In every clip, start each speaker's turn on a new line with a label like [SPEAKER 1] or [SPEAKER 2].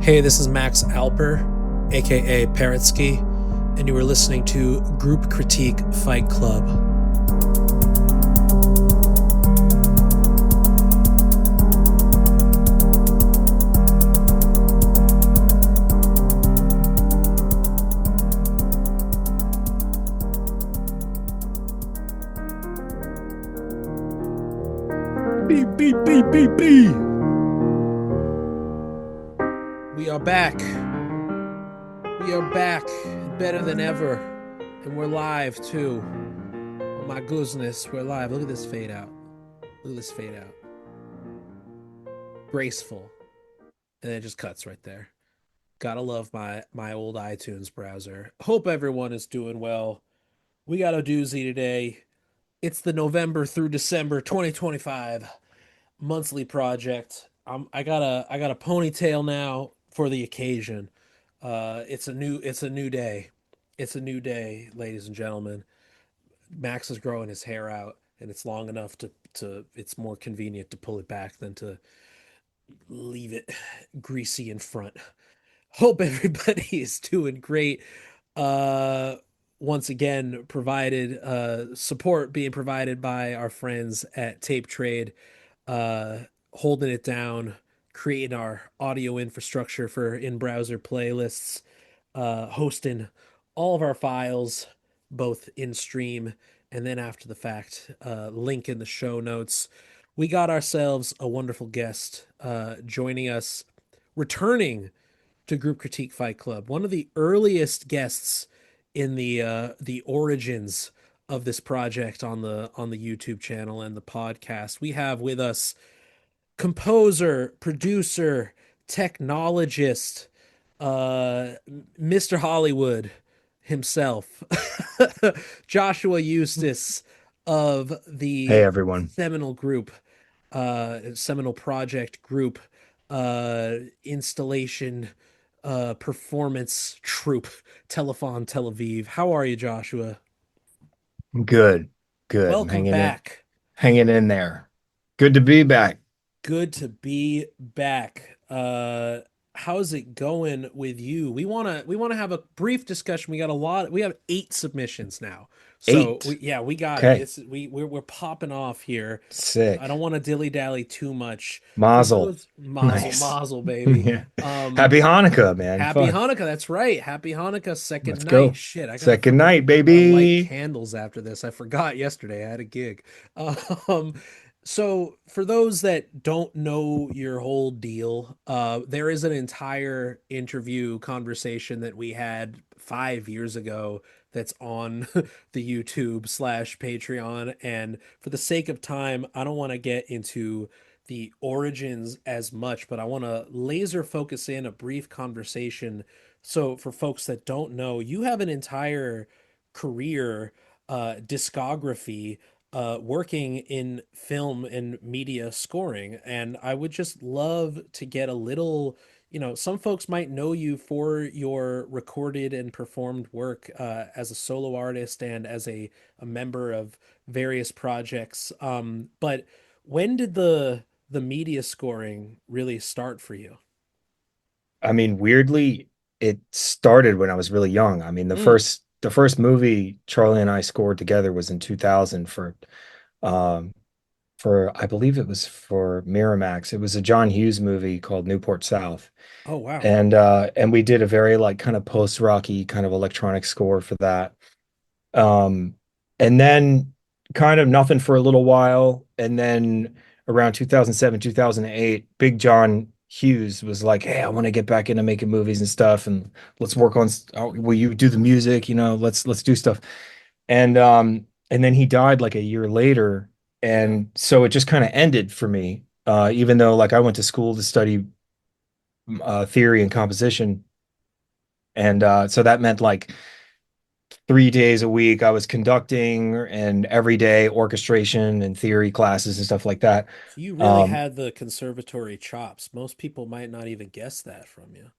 [SPEAKER 1] Hey, this is Max Alper, aka Parrotsky, and you are listening to Group Critique Fight Club.
[SPEAKER 2] Beep, beep, beep, beep, beep.
[SPEAKER 1] We are back. We are back, better than ever. And we're live too. Oh my goodness, we're live. Look at this fade out. Look at this fade out. Graceful. And it just cuts right there. Gotta love my old iTunes browser. Hope everyone is doing well. We got a doozy today. It's the November through December 2025 monthly project. I got a ponytail now for the occasion. It's a new day. It's a new day, ladies and gentlemen. Max is growing his hair out, and it's long enough to it's more convenient to pull it back than to leave it greasy in front. Hope everybody is doing great. Uh Once again, provided support being provided by our friends at Tape Trade, uh holding it down, creating our audio infrastructure for in-browser playlists, hosting all of our files both in stream and then after the fact. Link in the show notes. We got ourselves a wonderful guest joining us, returning to Group Critique Fight Club, one of the earliest guests in the origins of this project on the YouTube channel and the podcast. We have with us composer, producer, technologist, Mr. Hollywood himself, Joshua Eustis of
[SPEAKER 2] Hey,
[SPEAKER 1] the
[SPEAKER 2] everyone.
[SPEAKER 1] Seminal Project Group, installation, performance troupe, Telefon Tel Aviv. How are you, Joshua?
[SPEAKER 2] Good, good. I'm
[SPEAKER 1] Welcome back.
[SPEAKER 2] hanging in there. Good to be back.
[SPEAKER 1] Good to be back. How's it going with you? We wanna have a brief discussion. We have 8 submissions now. So
[SPEAKER 2] Eight.
[SPEAKER 1] we got it.
[SPEAKER 2] Okay.
[SPEAKER 1] We're popping off here. I
[SPEAKER 2] Sick.
[SPEAKER 1] don't want to dilly-dally too much. For
[SPEAKER 2] Mazel.
[SPEAKER 1] those mazel
[SPEAKER 2] Nice.
[SPEAKER 1] mazel baby.
[SPEAKER 2] Yeah. Happy Hanukkah, man.
[SPEAKER 1] Happy
[SPEAKER 2] Fuck.
[SPEAKER 1] Hanukkah. That's right. Happy Hanukkah, second
[SPEAKER 2] Let's
[SPEAKER 1] night.
[SPEAKER 2] go.
[SPEAKER 1] Shit,
[SPEAKER 2] Second night,
[SPEAKER 1] I gotta light
[SPEAKER 2] baby.
[SPEAKER 1] candles after this. I forgot yesterday. I had a gig. Um, so for those that don't know your whole deal, there is an entire interview conversation that we had 5 years ago that's on the YouTube slash Patreon. And for the sake of time, I don't want to get into the origins as much, but I want to laser focus in a brief conversation. So, for folks that don't know, you have an entire career, discography, working in film and media scoring. And I would just love to get a little, some folks might know you for your recorded and performed work as a solo artist and as a member of various projects. But when did the media scoring really start for you?
[SPEAKER 2] I mean, weirdly, it started when I was really young. I mean,
[SPEAKER 1] Mm.
[SPEAKER 2] the first movie Charlie and I scored together was in 2000 um I believe it was for Miramax. It was a John Hughes movie called Newport South.
[SPEAKER 1] Oh, wow.
[SPEAKER 2] And we did a very like kind of post-rocky kind of electronic score for that. Um and then kind of nothing for a little while, and then around 2007, 2008, Big John Hughes was like, "Hey, I want to get back into making movies and stuff, and let's work on will you do the music, let's do stuff." And then he died like a year later,
[SPEAKER 1] Yeah.
[SPEAKER 2] and so it just kind of ended for me. Even though like I went to school to study theory and composition, and so that meant like 3 days a week I was conducting, and every day orchestration and theory classes and stuff like that.
[SPEAKER 1] So you really
[SPEAKER 2] Um,
[SPEAKER 1] had the conservatory chops. Most people might not even guess that from you.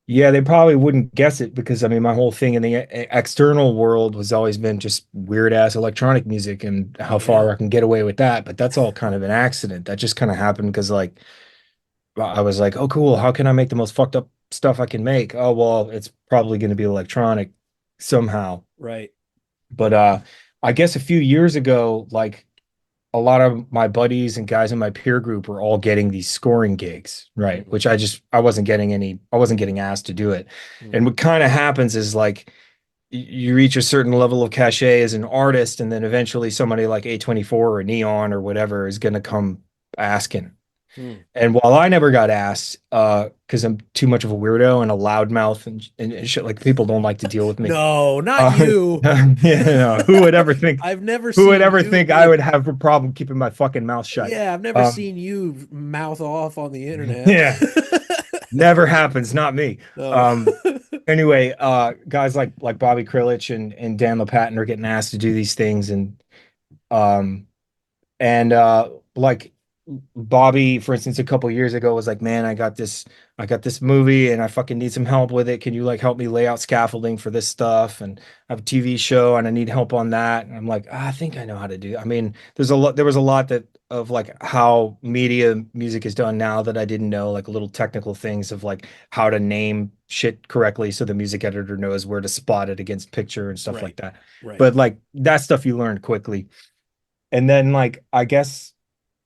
[SPEAKER 2] yeah, they probably wouldn't guess it because I mean my whole thing in the external world was always been just weird ass electronic music and how
[SPEAKER 1] Yeah.
[SPEAKER 2] far I can get away with that. But that's all kind of an accident. That just kind of happened because like I was like, oh, cool. How can I make the most fucked up stuff I can make? Oh, well, it's probably going to be electronic somehow.
[SPEAKER 1] Right.
[SPEAKER 2] But I guess a few years ago, like a lot of my buddies and guys in my peer group were all getting these scoring gigs, right?
[SPEAKER 1] Mm,
[SPEAKER 2] Which I wasn't getting any, I wasn't getting asked to do it. And
[SPEAKER 1] mm,
[SPEAKER 2] what kind of happens is like you reach a certain level of cachet as an artist, and then eventually somebody like A24 or Neon or whatever is going to come asking.
[SPEAKER 1] mm.
[SPEAKER 2] And while I never got asked, because I'm too much of a weirdo and a loudmouth and shit, like people don't like to deal with me.
[SPEAKER 1] No, not
[SPEAKER 2] Uh,
[SPEAKER 1] you.
[SPEAKER 2] who would ever think,
[SPEAKER 1] I've never
[SPEAKER 2] who would
[SPEAKER 1] seen
[SPEAKER 2] ever
[SPEAKER 1] you
[SPEAKER 2] think I
[SPEAKER 1] make,
[SPEAKER 2] would have a problem keeping my fucking mouth shut?
[SPEAKER 1] yeah, I've never
[SPEAKER 2] Um,
[SPEAKER 1] seen you mouth off on the internet.
[SPEAKER 2] yeah, never happens, not me.
[SPEAKER 1] No.
[SPEAKER 2] Um, anyway, guys like Bobby Krilich and Dan LePatin are getting asked to do these things, um, and like Bobby, for instance, a couple years ago was like, man, I got this movie and I fucking need some help with it. Can you like help me lay out scaffolding for this stuff? And I have a TV show and I need help on that. And I'm like, I think I know how to do. I mean, there was a lot that of like how media music is done now that I didn't know, like little technical things of like how to name shit correctly so the music editor knows where to spot it against picture and stuff
[SPEAKER 1] Right.
[SPEAKER 2] like that.
[SPEAKER 1] Right.
[SPEAKER 2] But like that stuff you learn quickly. And then like I guess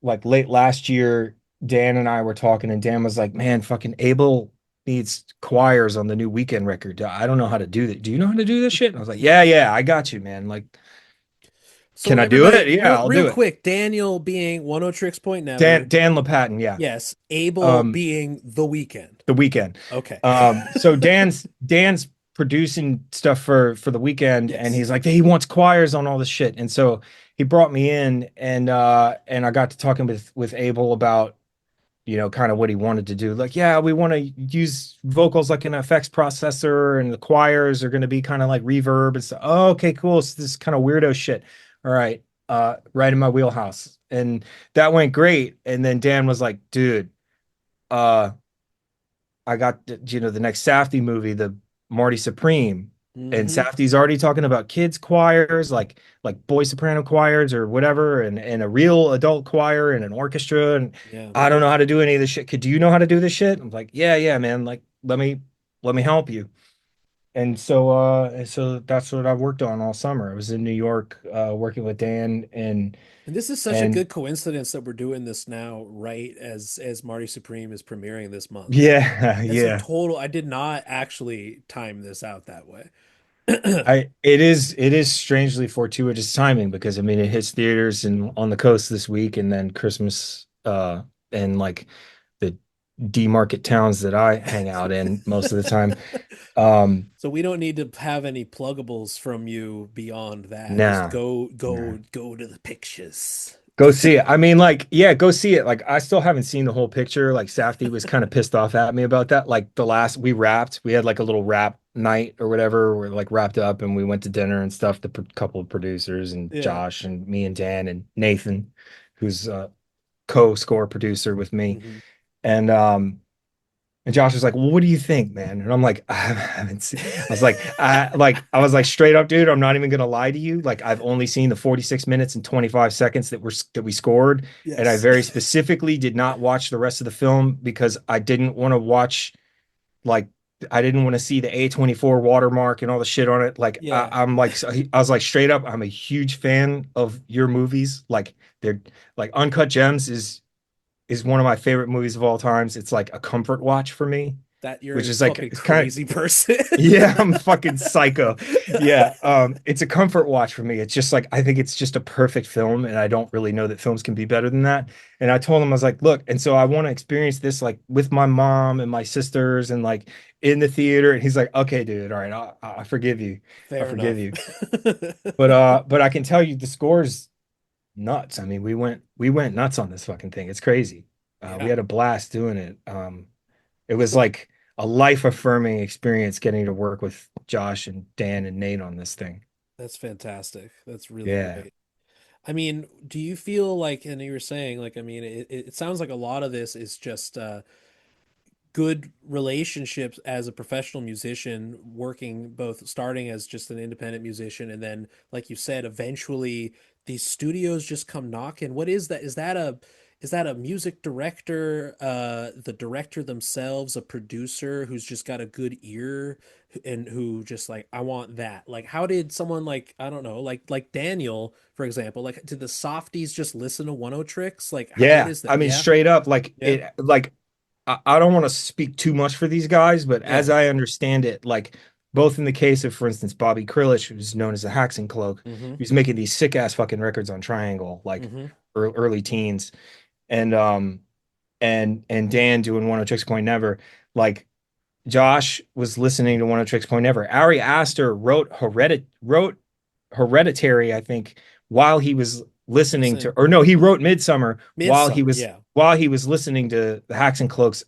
[SPEAKER 2] like late last year, Dan and I were talking, and Dan was like, "Man, fucking Abel needs choirs on the new Weekend record. I don't know how to do that. Do you know how to do this shit?" And I was like, "Yeah, yeah, I got you, man. Like,
[SPEAKER 1] So
[SPEAKER 2] can I do
[SPEAKER 1] everybody,
[SPEAKER 2] it? Yeah, I'll
[SPEAKER 1] real
[SPEAKER 2] do it."
[SPEAKER 1] quick, Daniel being One O Tricks Point
[SPEAKER 2] Dan
[SPEAKER 1] Never.
[SPEAKER 2] Dan LePatin, yeah.
[SPEAKER 1] Yes. Abel
[SPEAKER 2] Um,
[SPEAKER 1] being The Weekend.
[SPEAKER 2] the Weekend.
[SPEAKER 1] Okay.
[SPEAKER 2] So Dan's producing stuff for the Weekend, and
[SPEAKER 1] Yes.
[SPEAKER 2] he's like, he wants choirs on all this shit, and so he brought me in, and I got to talking with Abel about kind of what he wanted to do. Like, yeah, we want to use vocals like an effects processor, and the choirs are going to be kind of like reverb and stuff. Oh, okay, cool. So this kind of weirdo shit. All right, right in my wheelhouse. And that went great. And then Dan was like, dude, uh, I got the next Safdie movie, the Marty Supreme. And
[SPEAKER 1] Mm-hmm.
[SPEAKER 2] Safdie's already talking about kids choirs, like boy soprano choirs or whatever, and a real adult choir and an orchestra. And
[SPEAKER 1] Yeah.
[SPEAKER 2] I don't know how to do any of this shit. Do you know how to do this shit? I'm like, yeah, yeah, man. Like, let me help you. And so that's what I've worked on all summer. I was in New York, working with Dan
[SPEAKER 1] And this is such a
[SPEAKER 2] and
[SPEAKER 1] good coincidence that we're doing this now, right? As Marty Supreme is premiering this month.
[SPEAKER 2] yeah,
[SPEAKER 1] That's a
[SPEAKER 2] yeah.
[SPEAKER 1] total, I did not actually time this out that way.
[SPEAKER 2] It is strangely fortuitous timing because I mean it hits theaters and on the coast this week, and then Christmas and like the D market towns that I hang out in most of the time. Um
[SPEAKER 1] So we don't need to have any pluggables from you beyond that. Just
[SPEAKER 2] nah,
[SPEAKER 1] go,
[SPEAKER 2] nah.
[SPEAKER 1] go, go to the pictures.
[SPEAKER 2] Go see it. I mean, like, yeah, go see it. Like, I still haven't seen the whole picture. Like, Safdie was kind of pissed off at me about that. Like, the last we had like a little rap night or whatever. We're like wrapped up and we went to dinner and stuff. The couple of producers and
[SPEAKER 1] Yeah.
[SPEAKER 2] Josh and me and Dan and Nathan, who's a co-score producer with me.
[SPEAKER 1] Hmm.
[SPEAKER 2] And and Josh was like, "Well, what do you think, man?" And I'm like, "I haven't seen." I was like straight up, dude. I'm not even gonna lie to you. Like, I've only seen the 46 minutes and 25 seconds that we scored, and I
[SPEAKER 1] Yes.
[SPEAKER 2] very specifically did not watch the rest of the film because I didn't want to watch like I didn't want to see the A24 watermark and all the shit on it. Like,
[SPEAKER 1] Yeah.
[SPEAKER 2] I'm like, I was like, straight up, I'm a huge fan of your movies. Like, they're like Uncut Gems is one of my favorite movies of all times. It's like a comfort watch for me,
[SPEAKER 1] That you're
[SPEAKER 2] which
[SPEAKER 1] a
[SPEAKER 2] is like
[SPEAKER 1] fucking
[SPEAKER 2] it's kind of
[SPEAKER 1] crazy person.
[SPEAKER 2] yeah, I'm fucking psycho. Yeah, it's a comfort watch for me. It's just like I think it's just a perfect film, and I don't really know that films can be better than that. And I told him I was like, look, and so I want to experience this like with my mom and my sisters and like in the theater. And he's like, okay, dude, all right, I forgive you, I
[SPEAKER 1] Fair
[SPEAKER 2] forgive
[SPEAKER 1] enough.
[SPEAKER 2] you. But I can tell you the score's nuts. I mean, we went nuts on this fucking thing. It's crazy. We
[SPEAKER 1] Yeah.
[SPEAKER 2] had a blast doing it. It was like a life affirming experience getting to work with Josh and Dan and Nate on this thing.
[SPEAKER 1] That's fantastic. That's really
[SPEAKER 2] Yeah.
[SPEAKER 1] great. I mean, do you feel like, and you were saying, like, I mean, it sounds like a lot of this is just good relationships as a professional musician, working both starting as just an independent musician, and then, like you said, eventually these studios just come knocking. What is that? is that a music director, the director themselves, a producer who's just got a good ear and who just like, I want that. Like, how did someone like, I don't know, like Daniel, for example, like did the softies just listen to One O Tricks? Like, what
[SPEAKER 2] Yeah,
[SPEAKER 1] is that?
[SPEAKER 2] I mean
[SPEAKER 1] Yeah,
[SPEAKER 2] straight up like
[SPEAKER 1] yeah,
[SPEAKER 2] it like I don't want to speak too much for these guys, but as
[SPEAKER 1] yeah.
[SPEAKER 2] I understand it, like both in the case of, for instance, Bobby Krillich, who's known as the Haxon Cloak,
[SPEAKER 1] Mm-hmm.
[SPEAKER 2] he was making these sick ass fucking records on Triangle, like
[SPEAKER 1] Mm-hmm.
[SPEAKER 2] early teens, and and Dan doing One of Tricks Point Never. Like Josh was listening to One of Tricks Point Never. Ari Aster wrote Hereditary, I think, while he was listening to,
[SPEAKER 1] Listen,
[SPEAKER 2] or no, he wrote Midsummer
[SPEAKER 1] Midsummer, yeah.
[SPEAKER 2] while he was listening to the Hacks and Cloaks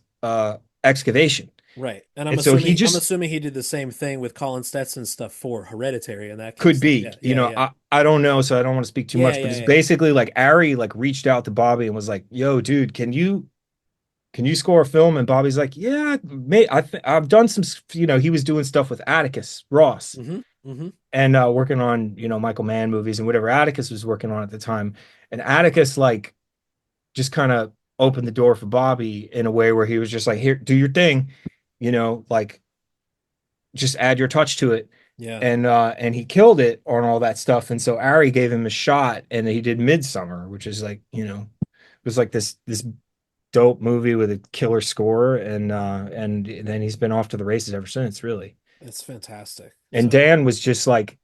[SPEAKER 2] excavation.
[SPEAKER 1] Right. And I'm
[SPEAKER 2] And so he
[SPEAKER 1] assuming I'm
[SPEAKER 2] just
[SPEAKER 1] assuming he did the same thing with Colin Stetson stuff for Hereditary in that
[SPEAKER 2] could
[SPEAKER 1] case. Then
[SPEAKER 2] be,
[SPEAKER 1] yeah, yeah, yeah.
[SPEAKER 2] I don't know, so I don't want to speak too
[SPEAKER 1] Yeah,
[SPEAKER 2] much, but
[SPEAKER 1] yeah,
[SPEAKER 2] it's
[SPEAKER 1] yeah.
[SPEAKER 2] basically like Ari like reached out to Bobby and was like, "Yo, dude, can you score a film?" And Bobby's like, "Yeah, mate, I've done some, he was doing stuff with Atticus Ross
[SPEAKER 1] Mm-hmm. Mm-hmm.
[SPEAKER 2] and working on, Michael Mann movies and whatever Atticus was working on at the time. And Atticus like just kind of opened the door for Bobby in a way where he was just like, "Here, do your thing, like just add your touch to it."
[SPEAKER 1] Yeah.
[SPEAKER 2] And he killed it on all that stuff. And so Ari gave him a shot and he did Midsummer, which is like, it was like this dope movie with a killer score, and then he's been off to the races ever since, really.
[SPEAKER 1] It's fantastic.
[SPEAKER 2] And
[SPEAKER 1] So
[SPEAKER 2] Dan was just like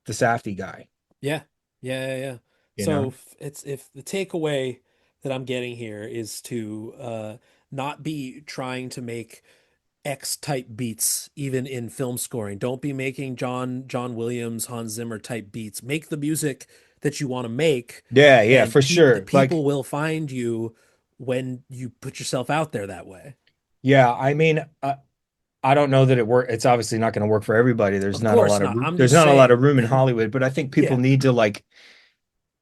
[SPEAKER 2] the Safdie guy,
[SPEAKER 1] yeah. Yeah, yeah, yeah.
[SPEAKER 2] you
[SPEAKER 1] So
[SPEAKER 2] know?
[SPEAKER 1] it's if the takeaway that I'm getting here is to not be trying to make X type beats even in film scoring. Don't be making John Williams, Hans Zimmer type beats. Make the music that you want to make,
[SPEAKER 2] Yeah, yeah,
[SPEAKER 1] and
[SPEAKER 2] for
[SPEAKER 1] the
[SPEAKER 2] sure. Like,
[SPEAKER 1] people will find you when you put yourself out there that way.
[SPEAKER 2] yeah, I mean, I don't know that it work. It's obviously not going to work for everybody.
[SPEAKER 1] Of course not. I'm
[SPEAKER 2] There's
[SPEAKER 1] just
[SPEAKER 2] not a lot of
[SPEAKER 1] saying.
[SPEAKER 2] room in Hollywood, but I think people
[SPEAKER 1] Yeah.
[SPEAKER 2] need to like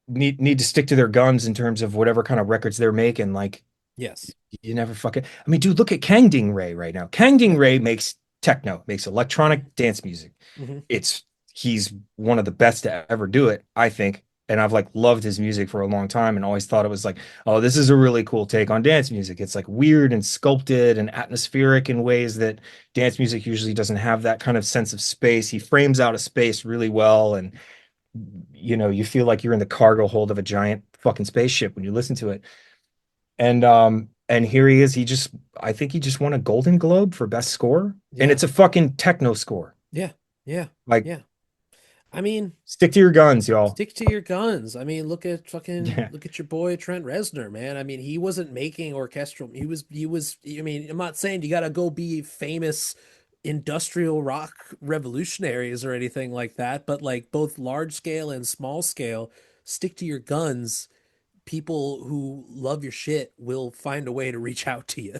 [SPEAKER 2] need to stick to their guns in terms of whatever kind of records they're making. Like,
[SPEAKER 1] Yes.
[SPEAKER 2] you never fucking. I mean, dude, look at Kang Ding Ray right now. Kang Ding
[SPEAKER 1] Yep.
[SPEAKER 2] Ray makes techno, makes
[SPEAKER 1] Hmm.
[SPEAKER 2] electronic dance music.
[SPEAKER 1] Hmm.
[SPEAKER 2] It's He's one of the best to ever do it, I think. And I've like loved his music for a long time and always thought it was like, oh, this is a really cool take on dance music. It's like weird and sculpted and atmospheric in ways that dance music usually doesn't have that kind of sense of space. He frames out a space really well, and you feel like you're in the cargo hold of a giant fucking spaceship when you listen to it. And here he is. I think he just won a Golden Globe for best score, and
[SPEAKER 1] Yeah.
[SPEAKER 2] it's a fucking techno score.
[SPEAKER 1] Yeah. Yeah.
[SPEAKER 2] Like,
[SPEAKER 1] Yeah. I mean,
[SPEAKER 2] stick to your guns, y'all.
[SPEAKER 1] stick to your guns. I mean,
[SPEAKER 2] Yeah.
[SPEAKER 1] look at your boy Trent Reznor, man. I mean, he wasn't making orchestral. He was. I mean, I'm not saying you got to go be famous industrial rock revolutionaries or anything like that, but like both large scale and small scale, stick to your guns. People who love your shit will find a way to reach out to you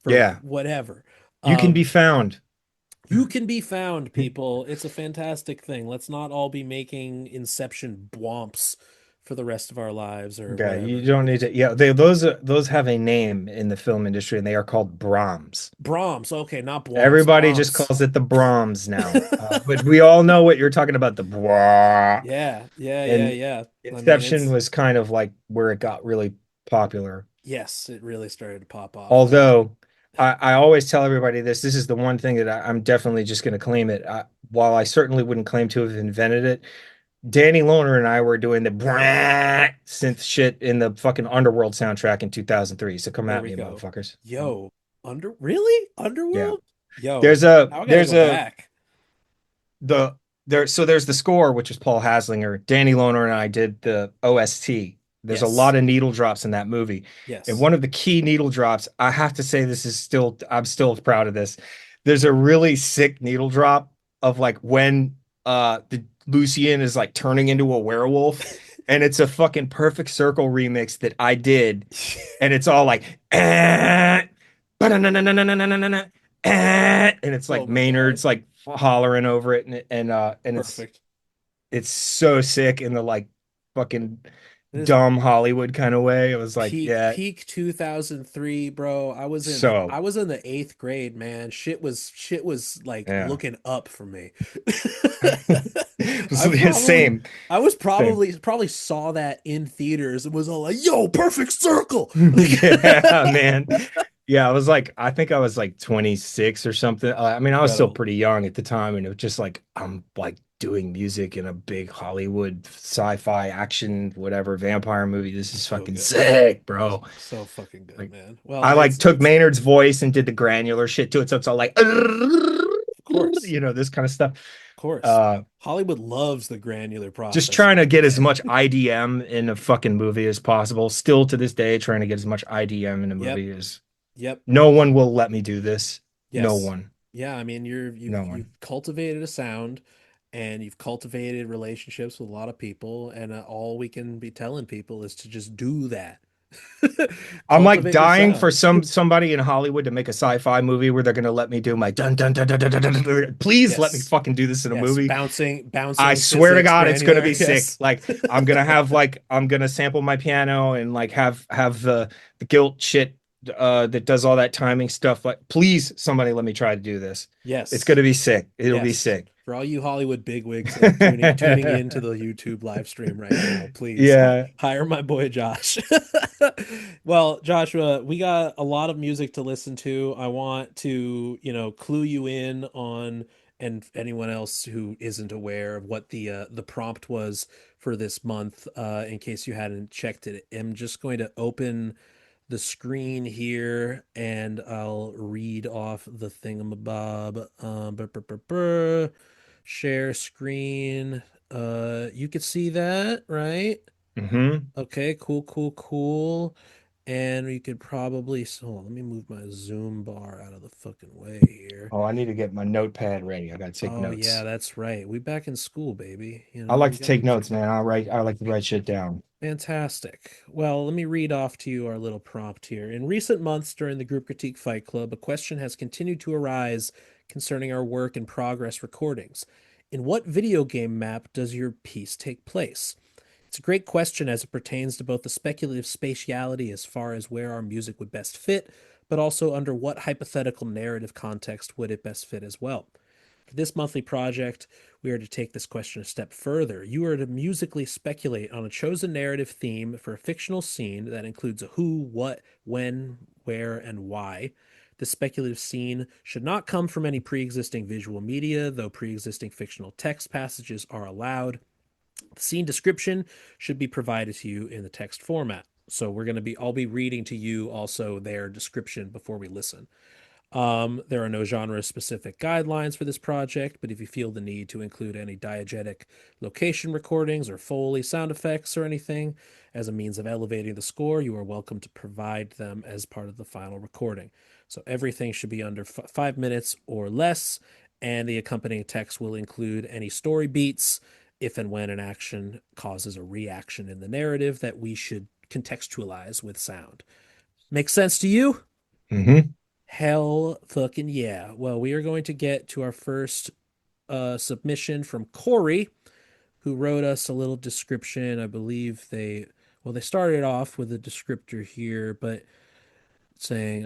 [SPEAKER 1] for
[SPEAKER 2] Yeah.
[SPEAKER 1] whatever.
[SPEAKER 2] You can
[SPEAKER 1] Um,
[SPEAKER 2] be found.
[SPEAKER 1] you can be found, people. It's a fantastic thing. Let's not all be making Inception bwomps for the rest of our lives or
[SPEAKER 2] Okay, you
[SPEAKER 1] whatever.
[SPEAKER 2] don't need to. Yeah, those have a name in the film industry, and they are called Brahms.
[SPEAKER 1] Brahms, okay, not bwomps,
[SPEAKER 2] Everybody just
[SPEAKER 1] Brahms.
[SPEAKER 2] calls it the Brahms now, but we all know what you're talking about, the blah.
[SPEAKER 1] Yeah, yeah, yeah,
[SPEAKER 2] And
[SPEAKER 1] yeah. I mean,
[SPEAKER 2] Inception
[SPEAKER 1] it's
[SPEAKER 2] was kind of like where it got really popular.
[SPEAKER 1] yes, it really started to pop off then.
[SPEAKER 2] Although I always tell everybody this, this is the one thing that I'm definitely just going to claim it. While I certainly wouldn't claim to have invented it, Danny Lohner and I were doing the brah synth shit in the fucking Underworld soundtrack in 2003. So come
[SPEAKER 1] There
[SPEAKER 2] at
[SPEAKER 1] we
[SPEAKER 2] me,
[SPEAKER 1] go.
[SPEAKER 2] motherfuckers.
[SPEAKER 1] Yo, really?
[SPEAKER 2] Yeah.
[SPEAKER 1] Underworld? Yo,
[SPEAKER 2] There's a
[SPEAKER 1] now I gotta
[SPEAKER 2] there's
[SPEAKER 1] go
[SPEAKER 2] a
[SPEAKER 1] back.
[SPEAKER 2] the there's the score, which is Paul Haslinger. Danny Lohner and I did the OST. There's a
[SPEAKER 1] Yes,
[SPEAKER 2] lot of needle drops in that movie. And
[SPEAKER 1] yes.
[SPEAKER 2] one of the key needle drops, I have to say this is still I'm still proud of this. There's a really sick needle drop of like when the Lucien is like turning into a werewolf, and it's a fucking Perfect Circle remix that I did, and it's all like and it's
[SPEAKER 1] Oh
[SPEAKER 2] like
[SPEAKER 1] my God.
[SPEAKER 2] Maynard's like hollering over it, and it's
[SPEAKER 1] Perfect.
[SPEAKER 2] it's so sick in the like fucking
[SPEAKER 1] This
[SPEAKER 2] dumb Hollywood kind of way. It was like, yeah,
[SPEAKER 1] peak 2003, bro.
[SPEAKER 2] so
[SPEAKER 1] I was in the eighth grade, man. Shit was like
[SPEAKER 2] yeah.
[SPEAKER 1] looking up for me. I probably
[SPEAKER 2] Same,
[SPEAKER 1] I was
[SPEAKER 2] same.
[SPEAKER 1] probably saw that in theaters and was all like, "Yo, perfect circle." Like,
[SPEAKER 2] Yeah, man. Yeah, I was like, I think I was like 26 or something. I mean, I was still
[SPEAKER 1] incredible.
[SPEAKER 2] pretty young at the time, and it was just like I'm like doing music in a big Hollywood sci-fi action, whatever, vampire movie. This is
[SPEAKER 1] So
[SPEAKER 2] fucking
[SPEAKER 1] good.
[SPEAKER 2] sick, bro.
[SPEAKER 1] So fucking good,
[SPEAKER 2] Like
[SPEAKER 1] man. Well,
[SPEAKER 2] I like took
[SPEAKER 1] it's
[SPEAKER 2] Maynard's voice and did the granular shit to it, so it's all like,
[SPEAKER 1] of course.
[SPEAKER 2] this kind of stuff.
[SPEAKER 1] Of course.
[SPEAKER 2] Uh,
[SPEAKER 1] Hollywood loves the granular
[SPEAKER 2] just
[SPEAKER 1] processing.
[SPEAKER 2] trying to get as much IDM in a fucking movie as possible. Still to this day, trying to get as much IDM in a
[SPEAKER 1] Yep.
[SPEAKER 2] movie as
[SPEAKER 1] Yep.
[SPEAKER 2] no one will let me do this. No
[SPEAKER 1] Yes.
[SPEAKER 2] one.
[SPEAKER 1] Yeah, I mean
[SPEAKER 2] No
[SPEAKER 1] you've
[SPEAKER 2] one.
[SPEAKER 1] cultivated a sound and you've cultivated relationships with a lot of people and all we can be telling people is to just do that.
[SPEAKER 2] I'm like
[SPEAKER 1] Cultivate your
[SPEAKER 2] dying
[SPEAKER 1] sound.
[SPEAKER 2] for somebody in Hollywood to make a sci-fi movie where they're gonna let me do my dun dun dun dun dun dun, dun, dun. Please let me
[SPEAKER 1] Yes.
[SPEAKER 2] fucking do this in a
[SPEAKER 1] Yes,
[SPEAKER 2] movie. I
[SPEAKER 1] bouncing
[SPEAKER 2] swear to
[SPEAKER 1] physics
[SPEAKER 2] God, it's gonna
[SPEAKER 1] granular.
[SPEAKER 2] be sick.
[SPEAKER 1] Yes.
[SPEAKER 2] Like I'm gonna sample my piano and like have the guilt shit that does all that timing stuff. Like, please, somebody let me try to do this. It's
[SPEAKER 1] Yes.
[SPEAKER 2] gonna be sick. It'll be
[SPEAKER 1] Yes.
[SPEAKER 2] sick.
[SPEAKER 1] For all you Hollywood bigwigs tuning into the YouTube live stream right now, please
[SPEAKER 2] Yeah.
[SPEAKER 1] hire my boy Josh. Well, Joshua, we got a lot of music to listen to. I want to, clue you in on, and anyone else who isn't aware of what the prompt was for this month, in case you hadn't checked it. I'm just going to open the screen here and I'll read off the thingamabob. Share screen. You could see that, right?
[SPEAKER 2] Hmm.
[SPEAKER 1] Okay, cool, cool, cool. And we could probably, so let me move my zoom bar out of the fucking way here.
[SPEAKER 2] Oh, I need to get my notepad ready. I gotta take
[SPEAKER 1] Oh yeah,
[SPEAKER 2] notes.
[SPEAKER 1] that's right. We back in school, baby.
[SPEAKER 2] I like
[SPEAKER 1] We
[SPEAKER 2] to
[SPEAKER 1] gotta
[SPEAKER 2] take notes, man. I like to write shit down.
[SPEAKER 1] Fantastic. Well, let me read off to you our little prompt here. In recent months during the Group Critique Fight Club, a question has continued to arise concerning our work and progress recordings. In what video game map does your piece take place? It's a great question as it pertains to both the speculative spatiality as far as where our music would best fit, but also under what hypothetical narrative context would it best fit as well. For this monthly project, we are to take this question a step further. You are to musically speculate on a chosen narrative theme for a fictional scene that includes a who, what, when, where, and why. The speculative scene should not come from any pre existing visual media, though pre existing fictional text passages are allowed. The scene description should be provided to you in the text format. So I'll be reading to you also their description before we listen. There are no genre specific guidelines for this project, but if you feel the need to include any diegetic location recordings or Foley sound effects or anything as a means of elevating the score, you are welcome to provide them as part of the final recording. So everything should be under 5 minutes or less, and the accompanying text will include any story beats if and when an action causes a reaction in the narrative that we should contextualize with sound. Make sense to you?
[SPEAKER 2] Hmm.
[SPEAKER 1] Hell fucking yeah. Well, we are going to get to our first submission from Corey, who wrote us a little description. I believe they started off with a descriptor here, but saying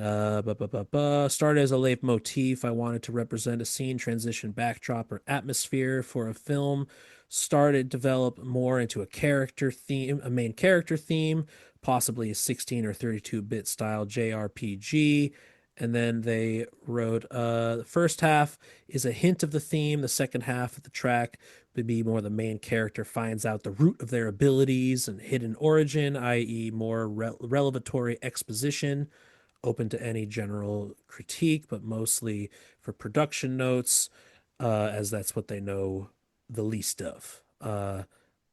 [SPEAKER 1] started as a leitmotif. I wanted to represent a scene transition backdrop or atmosphere for a film. Started develop more into a character theme, a main character theme, possibly a 16 or 32-bit style JRPG. And then they wrote the first half is a hint of the theme. The second half of the track would be more the main character finds out the root of their abilities and hidden origin, i.e., more revelatory exposition, open to any general critique, but mostly for production notes, as that's what they know the least of.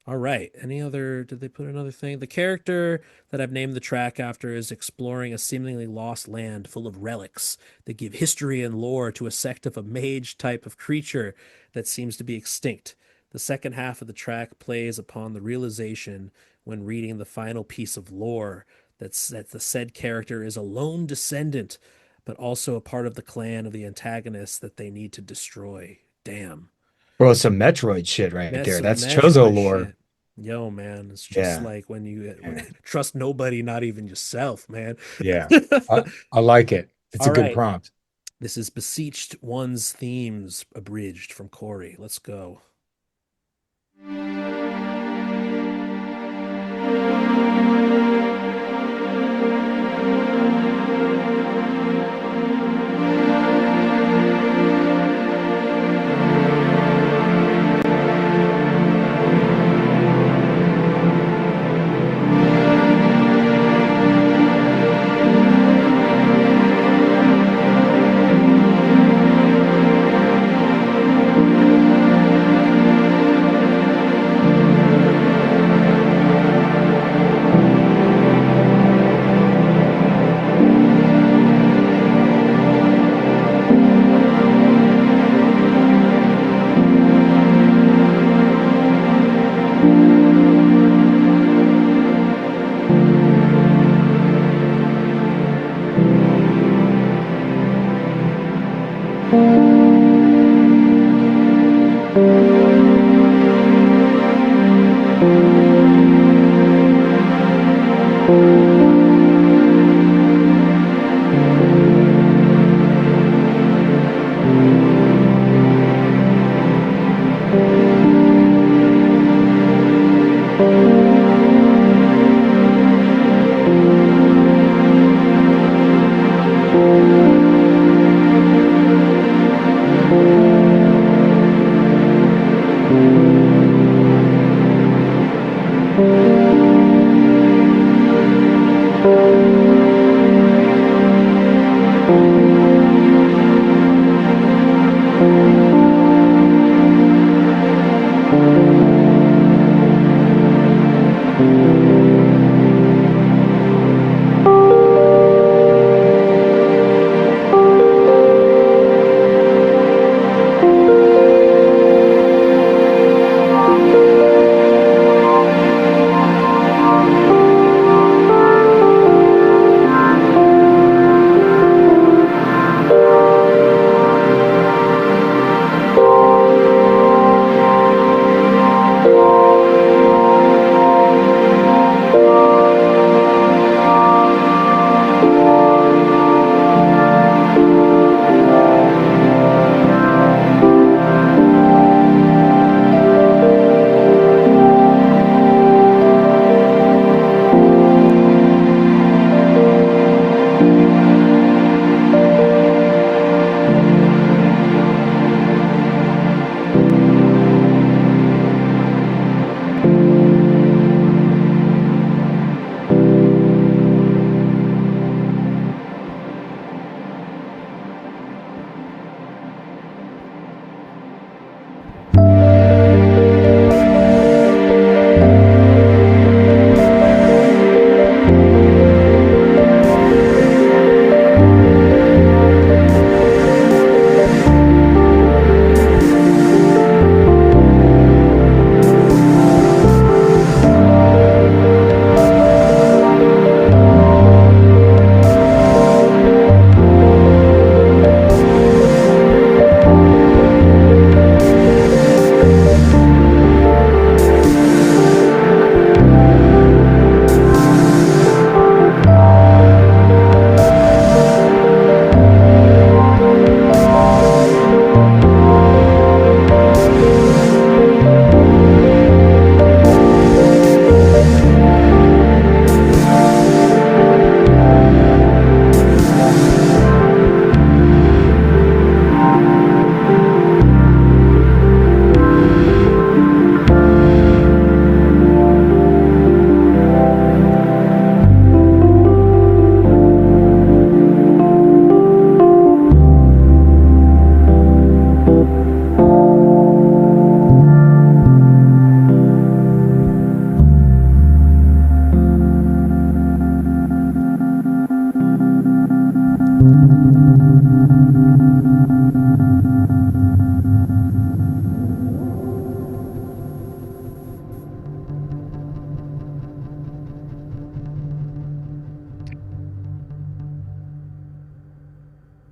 [SPEAKER 1] All right. Did they put another thing? The character that I've named the track after is exploring a seemingly lost land full of relics that give history and lore to a sect of a mage type of creature that seems to be extinct. The second half of the track plays upon the realization when reading the final piece of lore that the said character is a lone descendant, but also a part of the clan of the antagonist that they need to destroy. Damn.
[SPEAKER 2] Bro, some Metroid shit right
[SPEAKER 1] That's
[SPEAKER 2] there.
[SPEAKER 1] some
[SPEAKER 2] That's Chozo
[SPEAKER 1] Metroid
[SPEAKER 2] lore.
[SPEAKER 1] shit. Yo, man, it's just
[SPEAKER 2] Yeah.
[SPEAKER 1] like when you
[SPEAKER 2] Yeah.
[SPEAKER 1] trust nobody, not even yourself, man.
[SPEAKER 2] Yeah. I like it. It's a
[SPEAKER 1] All
[SPEAKER 2] good
[SPEAKER 1] right.
[SPEAKER 2] prompt.
[SPEAKER 1] This is Beseeched One's Themes abridged from Corey. Let's go.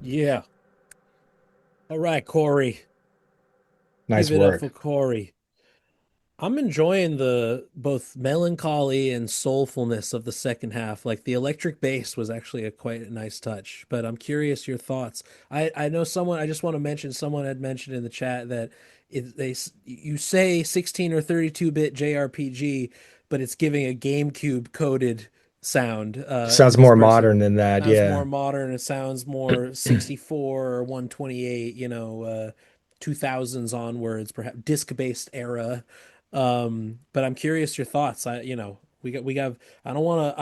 [SPEAKER 1] Yeah. All right, Corey. Give
[SPEAKER 2] Nice
[SPEAKER 1] it up
[SPEAKER 2] work.
[SPEAKER 1] for Corey. I'm enjoying the both melancholy and soulfulness of the second half. Like the electric bass was actually a quite a nice touch, but I'm curious your thoughts. I know someone, I just want to mention someone had mentioned in the chat that you say 16 or 32-bit JRPG, but it's giving a GameCube coded sound.
[SPEAKER 2] Sounds
[SPEAKER 1] This
[SPEAKER 2] more
[SPEAKER 1] person
[SPEAKER 2] modern than that.
[SPEAKER 1] sounds more
[SPEAKER 2] Yeah.
[SPEAKER 1] modern. It sounds more 64 or 128, 2000s onwards, perhaps disc-based era. But I'm curious your thoughts. We got I don't want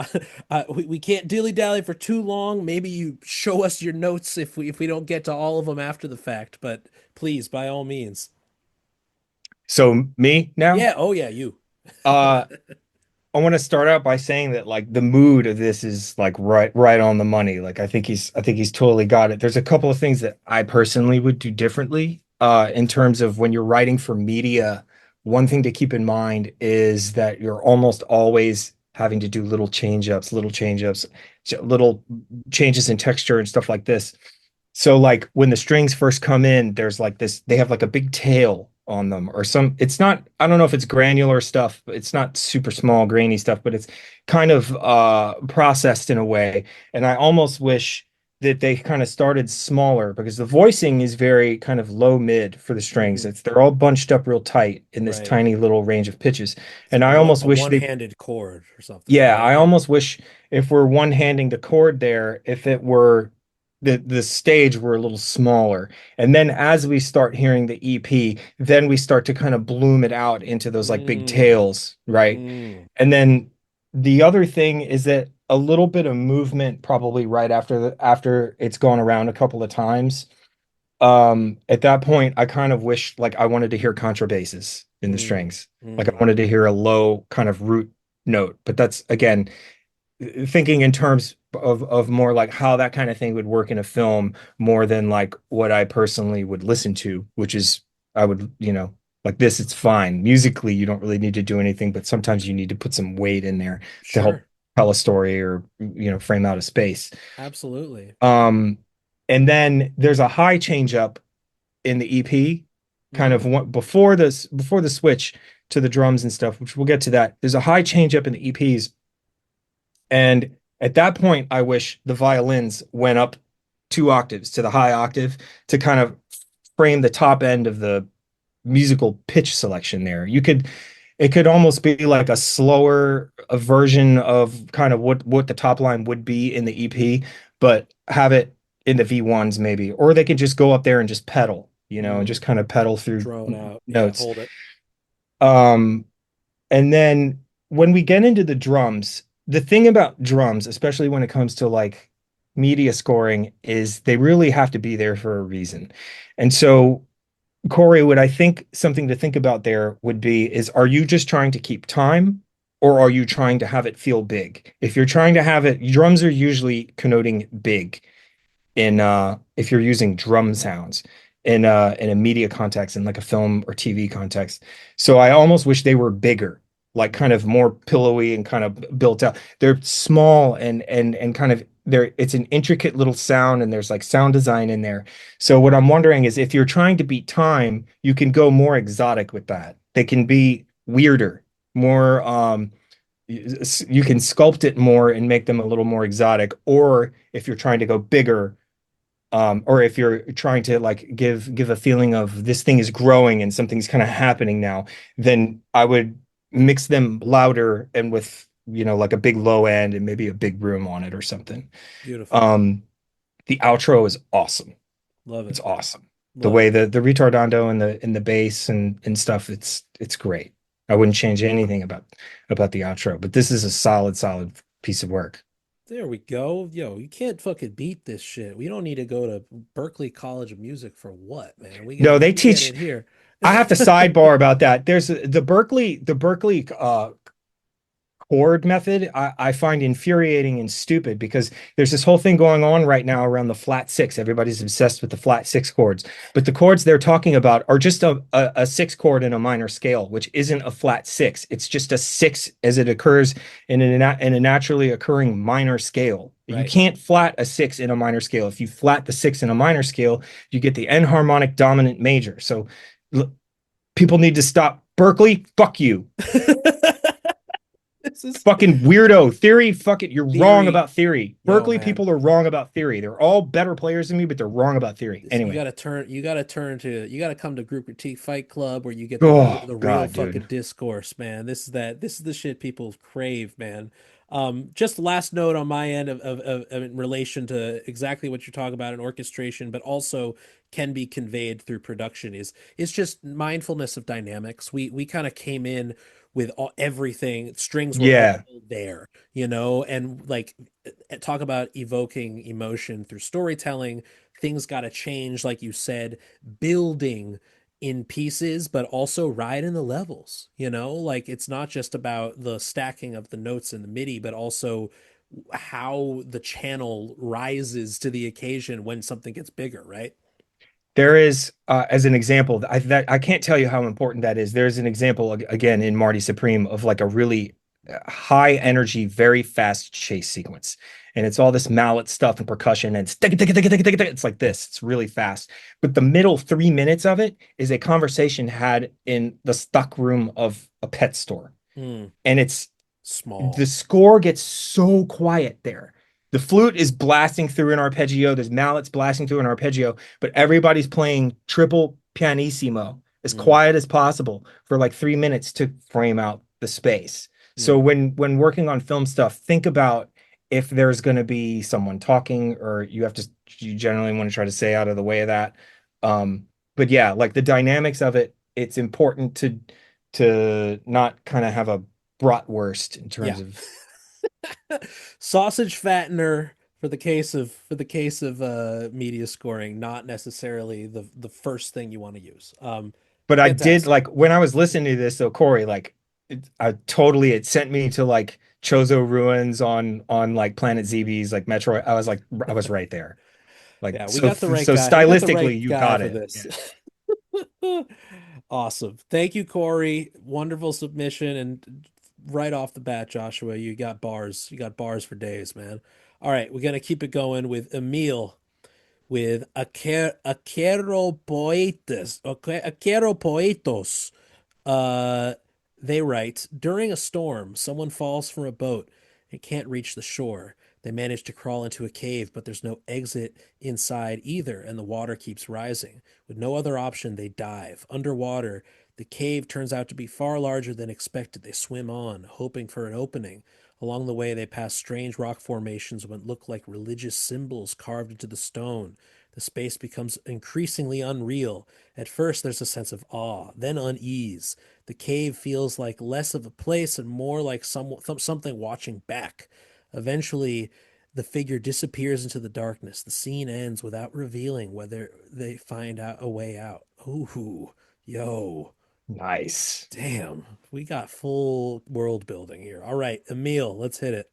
[SPEAKER 1] to we can't dilly-dally for too long. Maybe you show us your notes if we don't get to all of them after the fact, but please, by all means.
[SPEAKER 2] So me now?
[SPEAKER 1] Yeah, oh yeah, you.
[SPEAKER 2] Uh, I want to start out by saying that like the mood of this is like right on the money. Like I think he's totally got it. There's a couple of things that I personally would do differently in terms of when you're writing for media. One thing to keep in mind is that you're almost always having to do little change-ups, little changes in texture and stuff like this. So like when the strings first come in, there's like this, they have like a big tail on them or some, it's not, I don't know if it's granular stuff, but it's not super small grainy stuff, but it's kind of processed in a way. And I almost wish that they kind of started smaller because the voicing is very kind of low mid for the strings.
[SPEAKER 1] Hmm.
[SPEAKER 2] They're all bunched up real tight in this
[SPEAKER 1] Right.
[SPEAKER 2] tiny little range of pitches.
[SPEAKER 1] It's
[SPEAKER 2] And
[SPEAKER 1] like
[SPEAKER 2] I almost
[SPEAKER 1] a
[SPEAKER 2] wish they
[SPEAKER 1] one-handed chord or something,
[SPEAKER 2] yeah,
[SPEAKER 1] right?
[SPEAKER 2] I almost wish if we're one-handing the chord there, if it were the stage were a little smaller. And then as we start hearing the EP, then we start to kind of bloom it out into those like big
[SPEAKER 1] Mm,
[SPEAKER 2] tails, right?
[SPEAKER 1] mm,
[SPEAKER 2] And then the other thing is that a little bit of movement probably right after it's gone around a couple of times. At that point, I kind of wish like I wanted to hear contrabasses in the
[SPEAKER 1] mm,
[SPEAKER 2] strings. Like I
[SPEAKER 1] mm.
[SPEAKER 2] wanted to hear a low kind of root note. But that's again thinking in terms of more like how that kind of thing would work in a film more than like what I personally would listen to, which is I would, like this, it's fine. Musically, you don't really need to do anything, but sometimes you need to put some weight in there to help
[SPEAKER 1] Sure.
[SPEAKER 2] tell a story or, frame out a space.
[SPEAKER 1] Absolutely.
[SPEAKER 2] Um, and then there's a high change up in the EP, kind
[SPEAKER 1] Hmm.
[SPEAKER 2] of before the switch to the drums and stuff, which we'll get to that. There's a high change up in the EPs, and at that point, I wish the violins went up 2 octaves to the high octave to kind of frame the top end of the musical pitch selection there. It could almost be like a slower a version of kind of what the top line would be in the EP, but have it in the V1s maybe, or they could just go up there and just pedal, and
[SPEAKER 1] Mm.
[SPEAKER 2] just kind of pedal through
[SPEAKER 1] Drone out. Yeah,
[SPEAKER 2] notes.
[SPEAKER 1] hold it.
[SPEAKER 2] Um, and then when we get into the drums, the thing about drums, especially when it comes to like media scoring, is they really have to be there for a reason. And so, Corey, what I think something to think about there would be is are you just trying to keep time or are you trying to have it feel big? If you're trying to have it, drums are usually connoting big in if you're using drum sounds in a media context in like a film or TV context. So I almost wish they were bigger, like kind of more pillowy and kind of built out. They're small and kind of there it's an intricate little sound and there's like sound design in there. So what I'm wondering is if you're trying to beat time, you can go more exotic with that. They can be weirder, more you can sculpt it more and make them a little more exotic. Or if you're trying to go bigger, or if you're trying to like give a feeling of this thing is growing and something's kind of happening now, then I would mix them louder and with, like a big low end and maybe a big room on it or something.
[SPEAKER 1] Beautiful.
[SPEAKER 2] Um, the outro is awesome.
[SPEAKER 1] Love
[SPEAKER 2] It's
[SPEAKER 1] it.
[SPEAKER 2] awesome. The
[SPEAKER 1] Love
[SPEAKER 2] way
[SPEAKER 1] it.
[SPEAKER 2] the retardando and the bass and stuff, it's great. I wouldn't change anything about the outro, but this is a solid piece of work.
[SPEAKER 1] There we go. Yo, you can't fucking beat this shit. We don't need to go to Berkeley College of Music for what, man?
[SPEAKER 2] No,
[SPEAKER 1] We
[SPEAKER 2] they
[SPEAKER 1] can get
[SPEAKER 2] teach
[SPEAKER 1] it here.
[SPEAKER 2] I have to sidebar about that. There's the Berkeley chord method I find infuriating and stupid because there's this whole thing going on right now around the flat six. Everybody's obsessed with the flat six chords, but the chords they're talking about are just a six chord in a minor scale, which isn't a flat six. It's just a six as it occurs in a naturally occurring minor scale. You
[SPEAKER 1] Right.
[SPEAKER 2] can't flat a six in a minor scale. If you flat the six in a minor scale, you get the enharmonic dominant major. So people need to stop Berkeley, fuck you.
[SPEAKER 1] This is
[SPEAKER 2] Fucking weirdo. Theory, fuck it. You're wrong
[SPEAKER 1] theory.
[SPEAKER 2] about theory.
[SPEAKER 1] Yo,
[SPEAKER 2] Berkeley
[SPEAKER 1] man.
[SPEAKER 2] people are wrong about theory. They're all better players than me, but they're wrong about theory.
[SPEAKER 1] You
[SPEAKER 2] Anyway.
[SPEAKER 1] gotta turn. You gotta come to Group Critique Fight Club where you get
[SPEAKER 2] Oh,
[SPEAKER 1] the real
[SPEAKER 2] God, dude.
[SPEAKER 1] fucking discourse, man. This is the shit people crave, man. Just last note on my end of in relation to exactly what you're talking about in orchestration, but also can be conveyed through production is just mindfulness of dynamics. We kind of came in with everything. Strings were all
[SPEAKER 2] Yeah.
[SPEAKER 1] there, and like talk about evoking emotion through storytelling. Things got to change, like you said, building in pieces, but also riding the levels. Like it's not just about the stacking of the notes in the MIDI, but also how the channel rises to the occasion when something gets bigger, right?
[SPEAKER 2] There is, as an example, I can't tell you how important that is. There's an example again in Marty Supreme of like a really high energy, very fast chase sequence, and it's all this mallet stuff and percussion, and it's like this. It's really fast, but the middle 3 minutes of it is a conversation had in the stock room of a pet store,
[SPEAKER 1] Mm,
[SPEAKER 2] and it's the
[SPEAKER 1] small.
[SPEAKER 2] score gets so quiet there. The flute is blasting through an arpeggio. There's mallets blasting through an arpeggio, but everybody's playing triple pianissimo as
[SPEAKER 1] Mm,
[SPEAKER 2] quiet as possible for like 3 minutes to frame out the space. So
[SPEAKER 1] mm.
[SPEAKER 2] when working on film stuff, think about if there's going to be someone talking, or you generally want to try to stay out of the way of that. But yeah, like the dynamics of it, it's important to not kind of have a bratwurst in
[SPEAKER 1] Yeah.
[SPEAKER 2] terms of.
[SPEAKER 1] Sausage fattener for the case of media scoring, not necessarily the first thing you want to use.
[SPEAKER 2] But I did
[SPEAKER 1] Fantastic.
[SPEAKER 2] like when I was listening to this though, Corey, like it sent me to like Chozo ruins on like Planet ZB's like Metroid. I was right there. Like
[SPEAKER 1] Yeah, we
[SPEAKER 2] so
[SPEAKER 1] got the right
[SPEAKER 2] so
[SPEAKER 1] guy. We got the right
[SPEAKER 2] stylistically you
[SPEAKER 1] guy
[SPEAKER 2] got
[SPEAKER 1] for
[SPEAKER 2] it.
[SPEAKER 1] this.
[SPEAKER 2] Yeah.
[SPEAKER 1] Awesome. Thank you, Corey. Wonderful submission. And right off the bat, Joshua, you got bars. You got bars for days, man. All right, we're gonna keep it going with Emil with Aquero Poetas. Okay, Aquero Poetos. Uh, they write, during a storm, someone falls from a boat and can't reach the shore. They manage to crawl into a cave, but there's no exit inside either, and the water keeps rising. With no other option, they dive. Underwater, the cave turns out to be far larger than expected. They swim on, hoping for an opening. Along the way, they pass strange rock formations and what look like religious symbols carved into the stone. The space becomes increasingly unreal. At first, there's a sense of awe, then unease. The cave feels like less of a place and more like something watching back. Eventually, the figure disappears into the darkness. The scene ends without revealing whether they find out a way out. Ooh, yo,
[SPEAKER 2] Nice.
[SPEAKER 1] damn. We got full world building here. All right, Emil, let's hit it.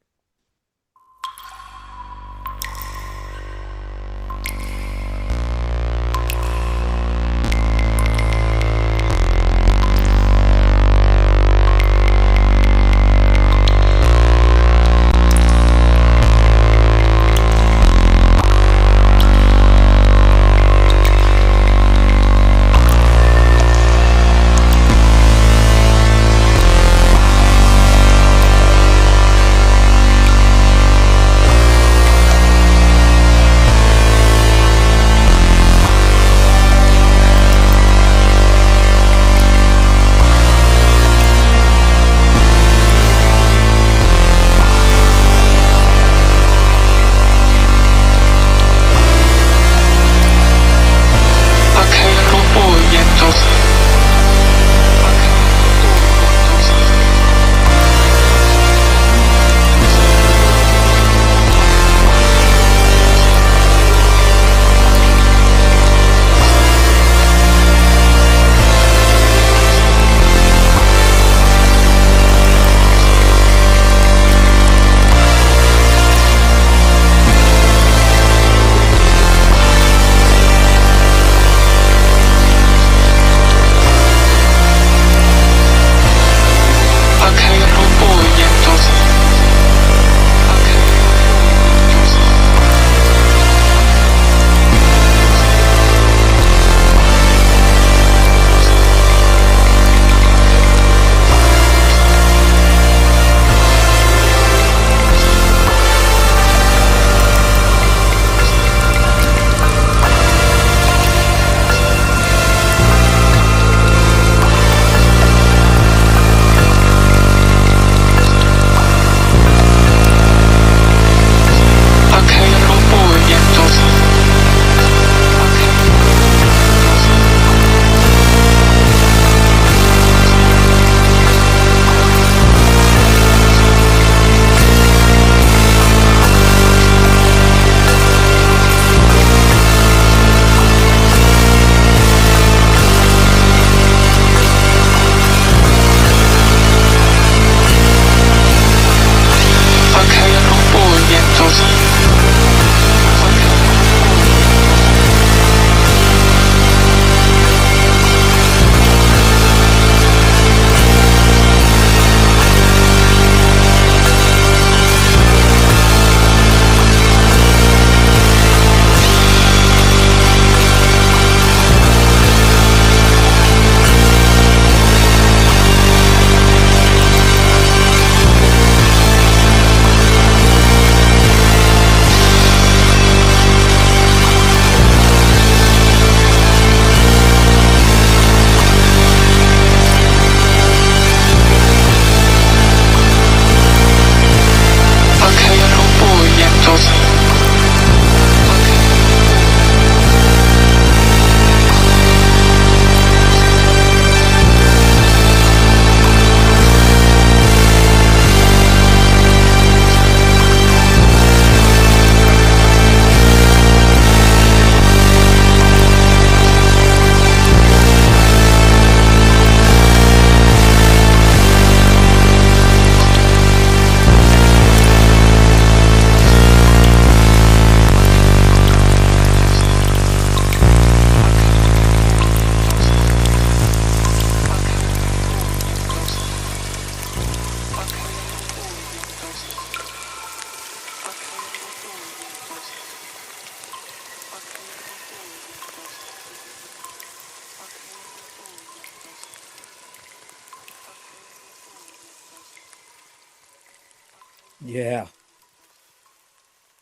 [SPEAKER 1] Yeah.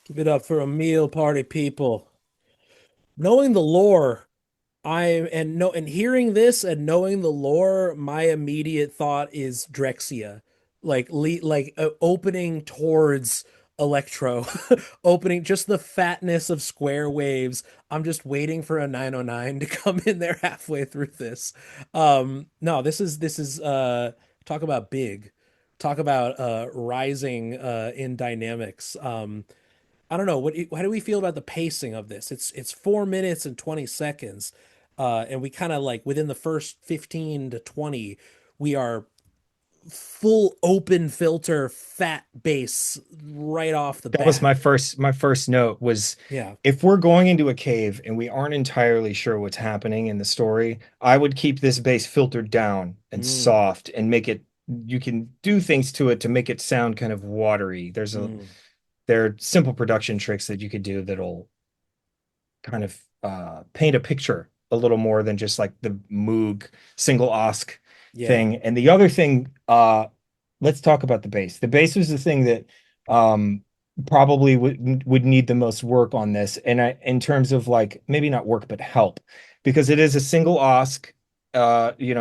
[SPEAKER 1] Give it up for a meal party, people. Knowing the lore, and hearing this and knowing the lore, my immediate thought is Drexia, opening towards Electro, opening just the fatness of square waves. I'm just waiting for a 909 to come in there halfway through this. No, this is talk about big, talk about rising in dynamics. I don't know. How do we feel about the pacing of this? It's 4 minutes and 20 seconds, and we kind of like within the first 15 to 20, we are full open filter fat bass right off the
[SPEAKER 2] That was
[SPEAKER 1] bat.
[SPEAKER 2] my first note was
[SPEAKER 1] Yeah.
[SPEAKER 2] if we're going into a cave and we aren't entirely sure what's happening in the story, I would keep this bass filtered down and
[SPEAKER 1] Mm,
[SPEAKER 2] soft and make it you can do things to it to make it sound kind of watery.
[SPEAKER 1] mm.
[SPEAKER 2] There are simple production tricks that you could do that'll kind of paint a picture a little more than just like the Moog single OSC
[SPEAKER 1] Yeah.
[SPEAKER 2] thing. And the other thing, let's talk about the bass. The bass was the thing that um, probably would need the most work on this, and in terms of like maybe not work but help, because it is a single OSC,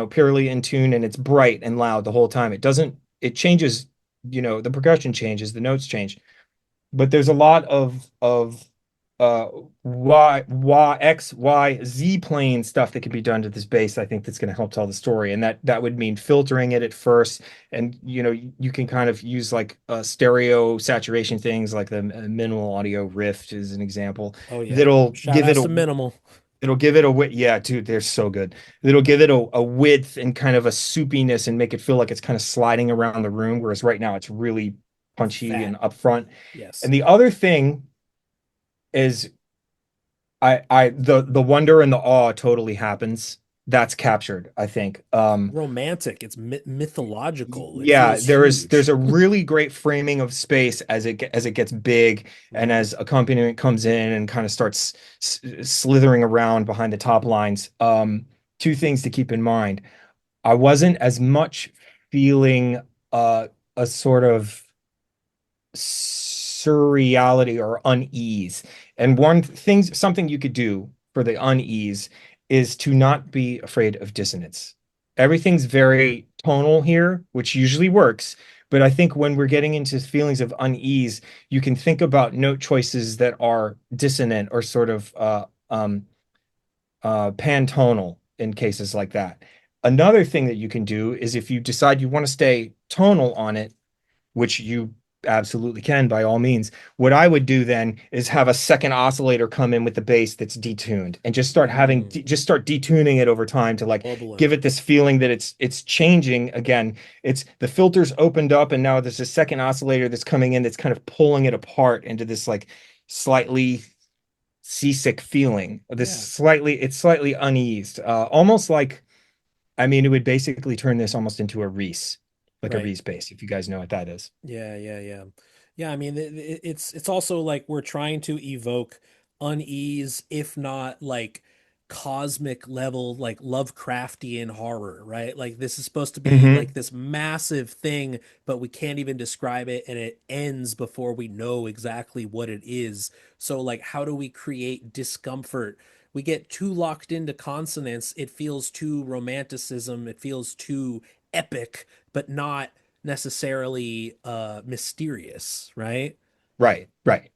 [SPEAKER 2] purely in tune, and it's bright and loud the whole time. It changes, the percussion changes, the notes change, but there's a lot of uh y x y z plane stuff that can be done to this bass. I think that's going to help tell the story, and that would mean filtering it at first, and you can kind of use like stereo saturation things like the minimal audio rift is an example
[SPEAKER 1] Oh yeah.
[SPEAKER 2] that'll
[SPEAKER 1] Shout
[SPEAKER 2] give it
[SPEAKER 1] outs
[SPEAKER 2] a
[SPEAKER 1] to minimal.
[SPEAKER 2] it'll give it a width. Yeah, dude, they're so good. It'll give it a width and kind of a soupiness and make it feel like it's kind of sliding around the room, whereas right now it's really punchy
[SPEAKER 1] Fat.
[SPEAKER 2] and upfront.
[SPEAKER 1] Yes.
[SPEAKER 2] And the other thing is the wonder and the awe totally happens. That's captured, I think.
[SPEAKER 1] Romantic. It's mythological. It
[SPEAKER 2] Yeah,
[SPEAKER 1] feels
[SPEAKER 2] there's
[SPEAKER 1] huge.
[SPEAKER 2] a really great framing of space as it gets big and
[SPEAKER 1] Mm.
[SPEAKER 2] as accompaniment comes in and kind of starts slithering around behind the top lines. Two things to keep in mind. I wasn't as much feeling a sort of surreality or unease. And something you could do for the unease is to not be afraid of dissonance. Everything's very tonal here, which usually works. But I think when we're getting into feelings of unease, you can think about note choices that are dissonant or sort of pantonal in cases like that. Another thing that you can do is if you decide you want to stay tonal on it, which you absolutely can by all means. What I would do then is have a second oscillator come in with the bass that's detuned and
[SPEAKER 1] Mm.
[SPEAKER 2] just start detuning it over time to like
[SPEAKER 1] Bubbling.
[SPEAKER 2] give it this feeling that it's changing again. It's the filters opened up and now there's a second oscillator that's coming in that's kind of pulling it apart into this like slightly seasick feeling.
[SPEAKER 1] Yeah.
[SPEAKER 2] It's slightly uneased. Almost like I mean it would basically turn this almost into a Reese, like a
[SPEAKER 1] Right.
[SPEAKER 2] Reese bass, if you guys know what that is.
[SPEAKER 1] Yeah, yeah, yeah. Yeah, I mean it's also like we're trying to evoke unease, if not like cosmic level, like Lovecraftian horror, right? Like this is supposed to be
[SPEAKER 2] Hmm.
[SPEAKER 1] like this massive thing, but we can't even describe it and it ends before we know exactly what it is. So like how do we create discomfort? We get too locked into consonants, it feels too romanticism, it feels too epic, but not necessarily mysterious, right?
[SPEAKER 2] Right, right.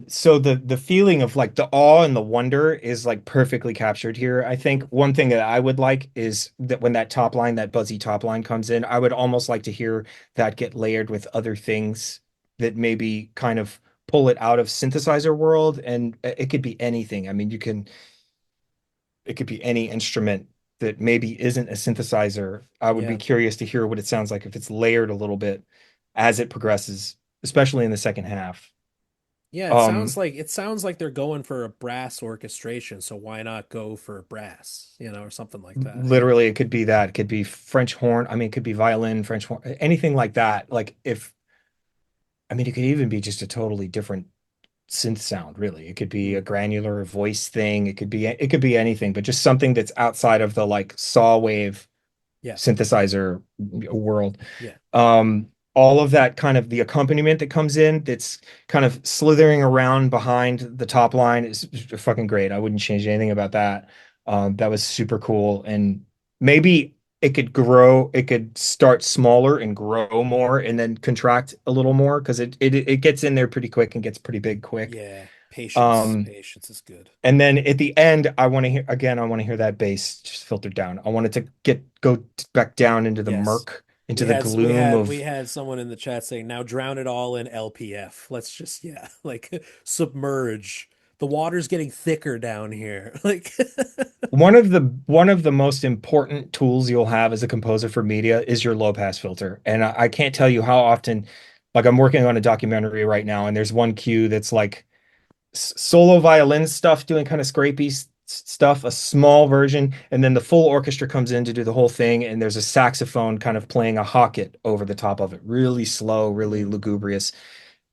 [SPEAKER 2] So the feeling of like the awe and the wonder is like perfectly captured here. I think
[SPEAKER 1] Mm.
[SPEAKER 2] one thing that I would like is that when that top line, that buzzy top line comes in, I would almost like to hear that get layered with other things that maybe kind of pull it out of synthesizer world, and it could be anything. I mean, it could be any instrument that maybe isn't a synthesizer. I would be
[SPEAKER 1] Yeah.
[SPEAKER 2] curious to hear what it sounds like if it's layered a little bit as it progresses, especially in the second half.
[SPEAKER 1] Yeah,
[SPEAKER 2] Um,
[SPEAKER 1] it sounds like they're going for a brass orchestration, so why not go for brass, or something like that,
[SPEAKER 2] Literally, it could be that. It could be French horn. I mean, it could be violin, French horn, anything like that. I mean, it could even be just a totally different synth sound, really. It could be a
[SPEAKER 1] Mm.
[SPEAKER 2] granular voice thing. It could be anything, but just something that's outside of the like saw wave
[SPEAKER 1] Yeah.
[SPEAKER 2] synthesizer world.
[SPEAKER 1] Yeah.
[SPEAKER 2] Um, all of that kind of the accompaniment that comes in that's kind of slithering around behind the top line is fucking great. I wouldn't change anything about that. That was super cool. And maybe it could start smaller and grow more and then contract a little more because it gets in there pretty quick and gets pretty big quick.
[SPEAKER 1] Yeah, patience.
[SPEAKER 2] Um,
[SPEAKER 1] Patience is good.
[SPEAKER 2] and then at the end, I want to hear that bass just filtered down. I want it to go back down into the
[SPEAKER 1] Yes.
[SPEAKER 2] murk, into the gloom
[SPEAKER 1] We
[SPEAKER 2] of
[SPEAKER 1] had someone in the chat saying, "Now drown it all in LPF." Let's just yeah, like submerge. The water's getting thicker down here. Like
[SPEAKER 2] one of the most important tools you'll have as a composer for media is your low pass filter. And I can't tell you how often, like I'm working on a documentary right now, and there's one cue that's like solo violin stuff, doing kind of scrapey stuff, a small version, and then the full orchestra comes in to do the whole thing, and there's a saxophone kind of playing a hocket over the top of it, really slow, really
[SPEAKER 1] mm,
[SPEAKER 2] lugubrious,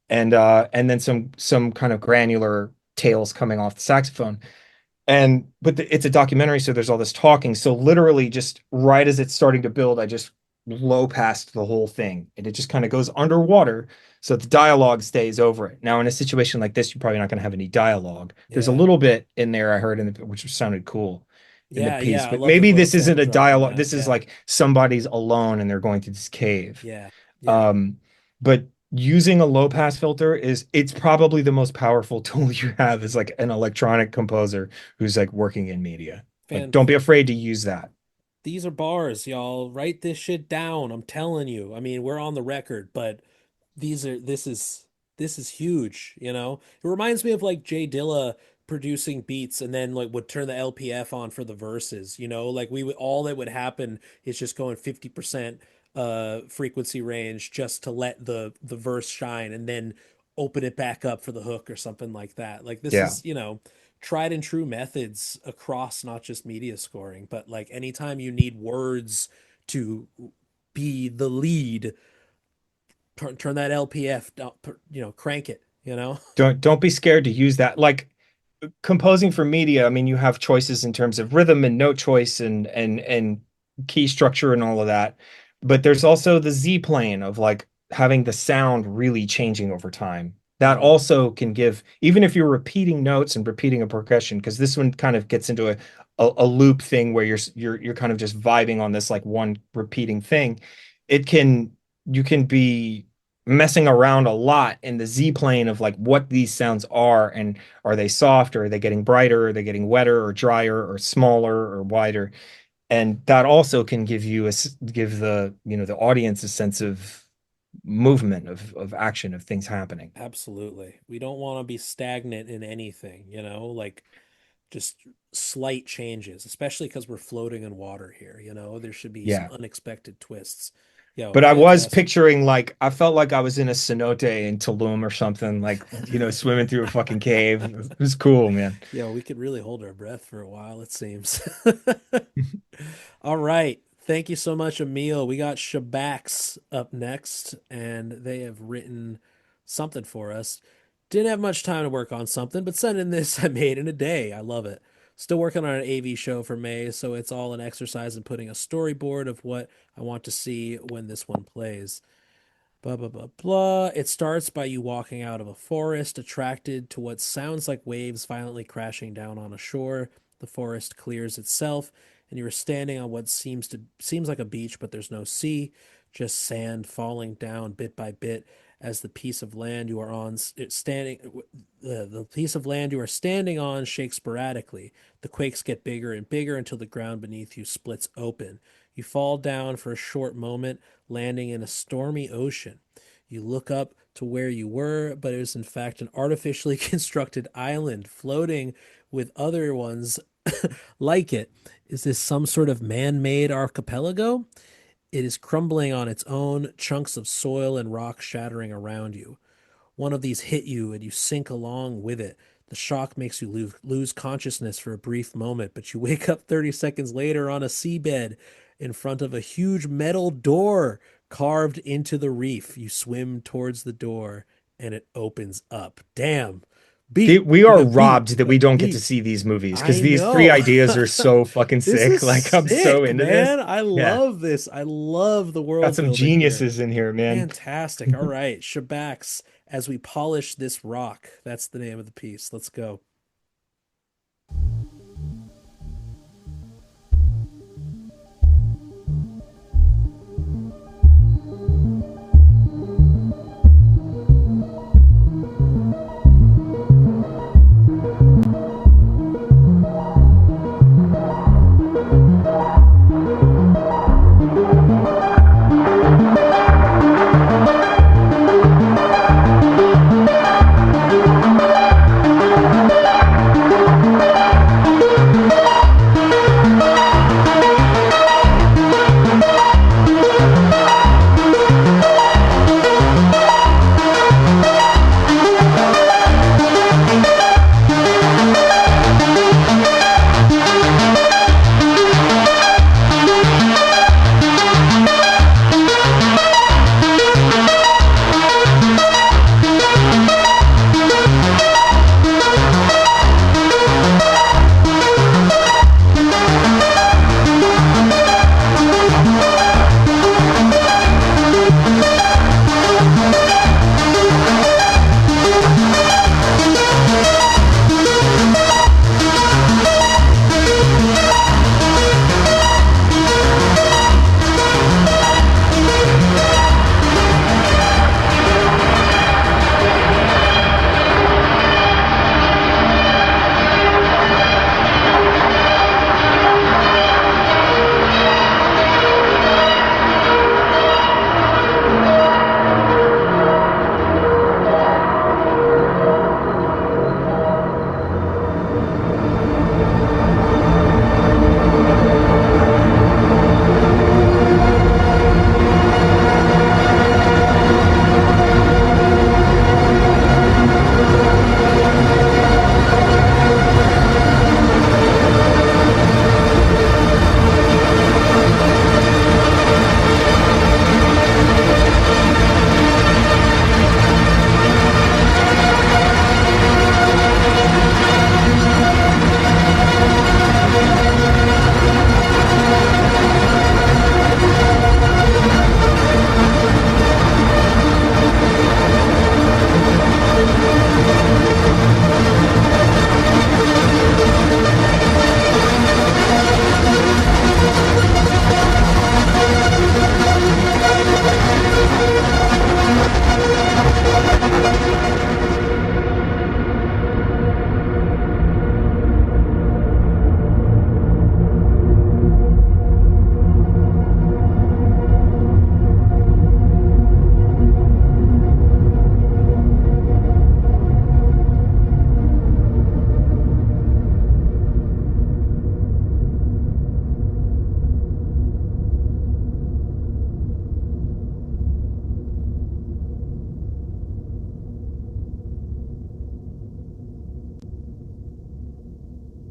[SPEAKER 2] and then some kind of granular tails coming off the saxophone. And but it's a documentary, so there's all this talking. So literally, just right as it's starting to build, I just low passed the whole thing, and it just kind of goes underwater, so the dialogue stays over it. Now, in a situation like this, you're probably not going to have any dialogue. There's a
[SPEAKER 1] yeah.
[SPEAKER 2] little bit in there I heard in the which sounded cool in the
[SPEAKER 1] Yeah,
[SPEAKER 2] piece,
[SPEAKER 1] yeah. I
[SPEAKER 2] but
[SPEAKER 1] love the
[SPEAKER 2] maybe
[SPEAKER 1] little
[SPEAKER 2] this isn't
[SPEAKER 1] sample
[SPEAKER 2] a
[SPEAKER 1] drop in
[SPEAKER 2] dialogue.
[SPEAKER 1] that.
[SPEAKER 2] This is
[SPEAKER 1] Yeah.
[SPEAKER 2] like somebody's alone and they're going through this cave.
[SPEAKER 1] Yeah. Yeah.
[SPEAKER 2] Um, but using a low pass filter is it's probably the most powerful tool you have as like an electronic composer who's like working in media. Like
[SPEAKER 1] Fan
[SPEAKER 2] don't be afraid to use that.
[SPEAKER 1] These are bars, y'all. Write this shit down. I'm telling you. I mean, we're on the record, but these are this is huge, you know? It reminds me of like Jay Dilla producing beats and then like would turn the LPF on for the verses, you know? Like we would all that would happen is just going 50% frequency range just to let the verse shine and then open it back up for the hook or something like that. Like this
[SPEAKER 2] Yeah.
[SPEAKER 1] is, you know, tried and true methods across not just media scoring, but like anytime you need words to be the lead, turn that LPF down, you know, crank it, you know?
[SPEAKER 2] Don't be scared to use that. Like composing for media, I mean, you have choices in terms of rhythm and note choice and key structure and all of that. But there's also the Z plane of like having the sound really changing over time. That
[SPEAKER 1] Mm-hmm.
[SPEAKER 2] also can give, even if you're repeating notes and repeating a progression, because this one kind of gets into a loop thing where you're kind of just vibing on this like one repeating thing. It can you can be messing around a lot in the Z plane of like what these sounds are and are they soft or are they getting brighter? Are they getting wetter or drier or smaller or wider? And that also can give you give the the audience a sense of movement of action of things happening.
[SPEAKER 1] Absolutely. We don't want to be stagnant in anything, you know, like just slight changes, especially because we're floating in water here, you know, there should be some
[SPEAKER 2] Yeah.
[SPEAKER 1] unexpected twists. Yo,
[SPEAKER 2] But I was
[SPEAKER 1] fantastic.
[SPEAKER 2] picturing like I felt like I was in a cenote in Tulum or something, like swimming through a fucking cave. It was cool, man.
[SPEAKER 1] Yo, we could really hold our breath for a while, it seems. All right. Thank you so much, Emil. We got Shabax up next, and they have written something for us. Didn't have much time to work on something, but sending this I made in a day. I love it. Still working on an AV show for May, so it's all an exercise in putting a storyboard of what I want to see when this one plays. Blah, blah, blah, blah. It starts by you walking out of a forest, attracted to what sounds like waves violently crashing down on a shore. The forest clears itself, and you are standing on what seems like a beach, but there's no sea, just sand falling down bit by bit as the piece of land you are on standing the piece of land you are standing on shakes sporadically. The quakes get bigger and bigger until the ground beneath you splits open. You fall down for a short moment, landing in a stormy ocean. You look up to where you were, but it is in fact an artificially constructed island floating with other ones like it. Is this some sort of man made archipelago? It is crumbling on its own, chunks of soil and rock shattering around you. One of these hit you and you sink along with it. The shock makes you lose consciousness for a brief moment, but you wake up 30 seconds later on a seabed in front of a huge metal door carved into the reef. You swim towards the door and it opens up. Damn. B.
[SPEAKER 2] We
[SPEAKER 1] We
[SPEAKER 2] are
[SPEAKER 1] got B.
[SPEAKER 2] robbed
[SPEAKER 1] We
[SPEAKER 2] that we
[SPEAKER 1] got
[SPEAKER 2] don't get to
[SPEAKER 1] B.
[SPEAKER 2] see these movies because
[SPEAKER 1] I
[SPEAKER 2] these three
[SPEAKER 1] know.
[SPEAKER 2] ideas are so fucking
[SPEAKER 1] This
[SPEAKER 2] sick.
[SPEAKER 1] is
[SPEAKER 2] Like I'm so
[SPEAKER 1] sick,
[SPEAKER 2] into this.
[SPEAKER 1] man. I
[SPEAKER 2] Yeah,
[SPEAKER 1] love this. I love the
[SPEAKER 2] got
[SPEAKER 1] world
[SPEAKER 2] some
[SPEAKER 1] building here.
[SPEAKER 2] geniuses in here, man.
[SPEAKER 1] Fantastic. All right, Shabax, as we polish this rock. That's the name of the piece. Let's go.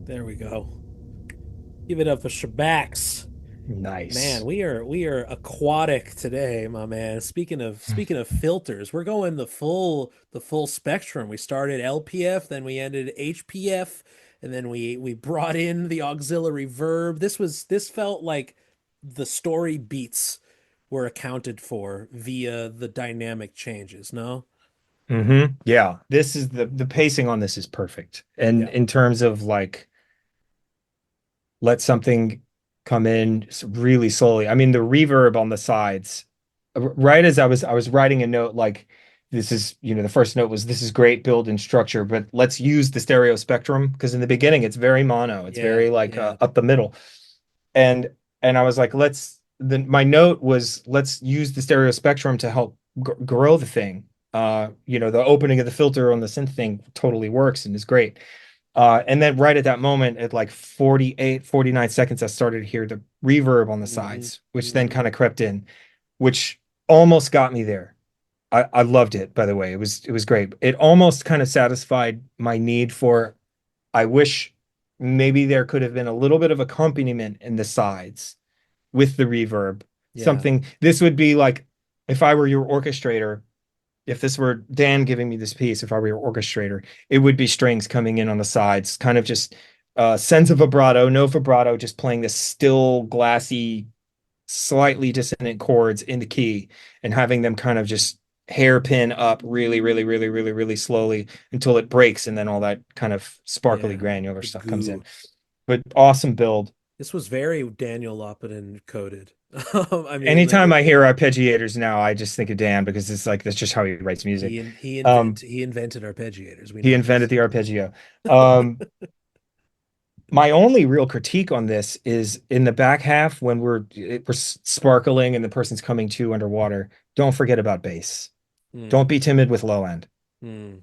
[SPEAKER 1] There we go. Give it up for Shabax. Man,
[SPEAKER 2] Nice.
[SPEAKER 1] we are aquatic today, my man. Speaking of filters, we're going the full spectrum. We started LPF, then we ended HPF, and then we brought in the auxiliary verb. This felt like the story beats were accounted for via the dynamic changes, no?
[SPEAKER 2] Yeah, this is the pacing on this is perfect. And
[SPEAKER 1] Yeah.
[SPEAKER 2] in terms of like let something come in really slowly. I mean, the reverb on the sides, right as I was writing a note like this is, the first note was this is great build and structure, but let's use the stereo spectrum because in the beginning it's very mono. It's
[SPEAKER 1] Yeah,
[SPEAKER 2] very like
[SPEAKER 1] yeah.
[SPEAKER 2] up the middle. And I was like, my note was let's use the stereo spectrum to help grow the thing. The opening of the filter on the synth thing totally works and is great. And then right at that moment, at like 48, 49 seconds, I started to hear the reverb on the
[SPEAKER 1] Hmm.
[SPEAKER 2] sides, which then
[SPEAKER 1] Hmm.
[SPEAKER 2] kind of crept in, which almost got me there. I loved it, by the way. It was great. It almost kind of satisfied my need for, I wish maybe there could have been a little bit of accompaniment in the sides with the reverb.
[SPEAKER 1] Yeah.
[SPEAKER 2] Something this would be like if I were your orchestrator if this were Dan giving me this piece, if I were your orchestrator, it would be strings coming in on the sides, kind of just sense of vibrato, no vibrato, just playing this still, glassy, slightly dissonant chords in the key and having them kind of just hairpin up really, really, really, really, really slowly until it breaks, and then all that kind of sparkly
[SPEAKER 1] Yeah,
[SPEAKER 2] granular
[SPEAKER 1] the
[SPEAKER 2] stuff comes in.
[SPEAKER 1] goo.
[SPEAKER 2] But awesome build.
[SPEAKER 1] This was very Daniel Lopatin coded. I mean,
[SPEAKER 2] Anytime I hear arpeggiators now, I just think of Dan because it's like that's just how he writes music.
[SPEAKER 1] he invented arpeggiators. We
[SPEAKER 2] He
[SPEAKER 1] know
[SPEAKER 2] invented
[SPEAKER 1] this.
[SPEAKER 2] the arpeggio. Um, my only real critique on this is in the back half when we're sparkling and the person's coming to underwater. Don't forget about bass.
[SPEAKER 1] Hmm,
[SPEAKER 2] Don't be timid with low end.
[SPEAKER 1] hmm.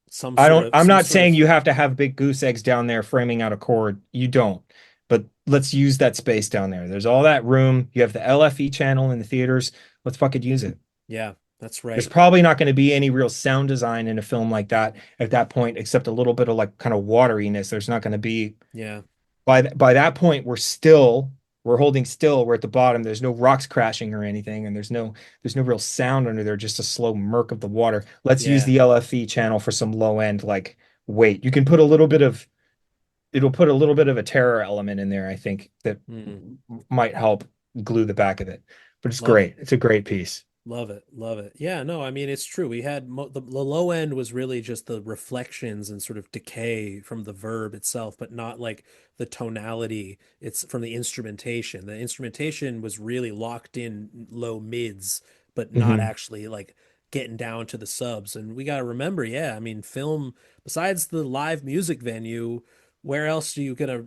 [SPEAKER 2] I'm
[SPEAKER 1] Some
[SPEAKER 2] not
[SPEAKER 1] sort
[SPEAKER 2] saying
[SPEAKER 1] of
[SPEAKER 2] you have to have big goose eggs down there framing out a chord. You don't. But let's use that space down there. There's all that room. You have the LFE channel in the theaters. Let's fucking use it.
[SPEAKER 1] yeah, that's
[SPEAKER 2] There's
[SPEAKER 1] right.
[SPEAKER 2] probably not going to be any real sound design in a film like that at that point, except a little bit of like kind of wateriness. There's not going to be
[SPEAKER 1] Yeah,
[SPEAKER 2] by that point we're holding still. We're at the bottom. There's no rocks crashing or anything, and there's no real sound under there. Just a slow murk of the water. Let's use
[SPEAKER 1] yeah.
[SPEAKER 2] the LFE channel for some low end like weight. You can put a little bit of it'll put a little bit of a terror element in there. I think that
[SPEAKER 1] Hmm.
[SPEAKER 2] might help glue the back of it. But it's
[SPEAKER 1] Love it.
[SPEAKER 2] great. It's a great piece.
[SPEAKER 1] Love it. Love it. Yeah, no, I mean, it's true. We had the low end was really just the reflections and sort of decay from the verb itself, but not like the tonality. It's from the instrumentation. The instrumentation was really locked in low mids, but not
[SPEAKER 2] Hmm.
[SPEAKER 1] actually like getting down to the subs. And we got to remember, yeah, I mean, film, besides the live music venue, where else are you gonna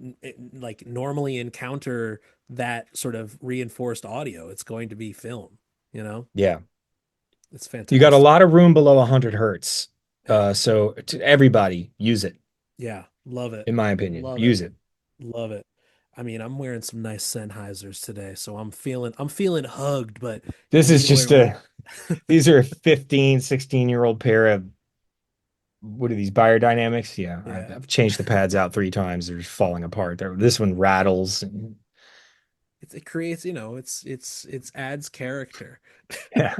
[SPEAKER 1] like normally encounter that sort of reinforced audio? It's going to be film, you know?
[SPEAKER 2] Yeah.
[SPEAKER 1] It's
[SPEAKER 2] You got a
[SPEAKER 1] fantastic.
[SPEAKER 2] lot of room below 100 hertz.
[SPEAKER 1] Yeah.
[SPEAKER 2] So to everybody, use it,
[SPEAKER 1] Yeah. Love it.
[SPEAKER 2] in my opinion.
[SPEAKER 1] Love it.
[SPEAKER 2] Use it.
[SPEAKER 1] Love it. I mean, I'm wearing some nice Sennheisers today, so I'm feeling hugged, but you
[SPEAKER 2] This
[SPEAKER 1] need
[SPEAKER 2] is
[SPEAKER 1] to wear
[SPEAKER 2] just
[SPEAKER 1] more.
[SPEAKER 2] these are a 15, 16-year-old pair of, what are these, biodynamics? Yeah, I've,
[SPEAKER 1] Yeah.
[SPEAKER 2] I've changed the pads out 3 times. They're just falling apart. This one rattles.
[SPEAKER 1] It creates, it's adds character.
[SPEAKER 2] Yeah.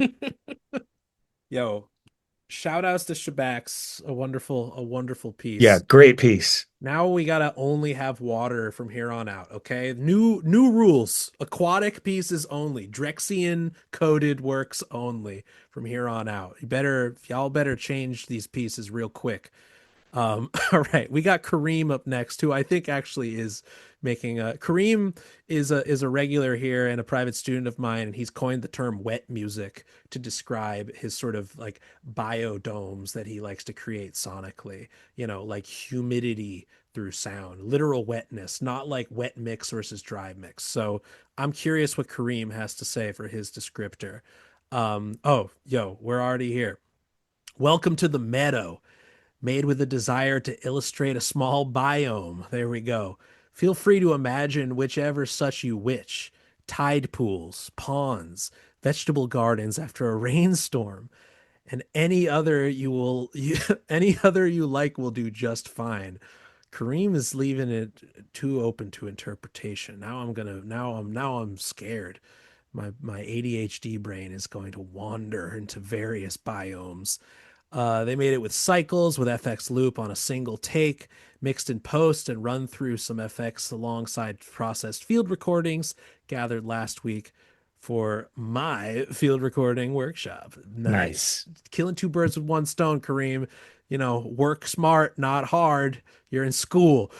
[SPEAKER 1] Yo, shout outs to Shabax, a wonderful
[SPEAKER 2] Yeah,
[SPEAKER 1] piece.
[SPEAKER 2] great piece.
[SPEAKER 1] Now we gotta only have water from here on out, okay? New rules. Aquatic pieces only. Drexian coded works only from here on out. Y'all better change these pieces real quick. All right, we got Kareem up next, who I think actually is making a Kareem is a regular here and a private student of mine, and he's coined the term wet music to describe his sort of like biodomes that he likes to create sonically, like humidity through sound, literal wetness, not like wet mix versus dry mix. So I'm curious what Kareem has to say for his descriptor. Oh, yo, we're already here. Welcome to the meadow, made with a desire to illustrate a small biome. There we go. Feel free to imagine whichever such you wish: tide pools, ponds, vegetable gardens after a rainstorm, and any other you like will do just fine. Kareem is leaving it too open to interpretation. Now I'm scared. My ADHD brain is going to wander into various biomes. They made it with cycles, with FX loop on a single take, mixed in post, and run through some FX alongside processed field recordings gathered last week for my field recording workshop. Nice.
[SPEAKER 2] Nice.
[SPEAKER 1] Killing two birds with one stone, Kareem. Work smart, not hard. You're in school.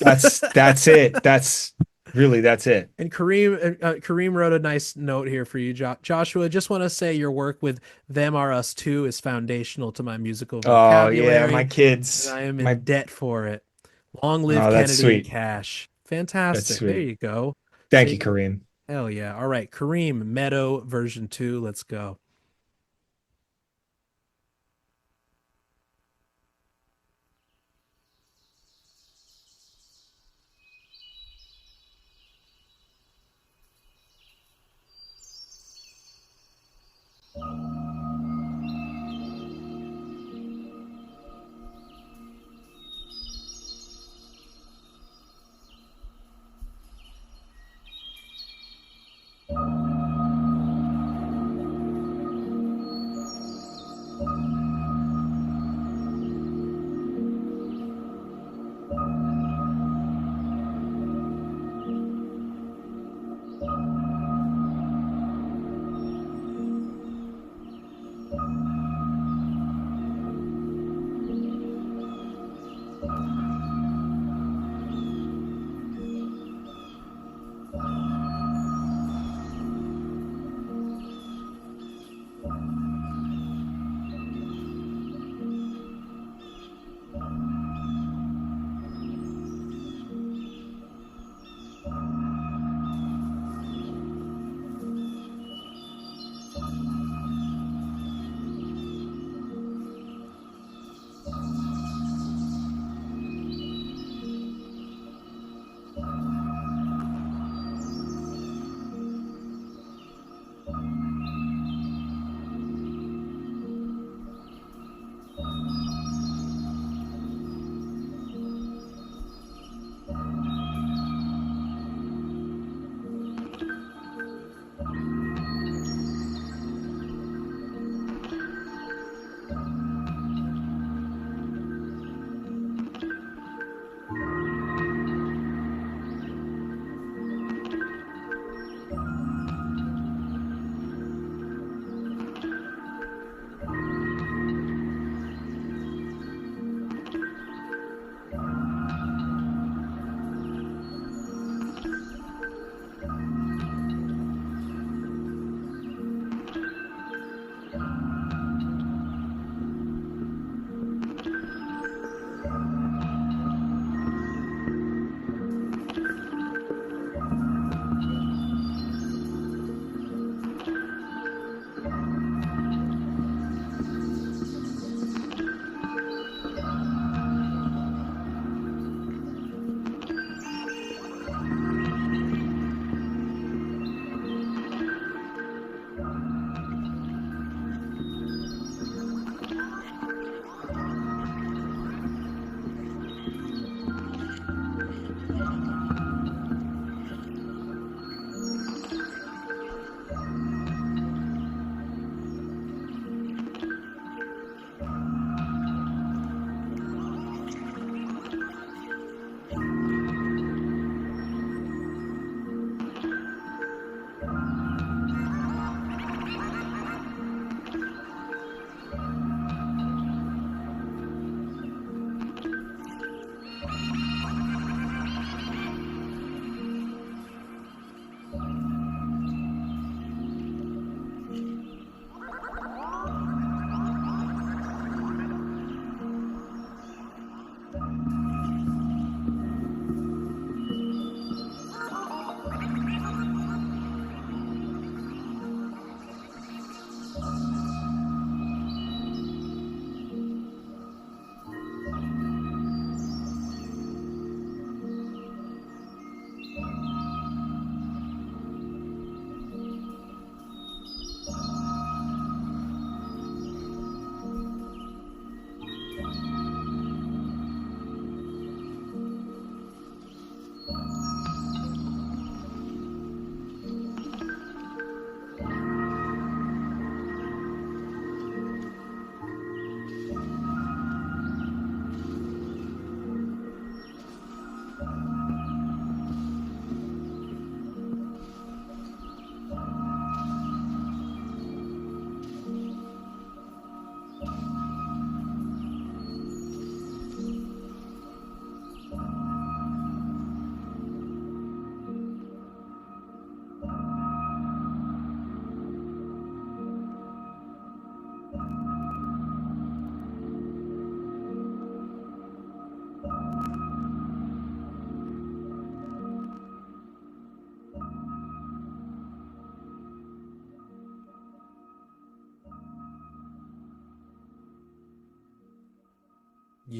[SPEAKER 2] That's it. That's it.
[SPEAKER 1] And Kareem wrote a nice note here for you, Joshua. Just want to say your work with Them Are Us Too is foundational to my musical
[SPEAKER 2] Oh yeah, my
[SPEAKER 1] vocabulary, and
[SPEAKER 2] kids.
[SPEAKER 1] I am in
[SPEAKER 2] My
[SPEAKER 1] debt for it. Long live
[SPEAKER 2] Oh, that's
[SPEAKER 1] Kennedy and
[SPEAKER 2] sweet.
[SPEAKER 1] Cash.
[SPEAKER 2] That's
[SPEAKER 1] Fantastic. There
[SPEAKER 2] sweet.
[SPEAKER 1] you go.
[SPEAKER 2] Thank you,
[SPEAKER 1] Saving it.
[SPEAKER 2] Kareem.
[SPEAKER 1] Hell yeah. All right, Kareem, Meadow version 2. Let's go.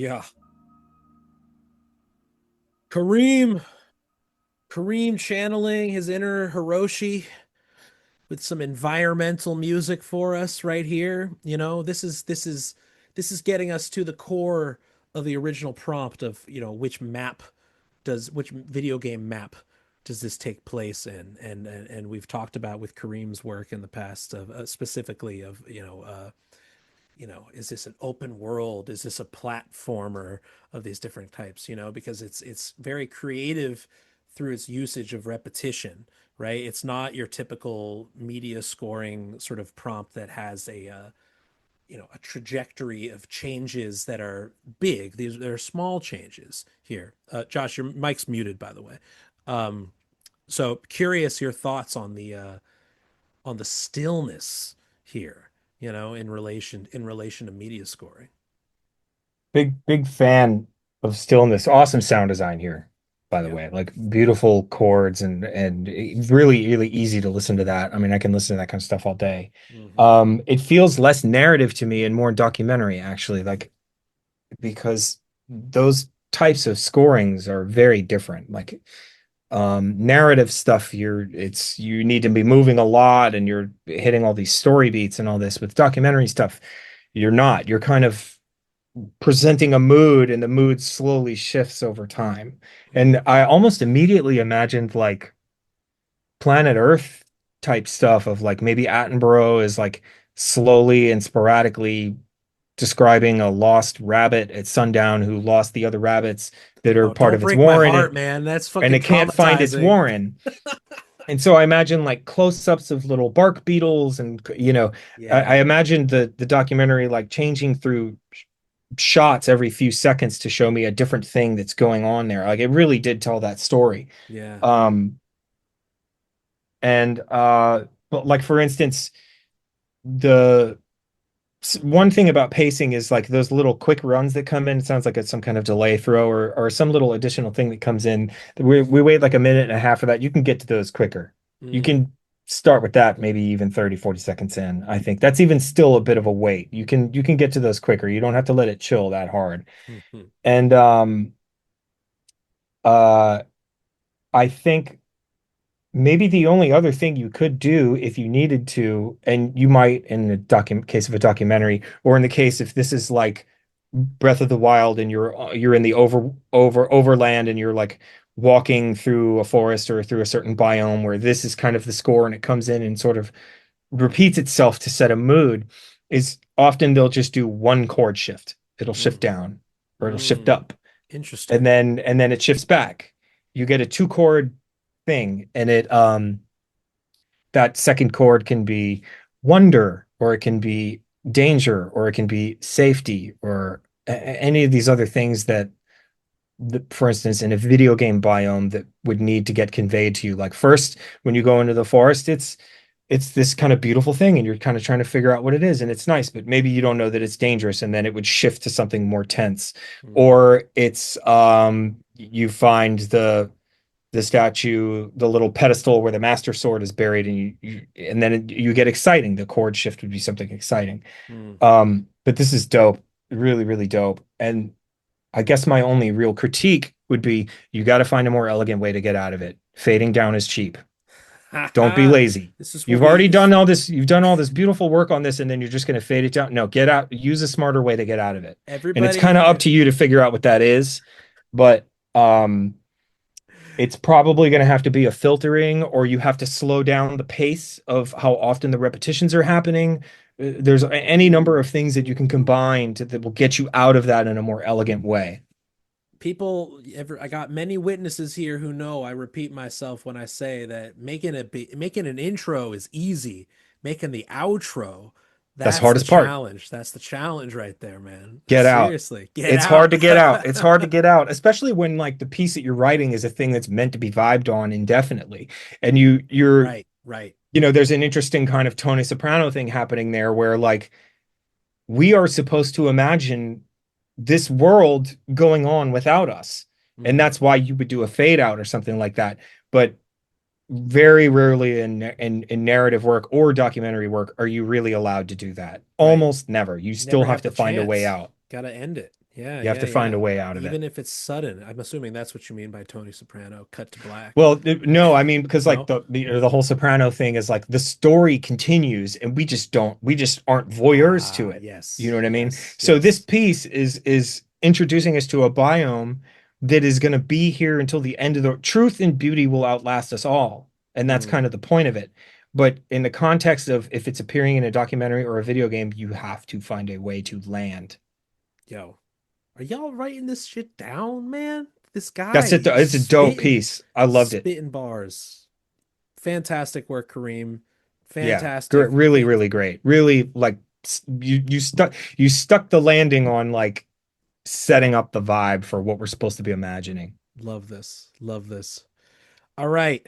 [SPEAKER 1] Yeah. Kareem, Kareem channeling his inner Hiroshi with some environmental music for us right here. You know, this is getting us to the core of the original prompt of, which video game map does this take place in? And we've talked about with Kareem's work in the past of specifically of, is this an open world? Is this a platformer of these different types? Because it's very creative through its usage of repetition, right? It's not your typical media scoring sort of prompt that has a trajectory of changes that are big. These are small changes here. Josh, your mic's muted, by the way. Um, so curious your thoughts on the stillness here, in relation to media scoring.
[SPEAKER 2] Big fan of stillness. Awesome sound design here, by the
[SPEAKER 1] Yeah.
[SPEAKER 2] way. Like beautiful chords and really, really easy to listen to that. I mean, I can listen to that kind of stuff all day.
[SPEAKER 1] Mm-hmm.
[SPEAKER 2] It feels less narrative to me and more documentary, actually, like because those types of scorings are very different. Like narrative stuff, you need to be moving a lot and you're hitting all these story beats and all this. With documentary stuff, you're not. You're kind of presenting a mood and the mood slowly shifts over time. And
[SPEAKER 1] Mm-hmm.
[SPEAKER 2] I almost immediately imagined like Planet Earth type stuff of like maybe Attenborough is like slowly and sporadically describing a lost rabbit at sundown who lost the other rabbits that are
[SPEAKER 1] Oh,
[SPEAKER 2] part
[SPEAKER 1] don't
[SPEAKER 2] of its
[SPEAKER 1] break my
[SPEAKER 2] warren
[SPEAKER 1] heart, man. That's
[SPEAKER 2] and
[SPEAKER 1] fucking
[SPEAKER 2] it can't find its
[SPEAKER 1] traumatizing.
[SPEAKER 2] warren. And so I imagine like close-ups of little bark beetles and I
[SPEAKER 1] Yeah.
[SPEAKER 2] imagine the documentary like changing through shots every few seconds to show me a different thing that's going on there. Like it really did tell that story.
[SPEAKER 1] Yeah.
[SPEAKER 2] Um and but like for instance, the one thing about pacing is like those little quick runs that come in. It sounds like it's some kind of delay throw or some little additional thing that comes in. We wait like a minute and a half for that. You can get to those quicker. You
[SPEAKER 1] Mm.
[SPEAKER 2] can start with that maybe even 30, 40 seconds in. I think that's even still a bit of a wait. You can get to those quicker. You don't have to let it chill that hard.
[SPEAKER 1] Mm-hmm.
[SPEAKER 2] And uh I think maybe the only other thing you could do if you needed to, and you might in the case of a documentary, or in the case if this is like Breath of the Wild and you're in the overland and you're like walking through a forest or through a certain biome where this is kind of the score and it comes in and sort of repeats itself to set a mood, is often they'll just do one chord shift. It'll shift
[SPEAKER 1] Mm-hmm.
[SPEAKER 2] down or it'll shift
[SPEAKER 1] Mm.
[SPEAKER 2] up
[SPEAKER 1] Interesting.
[SPEAKER 2] and then it shifts back. You get a two chord thing, and it that second chord can be wonder, or it can be danger, or it can be safety, or any of these other things for instance, in a video game biome that would need to get conveyed to you. Like first, when you go into the forest, it's this kind of beautiful thing, and you're kind of trying to figure out what it is, and it's nice, but maybe you don't know that it's dangerous, and then it would shift to something more tense.
[SPEAKER 1] Mm-hmm.
[SPEAKER 2] Or it's you find the statue, the little pedestal where the master sword is buried, and and then you get exciting. The chord shift would be something exciting.
[SPEAKER 1] Mm.
[SPEAKER 2] But this is dope, really, really dope. And I guess my only real critique would be you got to find a more elegant way to get out of it. Fading down is cheap.
[SPEAKER 1] Ha
[SPEAKER 2] Don't be
[SPEAKER 1] ha.
[SPEAKER 2] lazy.
[SPEAKER 1] This is what
[SPEAKER 2] You've
[SPEAKER 1] we
[SPEAKER 2] already
[SPEAKER 1] this
[SPEAKER 2] done all this. You've done all this beautiful work on this, and then you're just going to fade it down. No, get out. Use a smarter way to get out of it. And it's kind of up
[SPEAKER 1] everybody
[SPEAKER 2] to you to figure out what that is. But it's probably going to have to be a filtering, or you have to slow down the pace of how often the repetitions are happening. There's any number of things that you can combine that will get you out of that in a more elegant way.
[SPEAKER 1] I got many witnesses here who know I repeat myself when I say that making an intro is easy. Making the outro,
[SPEAKER 2] That's
[SPEAKER 1] that's the
[SPEAKER 2] hardest part.
[SPEAKER 1] challenge. That's the challenge right there, man.
[SPEAKER 2] Get out.
[SPEAKER 1] Seriously, get
[SPEAKER 2] It's hard
[SPEAKER 1] out.
[SPEAKER 2] to get out. It's hard to get out, especially when like the piece that you're writing is a thing that's meant to be vibed on indefinitely. And
[SPEAKER 1] Right, right.
[SPEAKER 2] there's an interesting kind of Tony Soprano thing happening there where like we are supposed to imagine this world going on without us. And
[SPEAKER 1] Mm-hmm.
[SPEAKER 2] that's why you would do a fade out or something like that. But very rarely in narrative work or documentary work are you really allowed to do that.
[SPEAKER 1] Right.
[SPEAKER 2] Almost never. You
[SPEAKER 1] You
[SPEAKER 2] still
[SPEAKER 1] never
[SPEAKER 2] have
[SPEAKER 1] have
[SPEAKER 2] to
[SPEAKER 1] the
[SPEAKER 2] find a way
[SPEAKER 1] chance.
[SPEAKER 2] out.
[SPEAKER 1] Got to end it. Yeah,
[SPEAKER 2] You have
[SPEAKER 1] yeah,
[SPEAKER 2] to find
[SPEAKER 1] yeah.
[SPEAKER 2] a way out of it.
[SPEAKER 1] Even if it's sudden, I'm assuming that's what you mean by Tony Soprano, cut to black.
[SPEAKER 2] Well, no, I mean because like
[SPEAKER 1] No?
[SPEAKER 2] the whole Soprano thing is like the story continues and we just aren't voyeurs to
[SPEAKER 1] Ah,
[SPEAKER 2] it. You know
[SPEAKER 1] yes,
[SPEAKER 2] what I mean?
[SPEAKER 1] yes,
[SPEAKER 2] So this
[SPEAKER 1] yes.
[SPEAKER 2] piece is introducing us to a biome that is going to be here until the end of the truth and beauty will outlast us all. And that's
[SPEAKER 1] Mm,
[SPEAKER 2] kind of the point of it. But in the context of if it's appearing in a documentary or a video game, you have to find a way to land.
[SPEAKER 1] yo, are y'all writing this shit down, man? This guy,
[SPEAKER 2] That's it.
[SPEAKER 1] he's
[SPEAKER 2] It's a dope piece. I loved it.
[SPEAKER 1] spitting bars. Fantastic work, Kareem.
[SPEAKER 2] Yeah,
[SPEAKER 1] Fantastic.
[SPEAKER 2] really, really great. Really, like you stuck the landing on like setting up the vibe for what we're supposed to be imagining.
[SPEAKER 1] Love this. Love this. All right.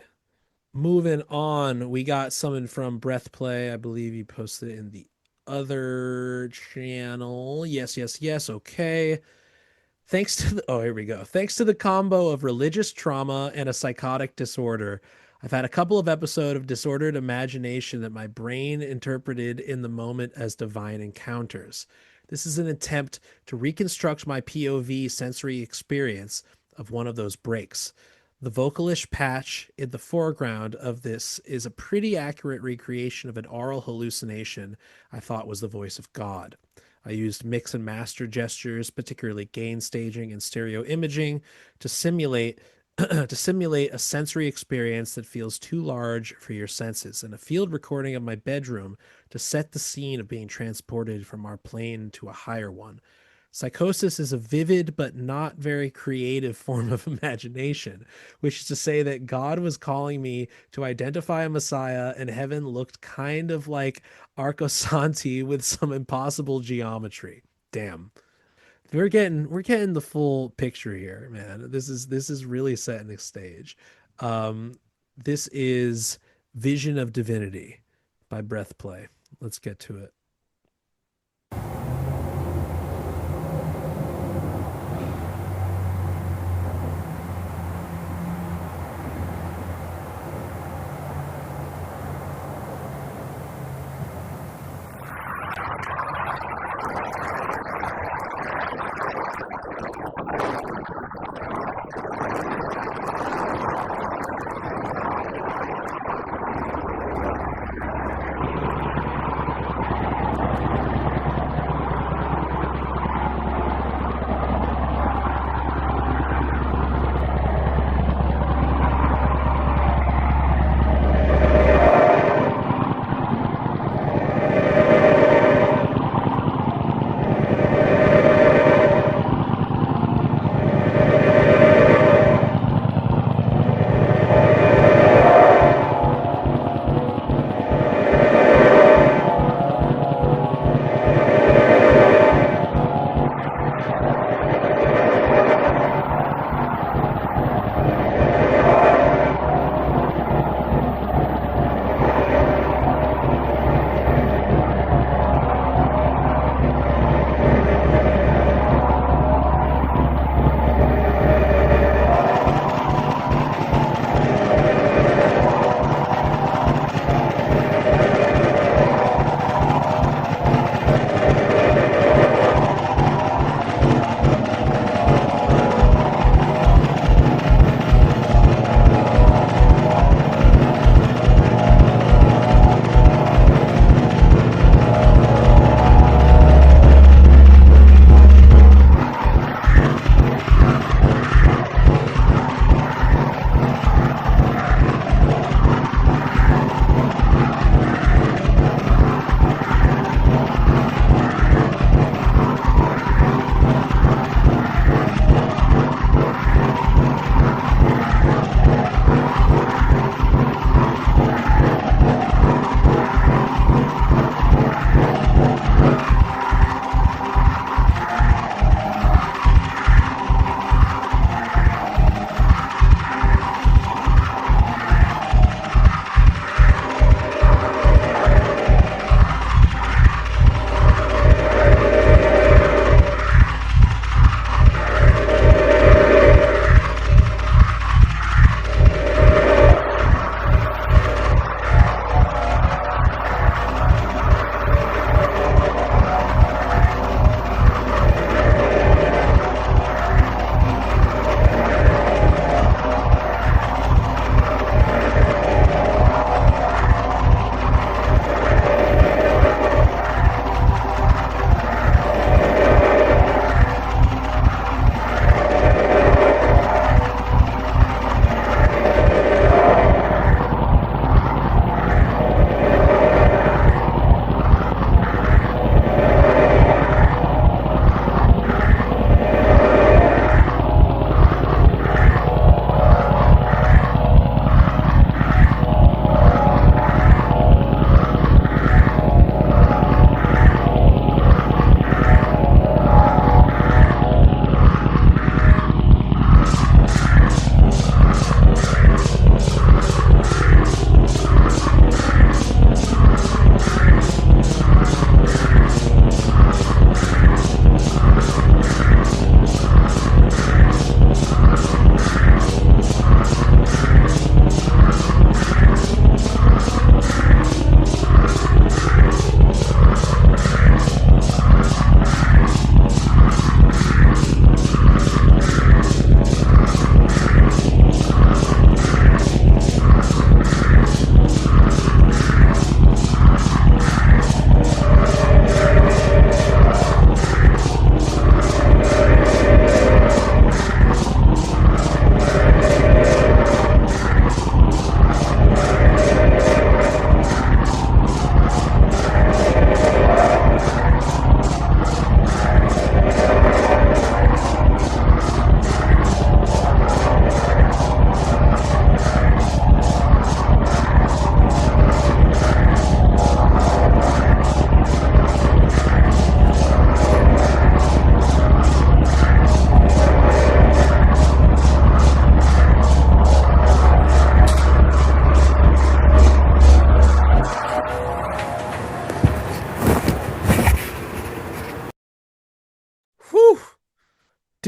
[SPEAKER 1] Moving on. We got something from Breath Play. I believe you posted it in the other channel. Yes, yes, yes. Okay. Thanks to the, oh, here we go. Thanks to the combo of religious trauma and a psychotic disorder, I've had a couple of episodes of disordered imagination that my brain interpreted in the moment as divine encounters. This is an attempt to reconstruct my POV sensory experience of one of those breaks. The vocalish patch in the foreground of this is a pretty accurate recreation of an oral hallucination I thought was the voice of God. I used mix and master gestures, particularly gain staging and stereo imaging, to simulate to simulate a sensory experience that feels too large for your senses, and a field recording of my bedroom to set the scene of being transported from our plane to a higher one. Psychosis is a vivid but not very creative form of imagination, which is to say that God was calling me to identify a Messiah, and heaven looked kind of like Arcosanti with some impossible geometry. Damn. We're getting the full picture here, man. This is really setting the stage. This is Vision of Divinity by Breath Play. Let's get to it.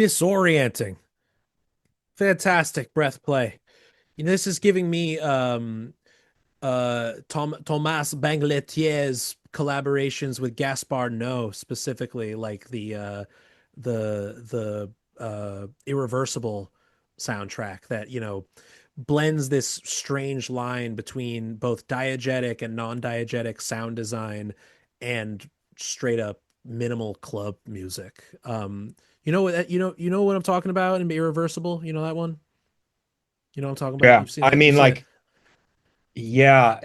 [SPEAKER 1] Disorienting. Fantastic breath play. This is giving me Thomas Bangletier's collaborations with Gaspar Noé, specifically like the Irreversible soundtrack that, blends this strange line between both diegetic and non-diegetic sound design and straight up minimal club music. You know what I'm talking about in Irreversible? You know that one? You know what I'm talking about?
[SPEAKER 2] Yeah.
[SPEAKER 1] You've seen
[SPEAKER 2] I
[SPEAKER 1] it. You've
[SPEAKER 2] mean,
[SPEAKER 1] seen it.
[SPEAKER 2] like, yeah,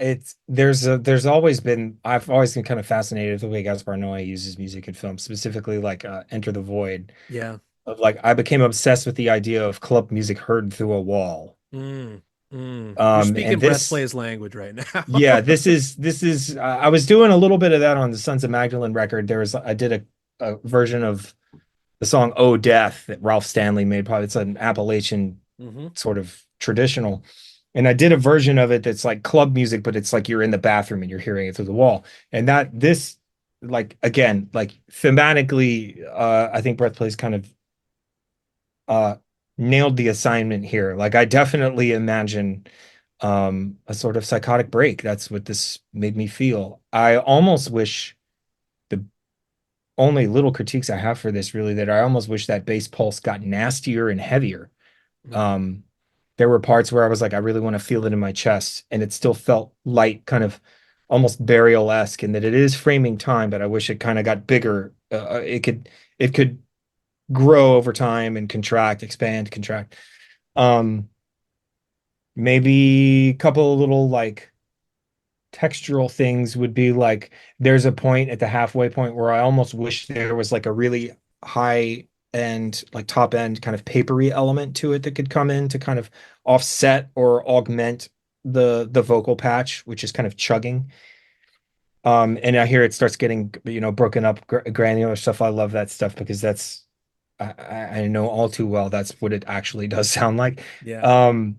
[SPEAKER 2] there's always been I've always been kind of fascinated with the way Gaspar Noé uses music in film, specifically like Enter the Void.
[SPEAKER 1] Yeah.
[SPEAKER 2] Of like I became obsessed with the idea of club music heard through a wall.
[SPEAKER 1] Mm, You're
[SPEAKER 2] And
[SPEAKER 1] speaking breath
[SPEAKER 2] this
[SPEAKER 1] plays language right now.
[SPEAKER 2] Yeah, this is I was doing a little bit of that on the Sons of Magdalene record. I did a version of the song "Oh Death" that Ralph Stanley made. Probably it's an Appalachian
[SPEAKER 1] hmm
[SPEAKER 2] sort of traditional. And I did a version of it that's like club music, but it's like you're in the bathroom and you're hearing it through the wall. And that this like again, like thematically, I think Breath Plays kind of uh nailed the assignment here. Like I definitely imagine a sort of psychotic break. That's what this made me feel. I almost wish the only little critiques I have for this really that I almost wish that bass pulse got nastier and heavier.
[SPEAKER 1] Mm,
[SPEAKER 2] Um, there were parts where I was like, I really want to feel it in my chest, and it still felt light, kind of almost burial-esque, in that it is framing time, but I wish it kind of got bigger. It could grow over time and contract, expand, contract. Um, maybe a couple of little like textural things would be like there's a point at the halfway point where I almost wish there was like a really high end, like top end kind of papery element to it that could come in to kind of offset or augment the vocal patch, which is kind of chugging. And I hear it starts getting, broken up, granular stuff. I love that stuff because I know all too well that's what it actually does sound like.
[SPEAKER 1] yeah.
[SPEAKER 2] Um,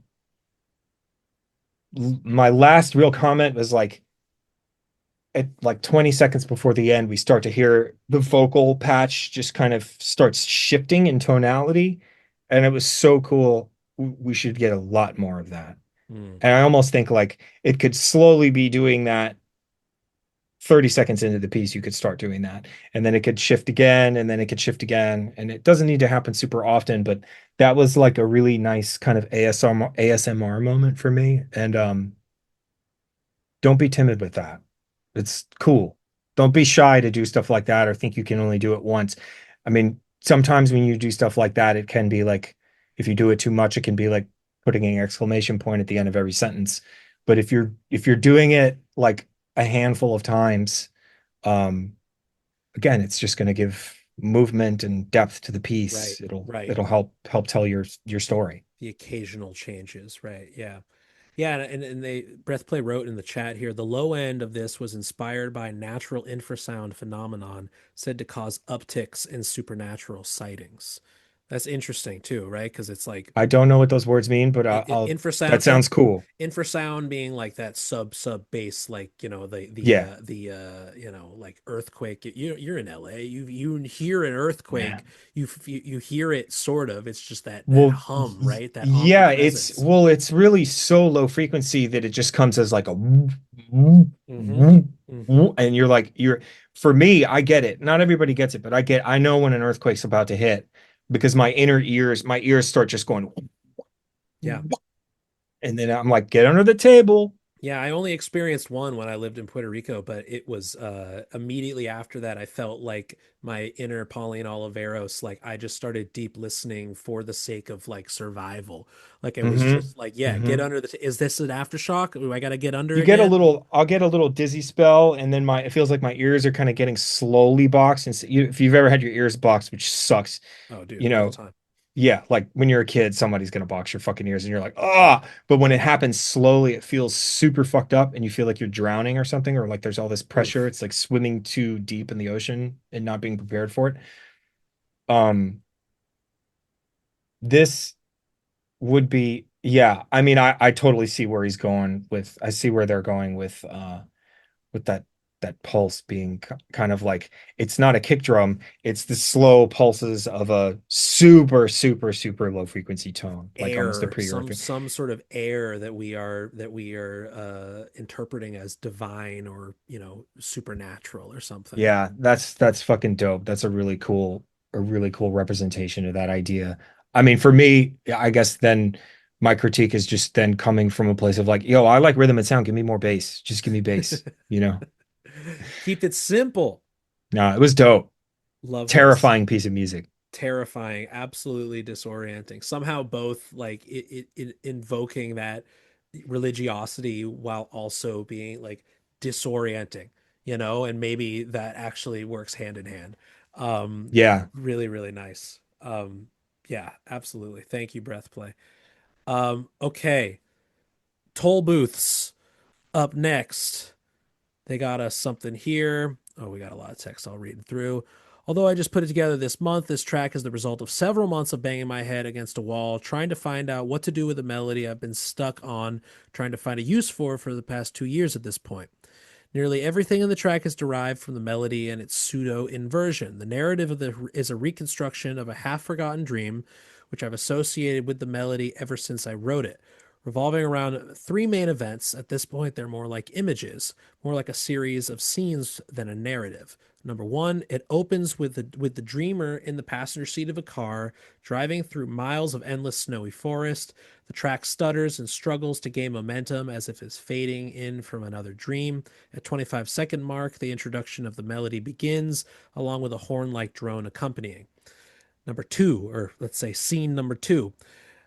[SPEAKER 2] my last real comment was like at like 20 seconds before the end, we start to hear the vocal patch just kind of starts shifting in tonality. And it was so cool. We should get a lot more of that.
[SPEAKER 1] Mm,
[SPEAKER 2] And I almost think like it could slowly be doing that 30 seconds into the piece, you could start doing that. And then it could shift again, and then it could shift again. And it doesn't need to happen super often, but that was like a really nice kind of ASMR moment for me. And don't be timid with that. It's cool. Don't be shy to do stuff like that or think you can only do it once. I mean, sometimes when you do stuff like that, it can be like if you do it too much, it can be like putting an exclamation point at the end of every sentence. But if you're doing it like a handful of times, um, again, it's just going to give movement and depth to the
[SPEAKER 1] right.
[SPEAKER 2] piece. It'll
[SPEAKER 1] Right.
[SPEAKER 2] it'll help tell your story.
[SPEAKER 1] The occasional changes. Right. Yeah. Yeah, and they Breathplay wrote in the chat here, the low end of this was inspired by natural infrasound phenomenon said to cause upticks in supernatural sightings. That's interesting too, right? Because it's like
[SPEAKER 2] I don't know what those words mean, but that
[SPEAKER 1] infrasound
[SPEAKER 2] sounds cool.
[SPEAKER 1] infrasound being like that sub bass, like
[SPEAKER 2] Yeah,
[SPEAKER 1] like earthquake. You're in LA, you hear an earthquake,
[SPEAKER 2] man.
[SPEAKER 1] you hear it sort of. It's just that
[SPEAKER 2] Well,
[SPEAKER 1] hum, right? That
[SPEAKER 2] yeah,
[SPEAKER 1] omnipresence.
[SPEAKER 2] it's really so low frequency that it just comes as like a woo, woo,
[SPEAKER 1] Mm-hmm.
[SPEAKER 2] woo,
[SPEAKER 1] Mm-hmm.
[SPEAKER 2] woo, and you're for me, I get it. Not everybody gets it, but I know when an earthquake's about to hit because my ears start just going,
[SPEAKER 1] Yeah.
[SPEAKER 2] and then I'm like, get under the table.
[SPEAKER 1] Yeah, I only experienced one when I lived in Puerto Rico, but it was immediately after that I felt like my inner Pauline Oliveros, like I just started deep listening for the sake of like survival. Like it was
[SPEAKER 2] Hmm.
[SPEAKER 1] just like, yeah, get
[SPEAKER 2] Hmm.
[SPEAKER 1] under is this an aftershock? Do I gotta get under
[SPEAKER 2] You get
[SPEAKER 1] again?
[SPEAKER 2] I'll get a little dizzy spell, and then it feels like my ears are kind of getting slowly boxed. And so if you've ever had your ears boxed, which sucks,
[SPEAKER 1] Oh, dude,
[SPEAKER 2] you
[SPEAKER 1] all the
[SPEAKER 2] know,
[SPEAKER 1] time.
[SPEAKER 2] yeah, like when you're a kid, somebody's gonna box your fucking ears, and you're like, ah. But when it happens slowly, it feels super fucked up, and you feel like you're drowning or something, or like there's all this pressure.
[SPEAKER 1] Oof.
[SPEAKER 2] It's like swimming too deep in the ocean and not being prepared for it. Um, this would be, yeah. I mean, I totally see where he's going with. I see where they're going with that. that pulse being kind of like, it's not a kick drum, it's the slow pulses of a super, super, super low frequency tone, like almost a
[SPEAKER 1] Air,
[SPEAKER 2] pre-earth.
[SPEAKER 1] some sort of air that we are interpreting as divine or, supernatural or something.
[SPEAKER 2] Yeah, that's fucking dope. That's a really cool representation of that idea. I mean, for me, I guess then my critique is just then coming from a place of like, yo, I like rhythm and sound. Give me more bass. Just give me bass, you know?
[SPEAKER 1] Keep it simple.
[SPEAKER 2] No, it was dope.
[SPEAKER 1] Love this.
[SPEAKER 2] Terrifying piece of music.
[SPEAKER 1] Terrifying, absolutely disorienting. Somehow both like invoking that religiosity while also being like disorienting, and maybe that actually works hand in hand.
[SPEAKER 2] Yeah,
[SPEAKER 1] Really, really nice. Yeah, absolutely. Thank you, Breath Play. Okay. Toll booths up next. They got us something here. Oh, we got a lot of text I'll read through. Although I just put it together this month, this track is the result of several months of banging my head against a wall, trying to find out what to do with a melody I've been stuck on, trying to find a use for the past 2 years at this point. Nearly everything in the track is derived from the melody and its pseudo inversion. The narrative is a reconstruction of a half forgotten dream, which I've associated with the melody ever since I wrote it. Revolving around three main events, at this point they're more like images, more like a series of scenes than a narrative. Number one, it opens with the dreamer in the passenger seat of a car, driving through miles of endless snowy forest. The track stutters and struggles to gain momentum as if it's fading in from another dream. At 25-second mark, the introduction of the melody begins, along with a horn-like drone accompanying. Number two, or let's say scene number two,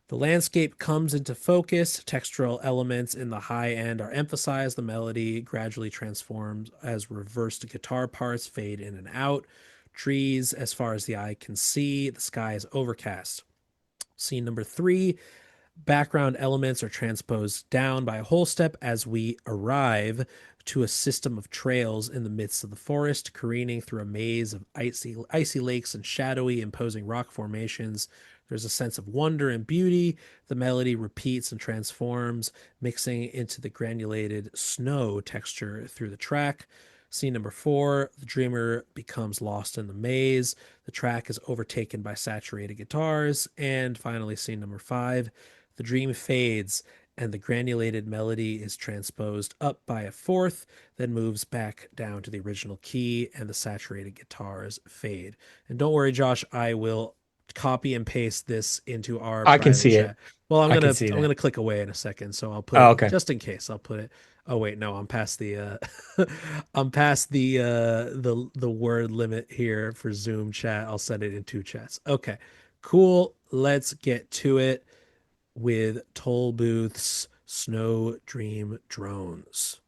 [SPEAKER 1] the landscape comes into focus. Textural elements in the high end are emphasized. The melody gradually transforms as reversed guitar parts fade in and out. Trees as far as the eye can see. The sky is overcast. Scene number three, background elements are transposed down by a whole step as we arrive to a system of trails in the midst of the forest, careening through a maze of icy lakes and shadowy, imposing rock formations. There's a sense of wonder and beauty. The melody repeats and transforms, mixing into the granulated snow texture through the track. Scene number four, the dreamer becomes lost in the maze. The track is overtaken by saturated guitars. And finally, scene number five, the dream fades and the granulated melody is transposed up by a fourth, then moves back down to the original key, and the saturated guitars fade. And don't worry, Josh, I will copy and paste this into our
[SPEAKER 2] I can
[SPEAKER 1] private
[SPEAKER 2] see it.
[SPEAKER 1] chat. Well, I'm
[SPEAKER 2] I can
[SPEAKER 1] gonna
[SPEAKER 2] see
[SPEAKER 1] I'm
[SPEAKER 2] that.
[SPEAKER 1] gonna click away in a second, so I'll put
[SPEAKER 2] Oh,
[SPEAKER 1] it
[SPEAKER 2] okay.
[SPEAKER 1] just in case. I'll put it. Oh wait, no, I'm past the I'm past the word limit here for Zoom chat. I'll send it in two chats. Okay, cool. Let's get to it with Toll Booth's Snow Dream Drones.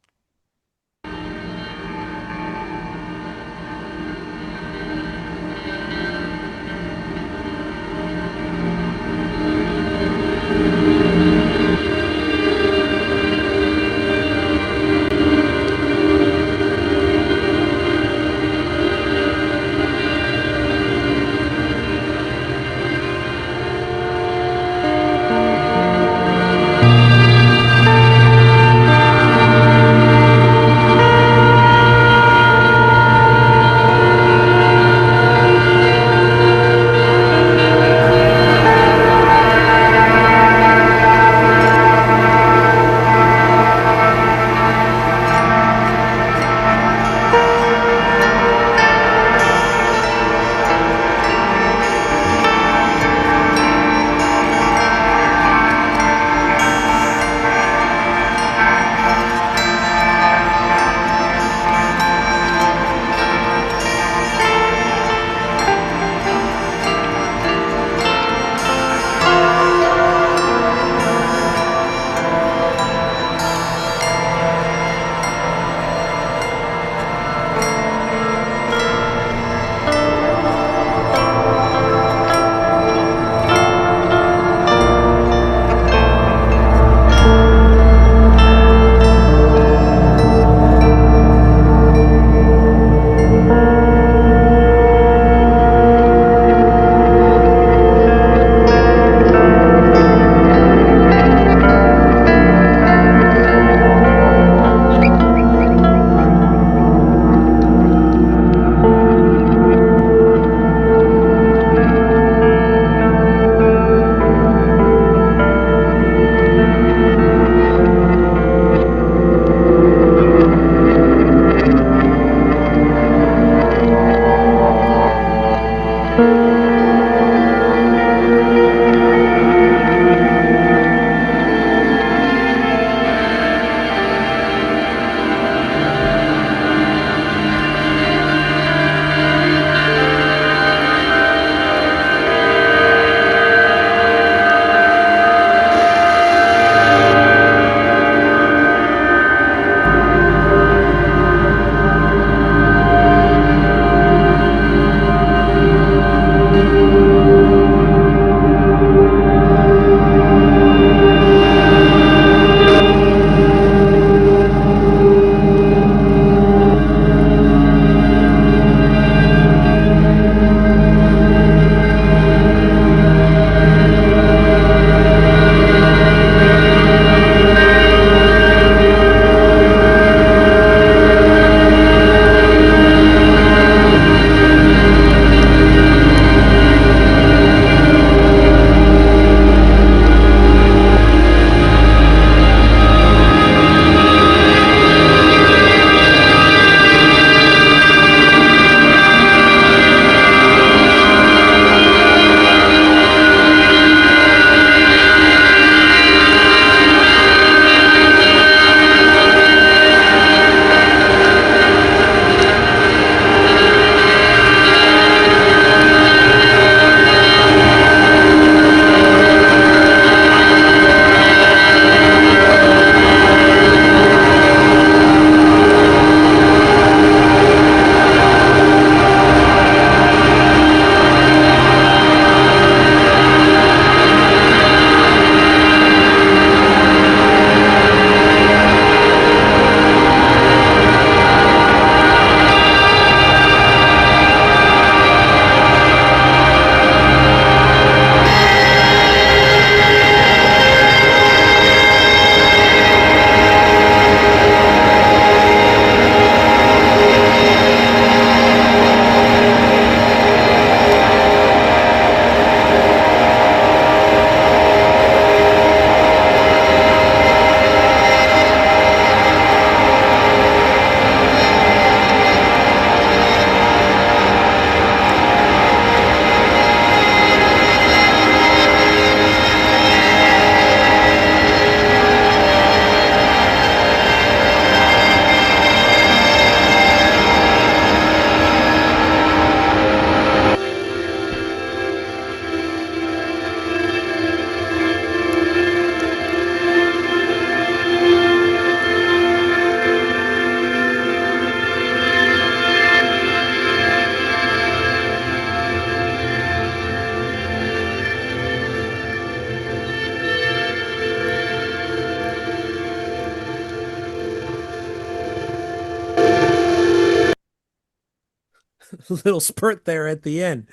[SPEAKER 1] little spurt there at the end.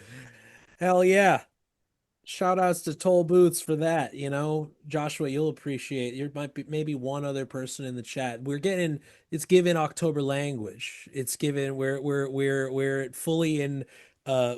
[SPEAKER 1] Hell yeah. Shout outs to Toll Booths for that. Joshua, you'll appreciate. There might be maybe one other person in the chat. It's given October language. It's given we're fully in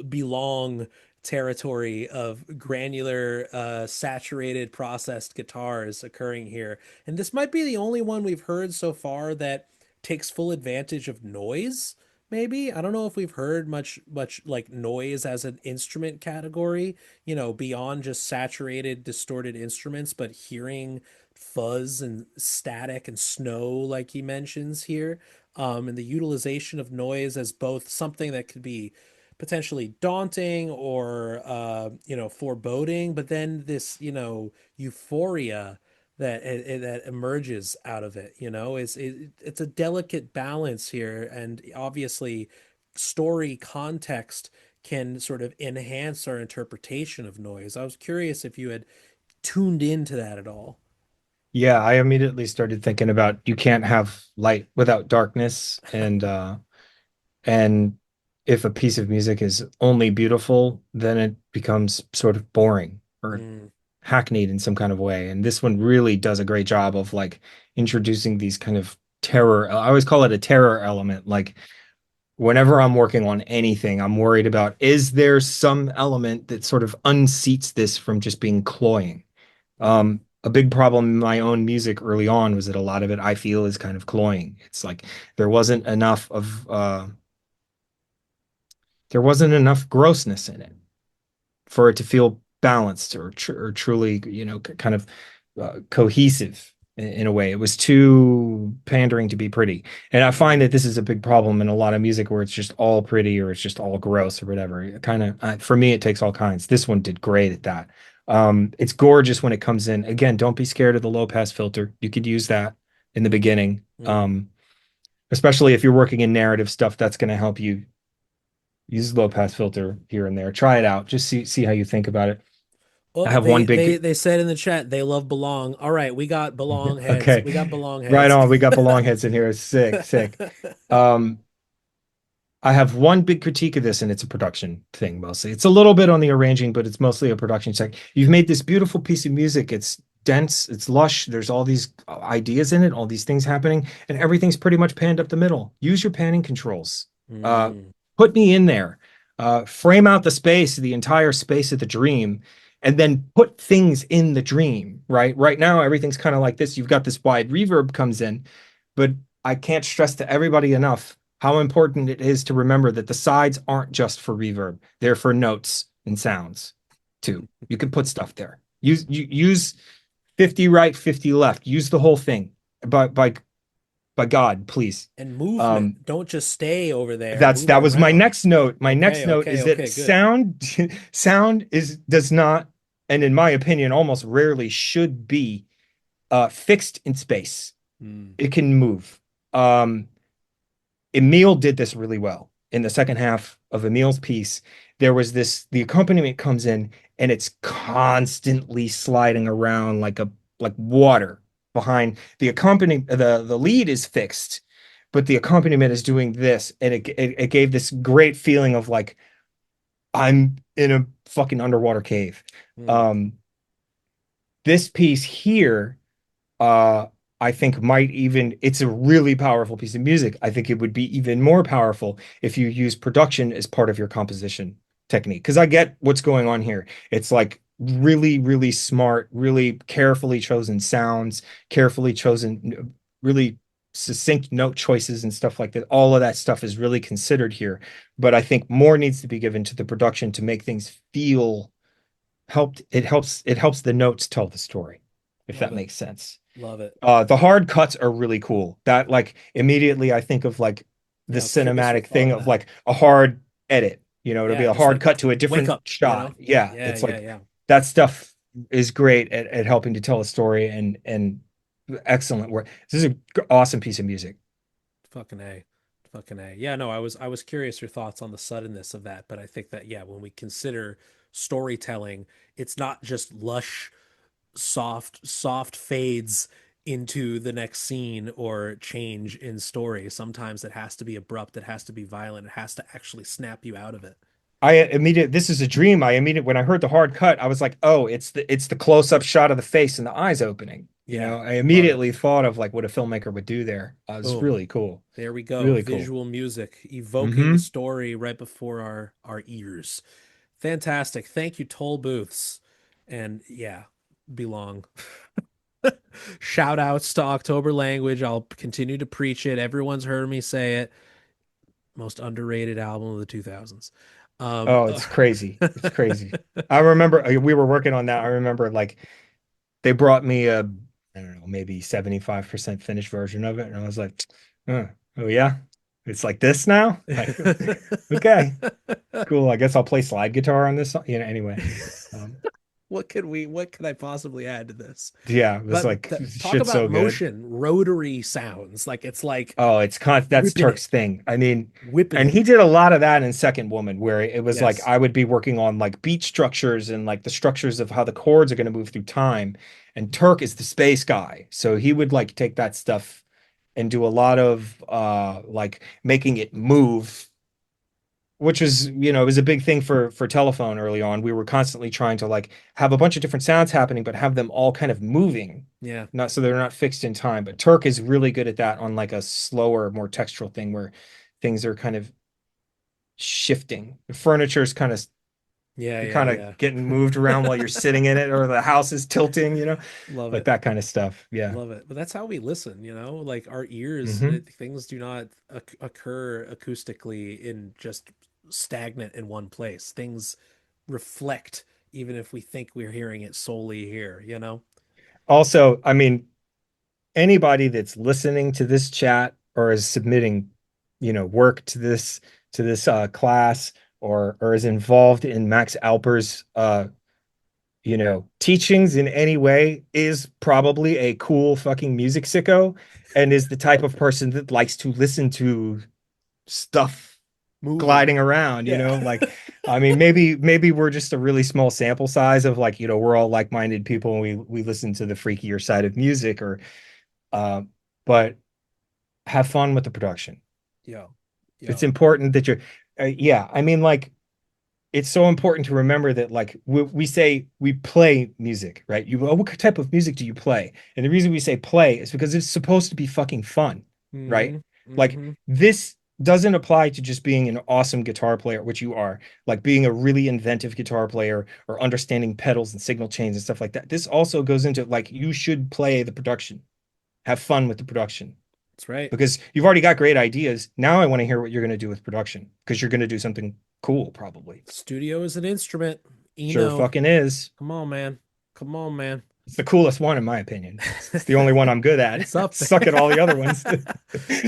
[SPEAKER 1] belong territory of granular saturated processed guitars occurring here. And this might be the only one we've heard so far that takes full advantage of noise. Maybe I don't know if we've heard much like noise as an instrument category, beyond just saturated, distorted instruments, but hearing fuzz and static and snow, like he mentions here, and the utilization of noise as both something that could be potentially daunting or, foreboding, but then this, euphoria that emerges out of it, it's a delicate balance here, and obviously story context can sort of enhance our interpretation of noise. I was curious if you had tuned into that at all.
[SPEAKER 2] Yeah, I immediately started thinking about you can't have light without darkness, and if a piece of music is only beautiful, then it becomes sort of boring or
[SPEAKER 1] Mm,
[SPEAKER 2] hackneyed in some kind of way. And this one really does a great job of like introducing these kind of terror. I always call it a terror element. Like whenever I'm working on anything, I'm worried about is there some element that sort of unseats this from just being cloying?
[SPEAKER 1] mm,
[SPEAKER 2] A big problem in my own music early on was that a lot of it I feel is kind of cloying. It's like there wasn't enough of there wasn't enough grossness in it for it to feel balanced or truly, kind of cohesive in a way. It was too pandering to be pretty. And I find
[SPEAKER 1] mm,
[SPEAKER 2] that this is a big problem in a lot of music where it's just all pretty or it's just all gross or whatever. Kind of, for me, it takes all kinds. This one did great at that. It's gorgeous when it comes in. Again, don't be scared of the low pass filter. You could use that in the
[SPEAKER 1] mm,
[SPEAKER 2] beginning.
[SPEAKER 1] mm.
[SPEAKER 2] Especially if you're working in narrative stuff, that's going to help you use low pass filter here and there. Try it out. Just see how you think about it. I
[SPEAKER 1] Well,
[SPEAKER 2] have
[SPEAKER 1] they
[SPEAKER 2] one
[SPEAKER 1] they
[SPEAKER 2] big
[SPEAKER 1] they said in the chat they love belong. All right, we got belong heads.
[SPEAKER 2] okay.
[SPEAKER 1] We got belong
[SPEAKER 2] Right
[SPEAKER 1] heads.
[SPEAKER 2] on. We got belong heads in here. Sick, sick. Um, I have one big critique of this, and it's a production thing mostly. It's a little bit on the arranging, but it's mostly a production check. You've made this beautiful piece of music. It's dense, it's lush. There's all these ideas in it, all these things happening, and everything's pretty much panned up the middle. Use your panning controls. Uh,
[SPEAKER 1] Mm,
[SPEAKER 2] put me in there. Frame out the space, the entire space of the dream, and then put things in the dream, right? Right now, everything's kind of like this. You've got this wide reverb comes in, but I can't stress to everybody enough how important it is to remember that the sides aren't just for reverb. They're for notes and sounds too. You can put stuff there. Use 50 right, 50 left. Use the whole thing. By God, please.
[SPEAKER 1] and movement.
[SPEAKER 2] Um,
[SPEAKER 1] Don't just stay over there.
[SPEAKER 2] that's
[SPEAKER 1] Move it
[SPEAKER 2] that was my
[SPEAKER 1] around.
[SPEAKER 2] next note. My next
[SPEAKER 1] Okay,
[SPEAKER 2] note
[SPEAKER 1] okay,
[SPEAKER 2] is that
[SPEAKER 1] okay, good.
[SPEAKER 2] sound is does not, and in my opinion, almost rarely should be fixed in space.
[SPEAKER 1] Mm,
[SPEAKER 2] It can move. Um, Emil did this really well. In the second half of Emil's piece, there was the accompaniment comes in and it's constantly sliding around like water behind the accompaniment. The lead is fixed, but the accompaniment is doing this, and it gave this great feeling of like I'm in a fucking underwater cave.
[SPEAKER 1] mm.
[SPEAKER 2] Um, this piece here uh I think might even it's a really powerful piece of music. I think it would be even more powerful if you use production as part of your composition technique. Because I get what's going on here. It's like really, really smart, really carefully chosen sounds, carefully chosen, really succinct note choices and stuff like that. All of that stuff is really considered here. But I think more needs to be given to the production to make things feel it helps the notes tell the story, if
[SPEAKER 1] Love
[SPEAKER 2] that
[SPEAKER 1] it.
[SPEAKER 2] makes sense.
[SPEAKER 1] Love it.
[SPEAKER 2] The hard cuts are really cool. That like immediately I think of like the
[SPEAKER 1] Yeah, I was curious your
[SPEAKER 2] cinematic
[SPEAKER 1] thought
[SPEAKER 2] thing
[SPEAKER 1] on
[SPEAKER 2] of
[SPEAKER 1] that.
[SPEAKER 2] like a hard edit. It'll be
[SPEAKER 1] Yeah,
[SPEAKER 2] a
[SPEAKER 1] just
[SPEAKER 2] hard
[SPEAKER 1] like
[SPEAKER 2] cut to a
[SPEAKER 1] wake
[SPEAKER 2] different
[SPEAKER 1] up,
[SPEAKER 2] shot. Yeah,
[SPEAKER 1] Yeah,
[SPEAKER 2] it's
[SPEAKER 1] yeah,
[SPEAKER 2] like
[SPEAKER 1] yeah.
[SPEAKER 2] that stuff is great at helping to tell a story and excellent work. This is an awesome piece of music.
[SPEAKER 1] Fucking A. Fucking A. Yeah, no, I was curious your thoughts on the suddenness of that, but I think that yeah, when we consider storytelling, it's not just lush, soft fades into the next scene or change in story. Sometimes it has to be abrupt, it has to be violent, it has to actually snap you out of it.
[SPEAKER 2] I immediately, this is a dream. I immediately, when I heard the hard cut, I was like, oh, it's the close-up shot of the face and the eyes opening. You
[SPEAKER 1] Yeah,
[SPEAKER 2] know, I
[SPEAKER 1] love it.
[SPEAKER 2] immediately thought of like what a filmmaker would do there. It's
[SPEAKER 1] Boom.
[SPEAKER 2] really cool.
[SPEAKER 1] There we go.
[SPEAKER 2] Really cool.
[SPEAKER 1] Visual music evoking the
[SPEAKER 2] Hmm.
[SPEAKER 1] story right before our ears. Fantastic. Thank you, Toll Booths. And yeah, belong. Shout outs to October Language. I'll continue to preach it. Everyone's heard me say it. Most underrated album of the 2000s. Um,
[SPEAKER 2] Oh, it's crazy. It's crazy. I remember we were working on that. I remember like they brought me a, I don't know, maybe 75% finished version of it. And I was like, oh yeah, it's like this now? Like, okay, cool. I guess I'll play slide guitar on this song. You know, anyway. Um,
[SPEAKER 1] what could I possibly add to this?
[SPEAKER 2] yeah, it was
[SPEAKER 1] But
[SPEAKER 2] like
[SPEAKER 1] talk
[SPEAKER 2] shit's
[SPEAKER 1] about
[SPEAKER 2] so good.
[SPEAKER 1] motion, rotary sounds. Like it's like
[SPEAKER 2] Oh, that's
[SPEAKER 1] whipping it,
[SPEAKER 2] Turk's thing. I mean,
[SPEAKER 1] whipping
[SPEAKER 2] and
[SPEAKER 1] it.
[SPEAKER 2] he did a lot of that in Second Woman, where it was like
[SPEAKER 1] Yes.
[SPEAKER 2] I would be working on like beat structures and like the structures of how the chords are going to move through time. And Turk is the space guy. So he would like take that stuff and do a lot of like making it move, which was, you know, it was a big thing for telephone early on. We were constantly trying to like have a bunch of different sounds happening, but have them all kind of moving,
[SPEAKER 1] Yeah.
[SPEAKER 2] not so they're not fixed in time. But Turk is really good at that on like a slower, more textural thing where things are kind of shifting. The furniture is kind of
[SPEAKER 1] Yeah,
[SPEAKER 2] you're
[SPEAKER 1] yeah,
[SPEAKER 2] kind of
[SPEAKER 1] yeah.
[SPEAKER 2] getting moved around while you're sitting in it, or the house is tilting, you know,
[SPEAKER 1] Love
[SPEAKER 2] like
[SPEAKER 1] it.
[SPEAKER 2] that kind of stuff. Yeah.
[SPEAKER 1] Love it. But that's how we listen, you know? Like our ears,
[SPEAKER 2] Hmm.
[SPEAKER 1] things do not occur acoustically in just stagnant in one place. Things reflect even if we think we're hearing it solely here, you know?
[SPEAKER 2] Also, I mean, anybody that's listening to this chat or is submitting, you know, work to this class or is involved in Max Alper's you know, teachings in any way is probably a cool fucking music sicko and is the type of person that likes to listen to stuff
[SPEAKER 1] Moving.
[SPEAKER 2] gliding around, you
[SPEAKER 1] Yeah.
[SPEAKER 2] know, like I mean maybe we're just a really small sample size of like, you know, we're all like-minded people and we listen to the freakier side of music or uh but have fun with the production.
[SPEAKER 1] Yo.
[SPEAKER 2] It's
[SPEAKER 1] Yo.
[SPEAKER 2] important that you're, yeah, I mean, like, it's so important to remember that, like, we say we play music, right? Oh, what type of music do you play? And the reason we say play is because it's supposed to be fucking fun, right?
[SPEAKER 1] Mm-hmm.
[SPEAKER 2] Like,
[SPEAKER 1] Mm-hmm.
[SPEAKER 2] this doesn't apply to just being an awesome guitar player, which you are, like being a really inventive guitar player or understanding pedals and signal chains and stuff like that. This also goes into like, you should play the production, have fun with the production
[SPEAKER 1] That's right.
[SPEAKER 2] because you've already got great ideas. Now I want to hear what you're going to do with production because you're going to do something cool, probably.
[SPEAKER 1] Studio is an instrument.
[SPEAKER 2] Sure
[SPEAKER 1] Eno.
[SPEAKER 2] fucking is.
[SPEAKER 1] Come on, man. Come on, man.
[SPEAKER 2] It's the coolest one, in my opinion. It's the only one I'm good at.
[SPEAKER 1] It's up
[SPEAKER 2] Suck at all the other
[SPEAKER 1] there.
[SPEAKER 2] ones.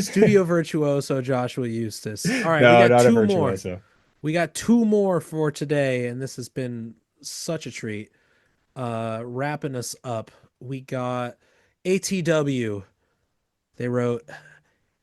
[SPEAKER 1] Studio virtuoso Joshua Eustace. All right, we
[SPEAKER 2] No,
[SPEAKER 1] got
[SPEAKER 2] not a
[SPEAKER 1] two more.
[SPEAKER 2] virtuoso.
[SPEAKER 1] We got two more for today, and this has been such a treat. Wrapping us up, we got ATW. They wrote,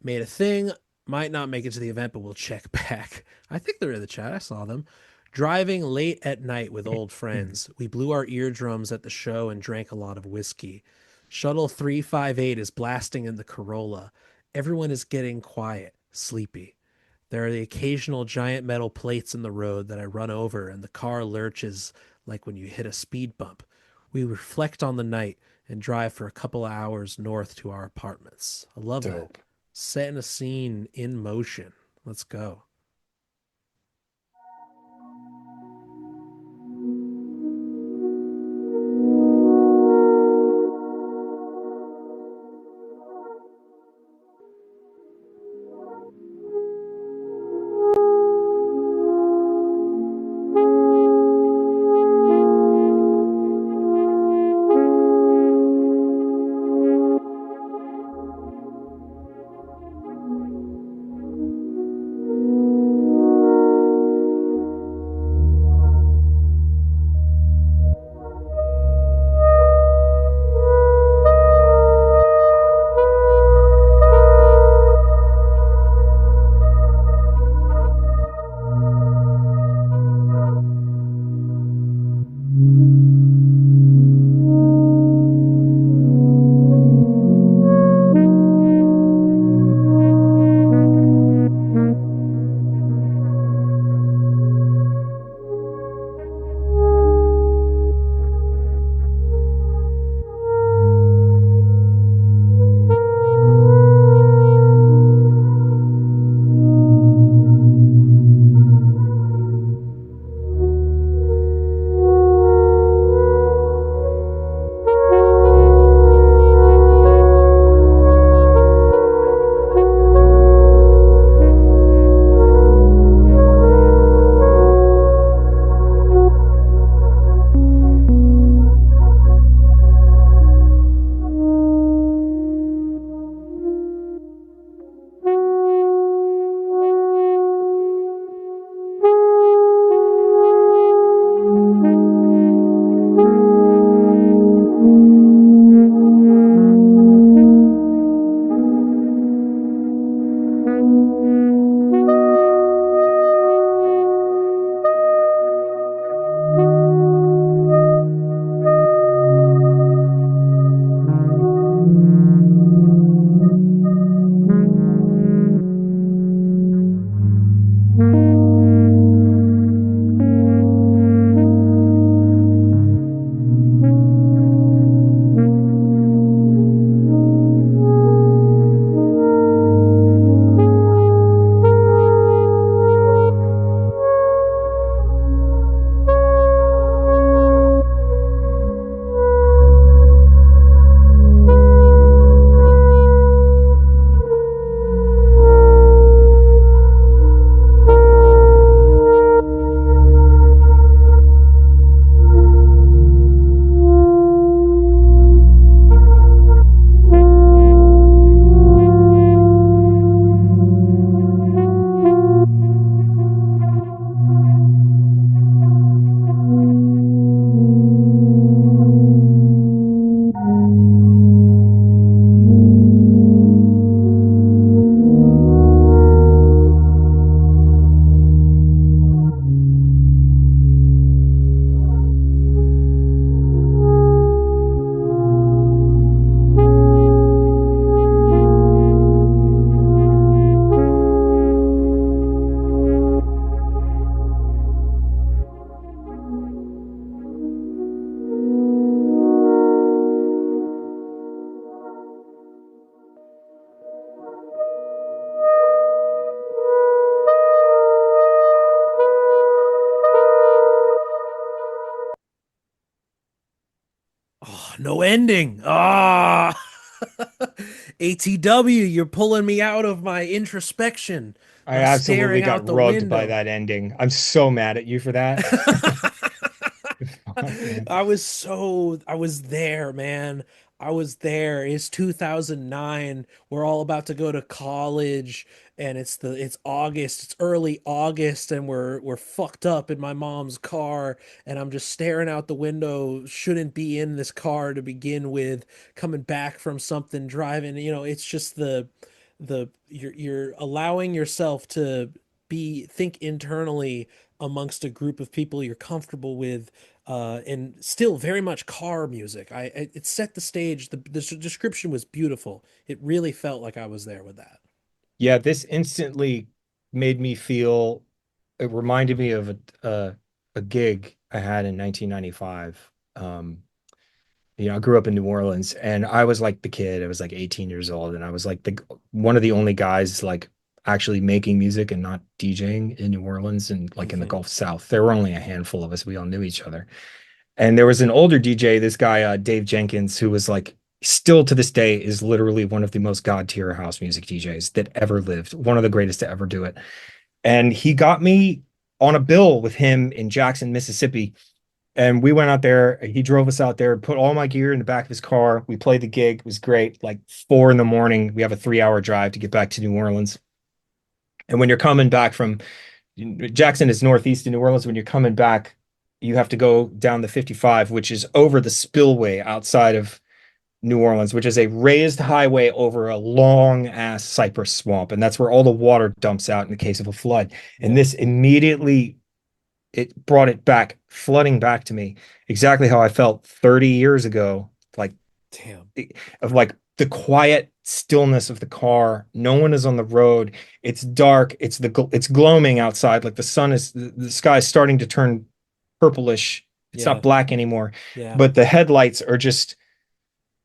[SPEAKER 1] made a thing, might not make it to the event, but we'll check back. I think they're in the chat. I saw them. Driving late at night with old friends. We blew our eardrums at the show and drank a lot of whiskey. Shuttle 358 is blasting in the Corolla. Everyone is getting quiet, sleepy. There are the occasional giant metal plates in the road that I run over, and the car lurches like when you hit a speed bump. We reflect on the night and drive for a couple of hours north to our apartments. I love that.
[SPEAKER 2] Dope.
[SPEAKER 1] Setting a scene in motion. Let's go. No ending. Ah, ATW, you're pulling me out of my introspection
[SPEAKER 2] I
[SPEAKER 1] by
[SPEAKER 2] absolutely
[SPEAKER 1] staring out
[SPEAKER 2] got
[SPEAKER 1] the
[SPEAKER 2] rugged by
[SPEAKER 1] window.
[SPEAKER 2] that ending. I'm so mad at you for that. Fuck, man.
[SPEAKER 1] I was there, man. I was there. It's 2009. We're all about to go to college and it's August. It's early August and we're fucked up in my mom's car and I'm just staring out the window. Shouldn't be in this car to begin with, coming back from something driving, it's just you're allowing yourself to be think internally amongst a group of people you're comfortable with, and still very much car music. It set the stage. The description was beautiful. It really felt like I was there with that.
[SPEAKER 2] Yeah, this instantly made me feel, it reminded me of a gig I had in 1995. I grew up in New Orleans and I was like the kid. I was like 18 years old and I was like the one of the only guys like actually making music and not DJing in New Orleans and like in the
[SPEAKER 1] Hmm.
[SPEAKER 2] Gulf South. There were only a handful of us. We all knew each other. And there was an older DJ, this guy, Dave Jenkins, who was like, still to this day, is literally one of the most god tier house music DJs that ever lived, one of the greatest to ever do it. And he got me on a bill with him in Jackson, Mississippi. And we went out there. He drove us out there, put all my gear in the back of his car. We played the gig. It was great. Like 4 in the morning, we have a 3 hour drive to get back to New Orleans. And when you're coming back from Jackson is northeast of New Orleans. When you're coming back, you have to go down the 55, which is over the spillway outside of New Orleans, which is a raised highway over a long ass cypress swamp. And that's where all the water dumps out in the case of a flood. And
[SPEAKER 1] Yep.
[SPEAKER 2] this immediately it brought it back, flooding back to me exactly how I felt 30 years ago, like
[SPEAKER 1] Damn.
[SPEAKER 2] of like the quiet stillness of the car. No one is on the road. It's dark. It's gloaming outside. Like the sky is starting to turn purplish. It's not
[SPEAKER 1] Yeah.
[SPEAKER 2] black anymore,
[SPEAKER 1] Yeah.
[SPEAKER 2] but the headlights are just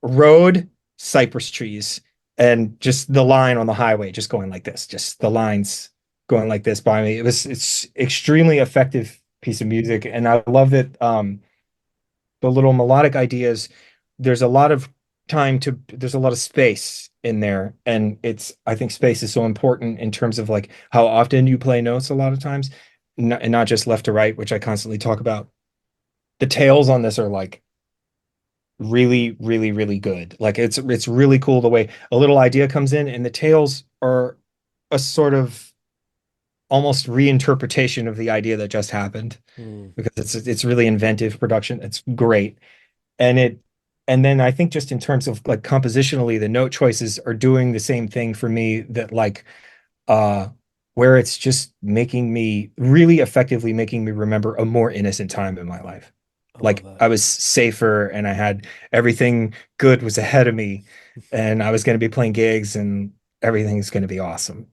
[SPEAKER 2] road, cypress trees, and just the line on the highway just going like this. Just the lines going like this by me. It's extremely effective piece of music, and I love that the little melodic ideas, there's a lot of there's a lot of space in there. And I think space is so important in terms of like how often you play notes a lot of times, and not just left to right, which I constantly talk about. The tails on this are like really, really, really good. Like it's really cool the way a little idea comes in and the tails are a sort of almost reinterpretation of the idea that just happened
[SPEAKER 1] Hmm.
[SPEAKER 2] because it's really inventive production. It's great. and it and then I think just in terms of like compositionally, the note choices are doing the same thing for me that like uh where it's just making me really effectively making me remember a more innocent time in my life.
[SPEAKER 1] I love
[SPEAKER 2] Like
[SPEAKER 1] that.
[SPEAKER 2] I was safer and I had everything good was ahead of me and I was going to be playing gigs and everything's going to be awesome.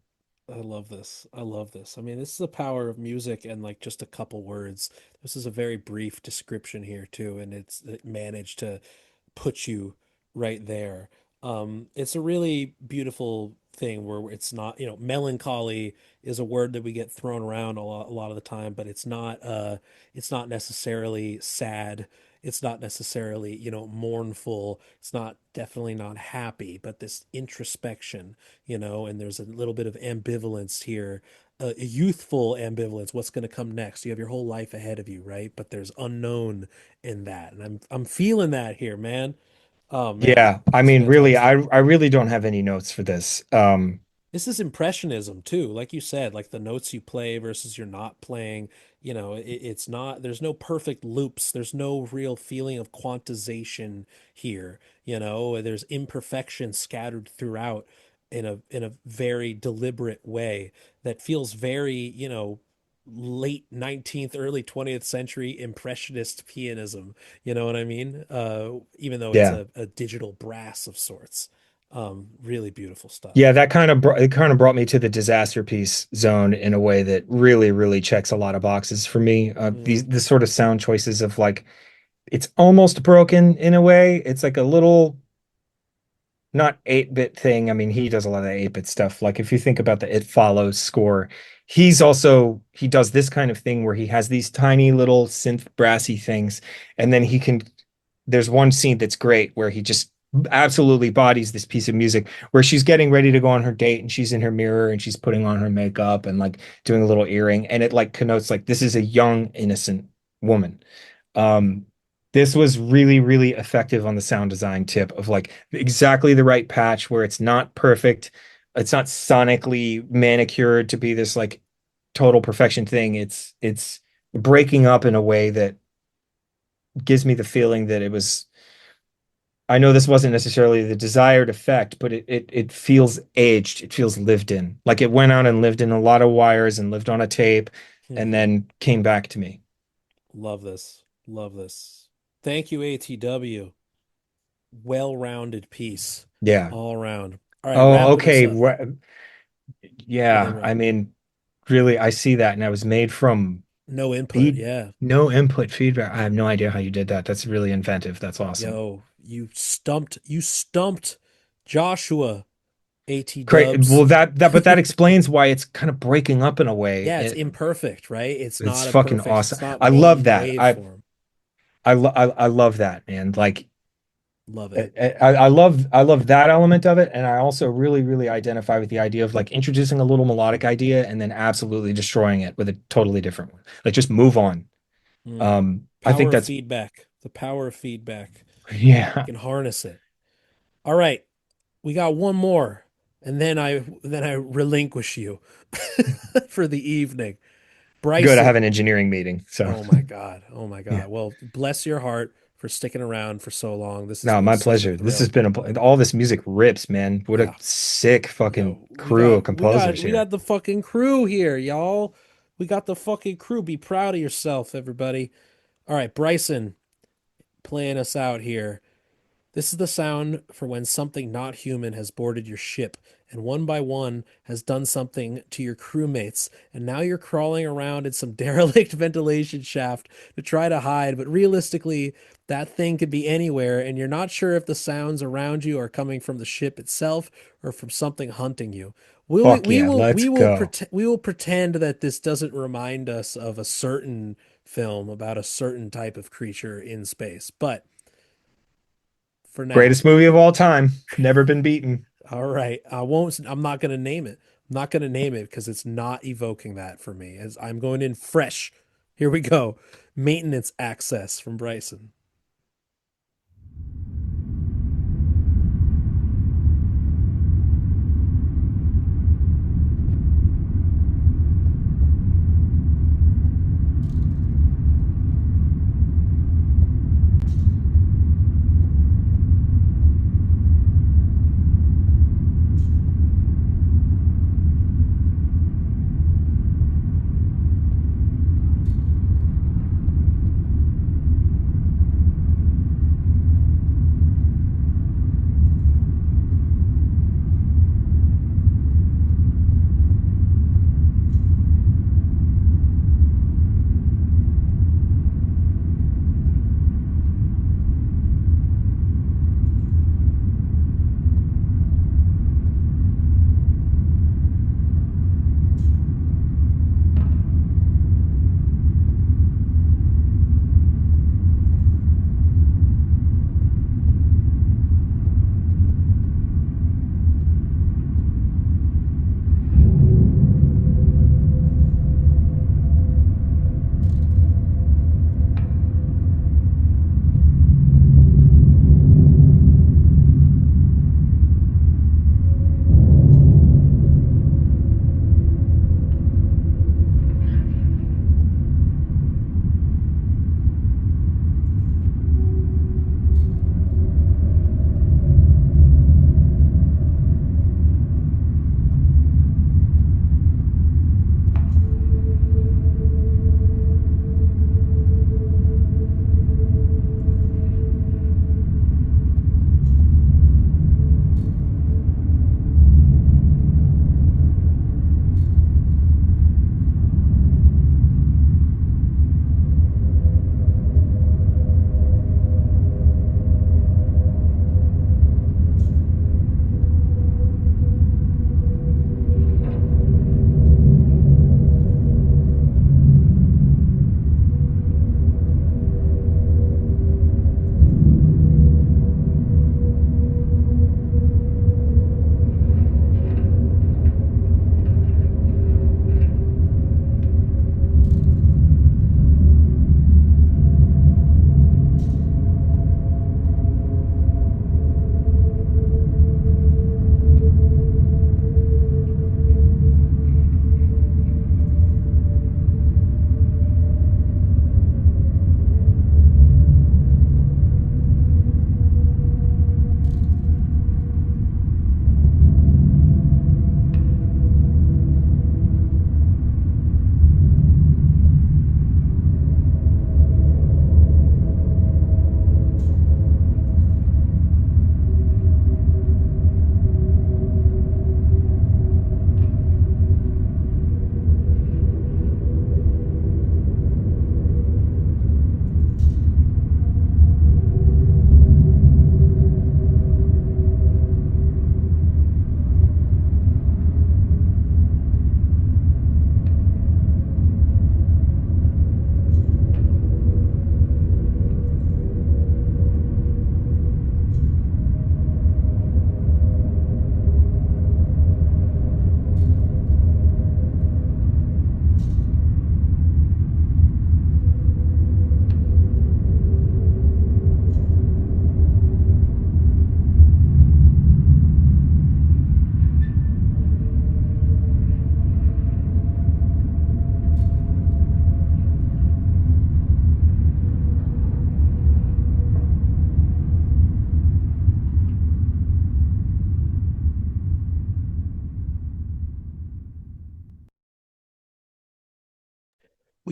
[SPEAKER 1] I love this. I love this. I mean, this is the power of music and like just a couple words. This is a very brief description here too, and it managed to put you right there. It's a really beautiful thing where it's not, melancholy is a word that we get thrown around a lot of the time, but it's not necessarily sad. It's not necessarily, mournful. It's not definitely not happy, but this introspection, and there's a little bit of ambivalence here, a youthful ambivalence. What's going to come next? You have your whole life ahead of you, right? But there's unknown in that, and I'm feeling that here, man. Oh man,
[SPEAKER 2] Yeah, I
[SPEAKER 1] it's
[SPEAKER 2] mean really
[SPEAKER 1] fantastic.
[SPEAKER 2] I really don't have any notes for this.
[SPEAKER 1] This is impressionism too, like you said, like the notes you play versus you're not playing. It's not. There's no perfect loops. There's no real feeling of quantization here. There's imperfection scattered throughout in a very deliberate way that feels very, late 19th, early 20th century impressionist pianism. You know what I mean? Even though it's
[SPEAKER 2] Yeah.
[SPEAKER 1] a digital brass of sorts. Really beautiful
[SPEAKER 2] Yeah,
[SPEAKER 1] stuff.
[SPEAKER 2] that kind of brought me to the disaster piece zone in a way that really, really checks a lot of boxes for me.
[SPEAKER 1] Mm,
[SPEAKER 2] The sort of sound choices of like it's almost broken in a way. It's like a little not 8-bit thing. I mean, he does a lot of 8-bit stuff. Like if you think about the It Follows score, he does this kind of thing where he has these tiny little synth brassy things, and then he can there's one scene that's great where he just absolutely bodies this piece of music where she's getting ready to go on her date and she's in her mirror and she's putting on her makeup and like doing a little earring and it like connotes like this is a young innocent woman. Um, this was really, really effective on the sound design tip of like exactly the right patch where it's not perfect. It's not sonically manicured to be this like total perfection thing. It's breaking up in a way that gives me the feeling that it was. I know this wasn't necessarily the desired effect, but it feels aged. It feels lived in. Like it went out and lived in a lot of wires and lived on a tape and
[SPEAKER 1] Hmm.
[SPEAKER 2] then came back to me.
[SPEAKER 1] Love this. Love this. Thank you, ATW. Well-rounded piece
[SPEAKER 2] Yeah.
[SPEAKER 1] all around. All right,
[SPEAKER 2] Oh,
[SPEAKER 1] wrapping us
[SPEAKER 2] okay.
[SPEAKER 1] up. What do they
[SPEAKER 2] Yeah.
[SPEAKER 1] write?
[SPEAKER 2] I mean, really, I see that, and I was made from
[SPEAKER 1] No input.
[SPEAKER 2] feed,
[SPEAKER 1] Yeah.
[SPEAKER 2] no input feedback. I have no idea how you did that. That's really inventive. That's awesome.
[SPEAKER 1] Yo, you stumped Joshua, AT
[SPEAKER 2] Great.
[SPEAKER 1] dubs.
[SPEAKER 2] Well, but that explains why it's kind of breaking up in a way.
[SPEAKER 1] Yeah, it's imperfect, right? It's
[SPEAKER 2] It's
[SPEAKER 1] not a
[SPEAKER 2] fucking
[SPEAKER 1] perfect,
[SPEAKER 2] awesome.
[SPEAKER 1] it's not
[SPEAKER 2] I love
[SPEAKER 1] one
[SPEAKER 2] that.
[SPEAKER 1] waveform.
[SPEAKER 2] I love that, man. Like
[SPEAKER 1] Love it.
[SPEAKER 2] I love that element of it, and I also really really identify with the idea of like introducing a little melodic idea and then absolutely destroying it with a totally different one. Like just move on.
[SPEAKER 1] Mm.
[SPEAKER 2] I think
[SPEAKER 1] Power of
[SPEAKER 2] that's
[SPEAKER 1] feedback. The power of feedback.
[SPEAKER 2] yeah.
[SPEAKER 1] You can harness it. All right, we got one more, and then I relinquish you for the evening.
[SPEAKER 2] Good. I have an
[SPEAKER 1] Bryson.
[SPEAKER 2] engineering meeting, so
[SPEAKER 1] Oh my God. Oh my
[SPEAKER 2] yeah.
[SPEAKER 1] God. Well, bless your heart for sticking around for so long. This has
[SPEAKER 2] No,
[SPEAKER 1] been
[SPEAKER 2] my
[SPEAKER 1] such a
[SPEAKER 2] pleasure. This has
[SPEAKER 1] thrill.
[SPEAKER 2] been all this music rips, man. What a
[SPEAKER 1] Yeah.
[SPEAKER 2] sick fucking
[SPEAKER 1] Yo, we
[SPEAKER 2] crew of
[SPEAKER 1] got we got
[SPEAKER 2] composers
[SPEAKER 1] we
[SPEAKER 2] here.
[SPEAKER 1] got the fucking crew here, y'all. We got the fucking crew. Be proud of yourself, everybody. All right, Bryson playing us out here. This is the sound for when something not human has boarded your ship and one by one has done something to your crewmates. And now you're crawling around in some derelict ventilation shaft to try to hide. But realistically, that thing could be anywhere, and you're not sure if the sounds around you are coming from the ship itself or from something hunting you. We,
[SPEAKER 2] Fuck
[SPEAKER 1] we
[SPEAKER 2] yeah,
[SPEAKER 1] will
[SPEAKER 2] let's
[SPEAKER 1] we will
[SPEAKER 2] go.
[SPEAKER 1] pretend we will pretend that this doesn't remind us of a certain film about a certain type of creature in space. But for now,
[SPEAKER 2] Greatest movie of all time. Never been beaten.
[SPEAKER 1] all right. I'm not going to name it. I'm not going to name it because it's not evoking that for me. As I'm going in fresh. Here we go. Maintenance access from Bryson.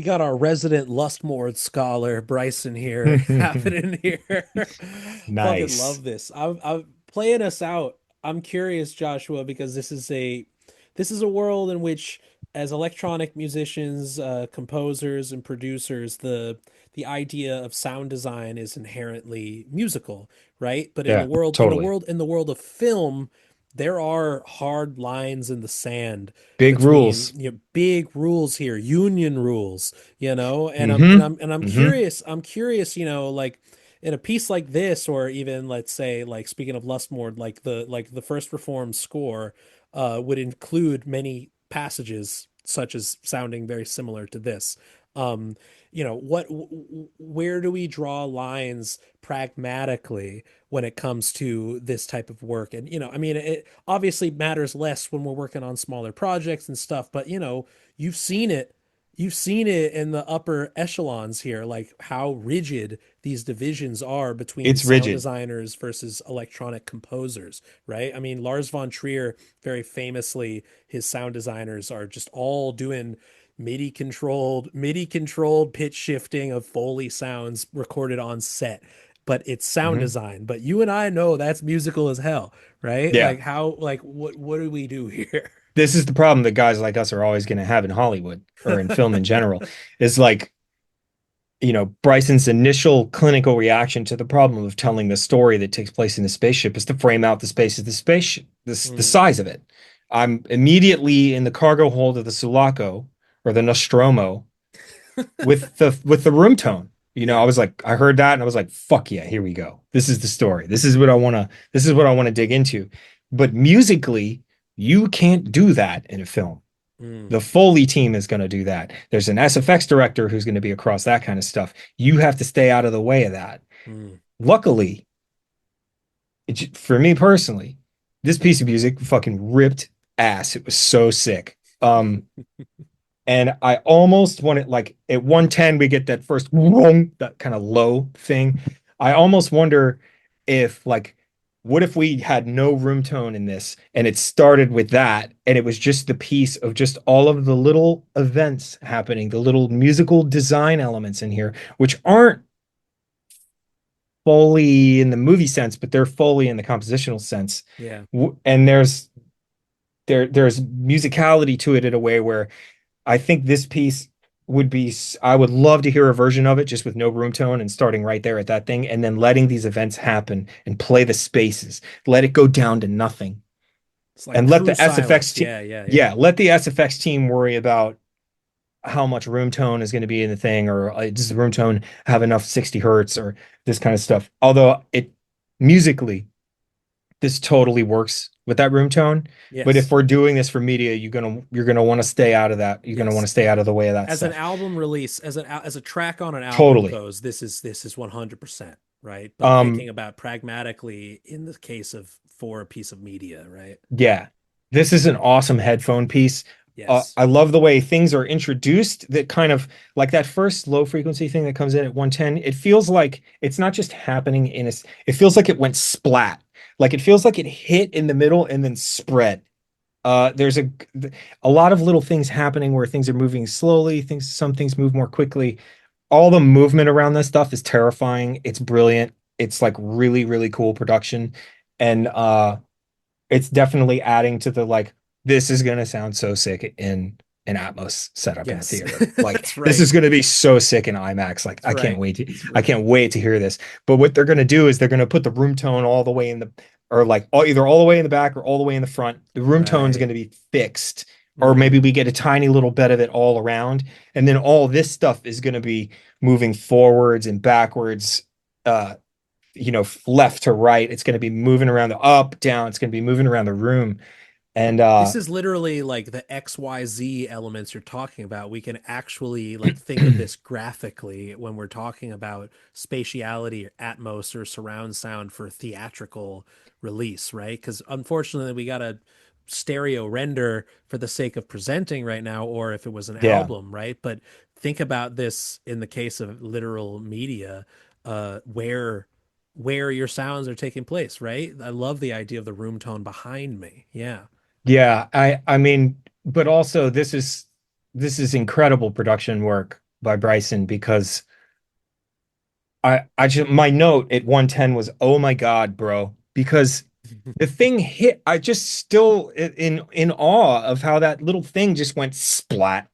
[SPEAKER 1] We got our resident Lustmord scholar Bryson here happening here. Fucking
[SPEAKER 2] Nice.
[SPEAKER 1] love this. I'm playing us out. I'm curious, Joshua, because this is a world in which, as electronic musicians, composers, and producers, the idea of sound design is inherently musical, right? But in the
[SPEAKER 2] Yeah,
[SPEAKER 1] world in the
[SPEAKER 2] totally.
[SPEAKER 1] world in the world of film, there are hard lines in the sand
[SPEAKER 2] Big
[SPEAKER 1] between,
[SPEAKER 2] rules.
[SPEAKER 1] big rules here, union rules, and I'm and
[SPEAKER 2] Mm-hmm.
[SPEAKER 1] I'm and I'm
[SPEAKER 2] Mm-hmm.
[SPEAKER 1] curious, like in a piece like this, or even let's say, like, speaking of Lustmord, like the first Reformed score would include many passages such as sounding very similar to this. Um, where do we draw lines pragmatically when it comes to this type of work? And I mean, it obviously matters less when we're working on smaller projects and stuff, but you've seen it. You've seen it in the upper echelons here, like how rigid these divisions are between
[SPEAKER 2] It's
[SPEAKER 1] sound
[SPEAKER 2] rigid.
[SPEAKER 1] designers versus electronic composers, right? I mean, Lars von Trier, very famously, his sound designers are just all doing MIDI controlled pitch shifting of Foley sounds recorded on set. But it's sound
[SPEAKER 2] Hmm.
[SPEAKER 1] design. But you and I know that's musical as hell, right?
[SPEAKER 2] Yeah.
[SPEAKER 1] Like, what do we do here?
[SPEAKER 2] This is the problem that guys like us are always going to have in Hollywood or in film in general. Is like, Bryson's initial clinical reaction to the problem of telling the story that takes place in the spaceship is to frame out the space of the spaceship, the
[SPEAKER 1] Mm,
[SPEAKER 2] size of it. I'm immediately in the cargo hold of the Sulaco or the Nostromo with the room tone. I
[SPEAKER 1] yeah.
[SPEAKER 2] was like, I heard that and I was like, fuck yeah, here we go. This is the story. This is what I want to dig into. But musically, you can't do that in a film.
[SPEAKER 1] Mm,
[SPEAKER 2] The Foley team is going to do that. There's an SFX director who's going to be across that kind of stuff. You have to stay out of the way of that.
[SPEAKER 1] mm.
[SPEAKER 2] Luckily, for me personally, this piece of music fucking ripped ass. It was so sick. And I almost wanted, like, at 110, we get that first that kind of low thing. I almost wonder if, like, what if we had no room tone in this and it started with that and it was just the piece of just all of the little events happening, the little musical design elements in here, which aren't Foley in the movie sense, but they're Foley in the compositional sense.
[SPEAKER 1] Yeah.
[SPEAKER 2] And there's musicality to it in a way where I think this piece I would love to hear a version of it just with no room tone and starting right there at that thing and then letting these events happen and play the spaces, let it go down to nothing
[SPEAKER 1] It's like
[SPEAKER 2] and let
[SPEAKER 1] true
[SPEAKER 2] the SFX
[SPEAKER 1] silence.
[SPEAKER 2] team,
[SPEAKER 1] Yeah, yeah, yeah.
[SPEAKER 2] yeah, let the SFX team worry about how much room tone is going to be in the thing or does the room tone have enough 60 hertz or this kind of stuff. Although it musically this totally works with that room tone. But if
[SPEAKER 1] Yes.
[SPEAKER 2] we're doing this for media, you're gonna want to stay out of that. You're gonna want
[SPEAKER 1] Yes.
[SPEAKER 2] to stay out of the way of that
[SPEAKER 1] As an
[SPEAKER 2] stuff.
[SPEAKER 1] album release, as a track on an album
[SPEAKER 2] Totally.
[SPEAKER 1] goes, this is 100%, right? But
[SPEAKER 2] Um,
[SPEAKER 1] thinking about pragmatically in the case of for a piece of media, right?
[SPEAKER 2] yeah. This is an awesome headphone piece.
[SPEAKER 1] Yes.
[SPEAKER 2] I love the way things are introduced that kind of like that first low frequency thing that comes in at 110. It feels like it's not just happening it feels like it went splat. Like it feels like it hit in the middle and then spread. There's a lot of little things happening where things are moving slowly, some things move more quickly. All the movement around this stuff is terrifying. It's brilliant. It's like really, really cool production. And it's definitely adding to the like, this is gonna sound so sick in an Atmos setup in a
[SPEAKER 1] Yes.
[SPEAKER 2] theater. Like
[SPEAKER 1] That's
[SPEAKER 2] this
[SPEAKER 1] right.
[SPEAKER 2] is gonna be so sick in IMAX. Like
[SPEAKER 1] That's right. That's
[SPEAKER 2] I
[SPEAKER 1] right.
[SPEAKER 2] can't wait to hear this. But what they're gonna do is they're gonna put the room tone all the way in the or like either all the way in the back or all the way in the front. The room tone is
[SPEAKER 1] Right.
[SPEAKER 2] gonna be fixed. Or maybe
[SPEAKER 1] Mm.
[SPEAKER 2] we get a tiny little bit of it all around. And then all this stuff is gonna be moving forwards and backwards. Left to right. It's going to be moving around the up, down. It's going to be moving around the room. And
[SPEAKER 1] This is literally like the XYZ elements you're talking about. We can actually like think of this graphically when we're talking about spatiality or Atmos or surround sound for theatrical release, right? Because unfortunately, we got a stereo render for the sake of presenting right now, or if it was an
[SPEAKER 2] yeah,
[SPEAKER 1] album, right? But think about this in the case of literal media, where your sounds are taking place, right? I love the idea of the room tone behind me. Yeah.
[SPEAKER 2] yeah. I mean, but also this is incredible production work. by Bryson because I just my note at 110 was, oh my God, bro, because the thing hit. I just still in awe of how that little thing just went splat.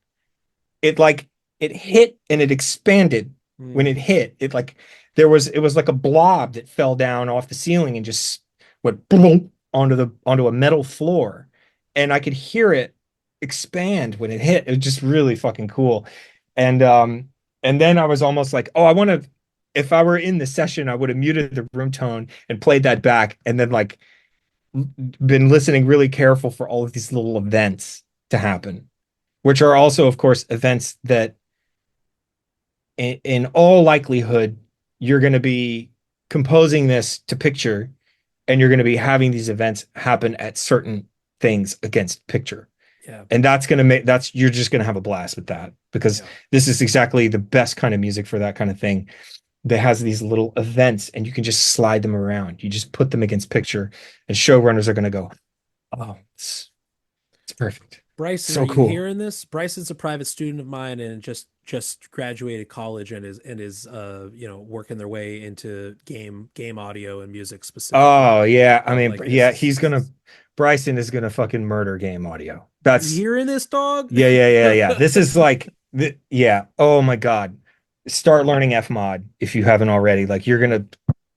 [SPEAKER 2] It like it hit and it expanded when it hit. It like it was like a blob that fell down off the ceiling and just went boom onto a metal floor. And I could hear it expand when it hit. It was just really fucking cool. And and then I was almost like, oh, I want to if I were in the session, I would have muted the room tone and played that back and then like been listening really careful for all of these little events to happen, which are also, of course, events that in all likelihood, you're going to be composing this to picture and you're going to be having these events happen at certain things against picture.
[SPEAKER 1] Yeah.
[SPEAKER 2] And that's going to make you're just going to have a blast with that because this is exactly the best kind of music for that kind of thing that has these little events and you can just slide them around. You just put them against picture and showrunners are going to go, oh, it's perfect.
[SPEAKER 1] Bryson,
[SPEAKER 2] So
[SPEAKER 1] are you
[SPEAKER 2] cool.
[SPEAKER 1] hearing this? Bryson's a private student of mine and just graduated college and is working their way into game audio and music specifically.
[SPEAKER 2] Oh yeah. I
[SPEAKER 1] So,
[SPEAKER 2] mean,
[SPEAKER 1] like,
[SPEAKER 2] yeah, Bryson is gonna fucking murder game audio.
[SPEAKER 1] you hearing this, dog?
[SPEAKER 2] Yeah. This is like yeah. Oh my God. Start learning F mod if you haven't already. Like Bryson,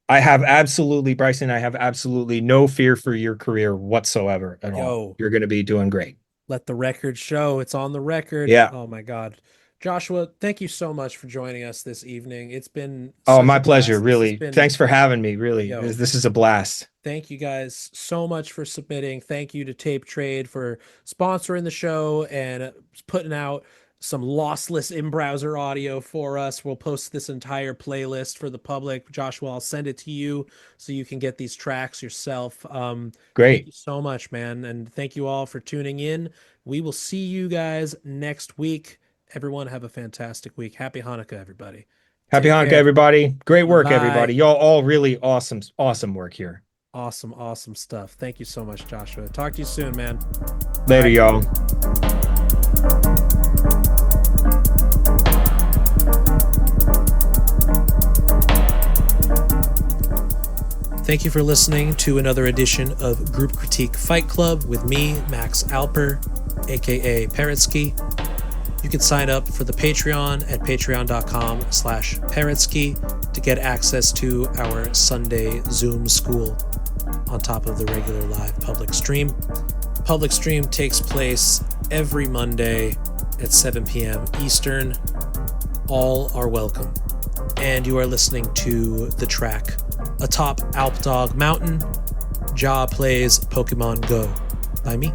[SPEAKER 2] I have absolutely no fear for your career whatsoever at all. You're gonna be doing great.
[SPEAKER 1] Let the record show. It's on the record.
[SPEAKER 2] Yeah.
[SPEAKER 1] Oh my God. Joshua, thank you so much for joining us this evening. It's been
[SPEAKER 2] Oh,
[SPEAKER 1] such
[SPEAKER 2] my
[SPEAKER 1] a
[SPEAKER 2] pleasure,
[SPEAKER 1] blast.
[SPEAKER 2] really. Thanks for having me, really. This is a blast.
[SPEAKER 1] Thank you guys so much for submitting. Thank you to Tape Trade for sponsoring the show and putting out some lossless in-browser audio for us. We'll post this entire playlist for the public. Joshua, I'll send it to you so you can get these tracks yourself.
[SPEAKER 2] Great.
[SPEAKER 1] Thank you so much, man. And thank you all for tuning in. We will see you guys next week. Everyone have a fantastic week. Happy Hanukkah, everybody.
[SPEAKER 2] Happy Hanukkah, everybody. Great work,
[SPEAKER 1] Bye.
[SPEAKER 2] everybody. Y'all all really awesome work here.
[SPEAKER 1] Awesome stuff. Thank you so much, Joshua. Talk to you soon, man.
[SPEAKER 2] Later, y'all.
[SPEAKER 1] Thank you for listening to another edition of Group Critique Fight Club with me, Max Alper, aka Parrotsky. You can sign up for the Patreon at patreon.com/Parrotsky to get access to our Sunday Zoom school on top of the regular live public stream. Public stream takes place every Monday at 7 p.m. Eastern. All are welcome. And you are listening to the track Atop Alp Dog Mountain, Ja Plays Pokemon Go by me.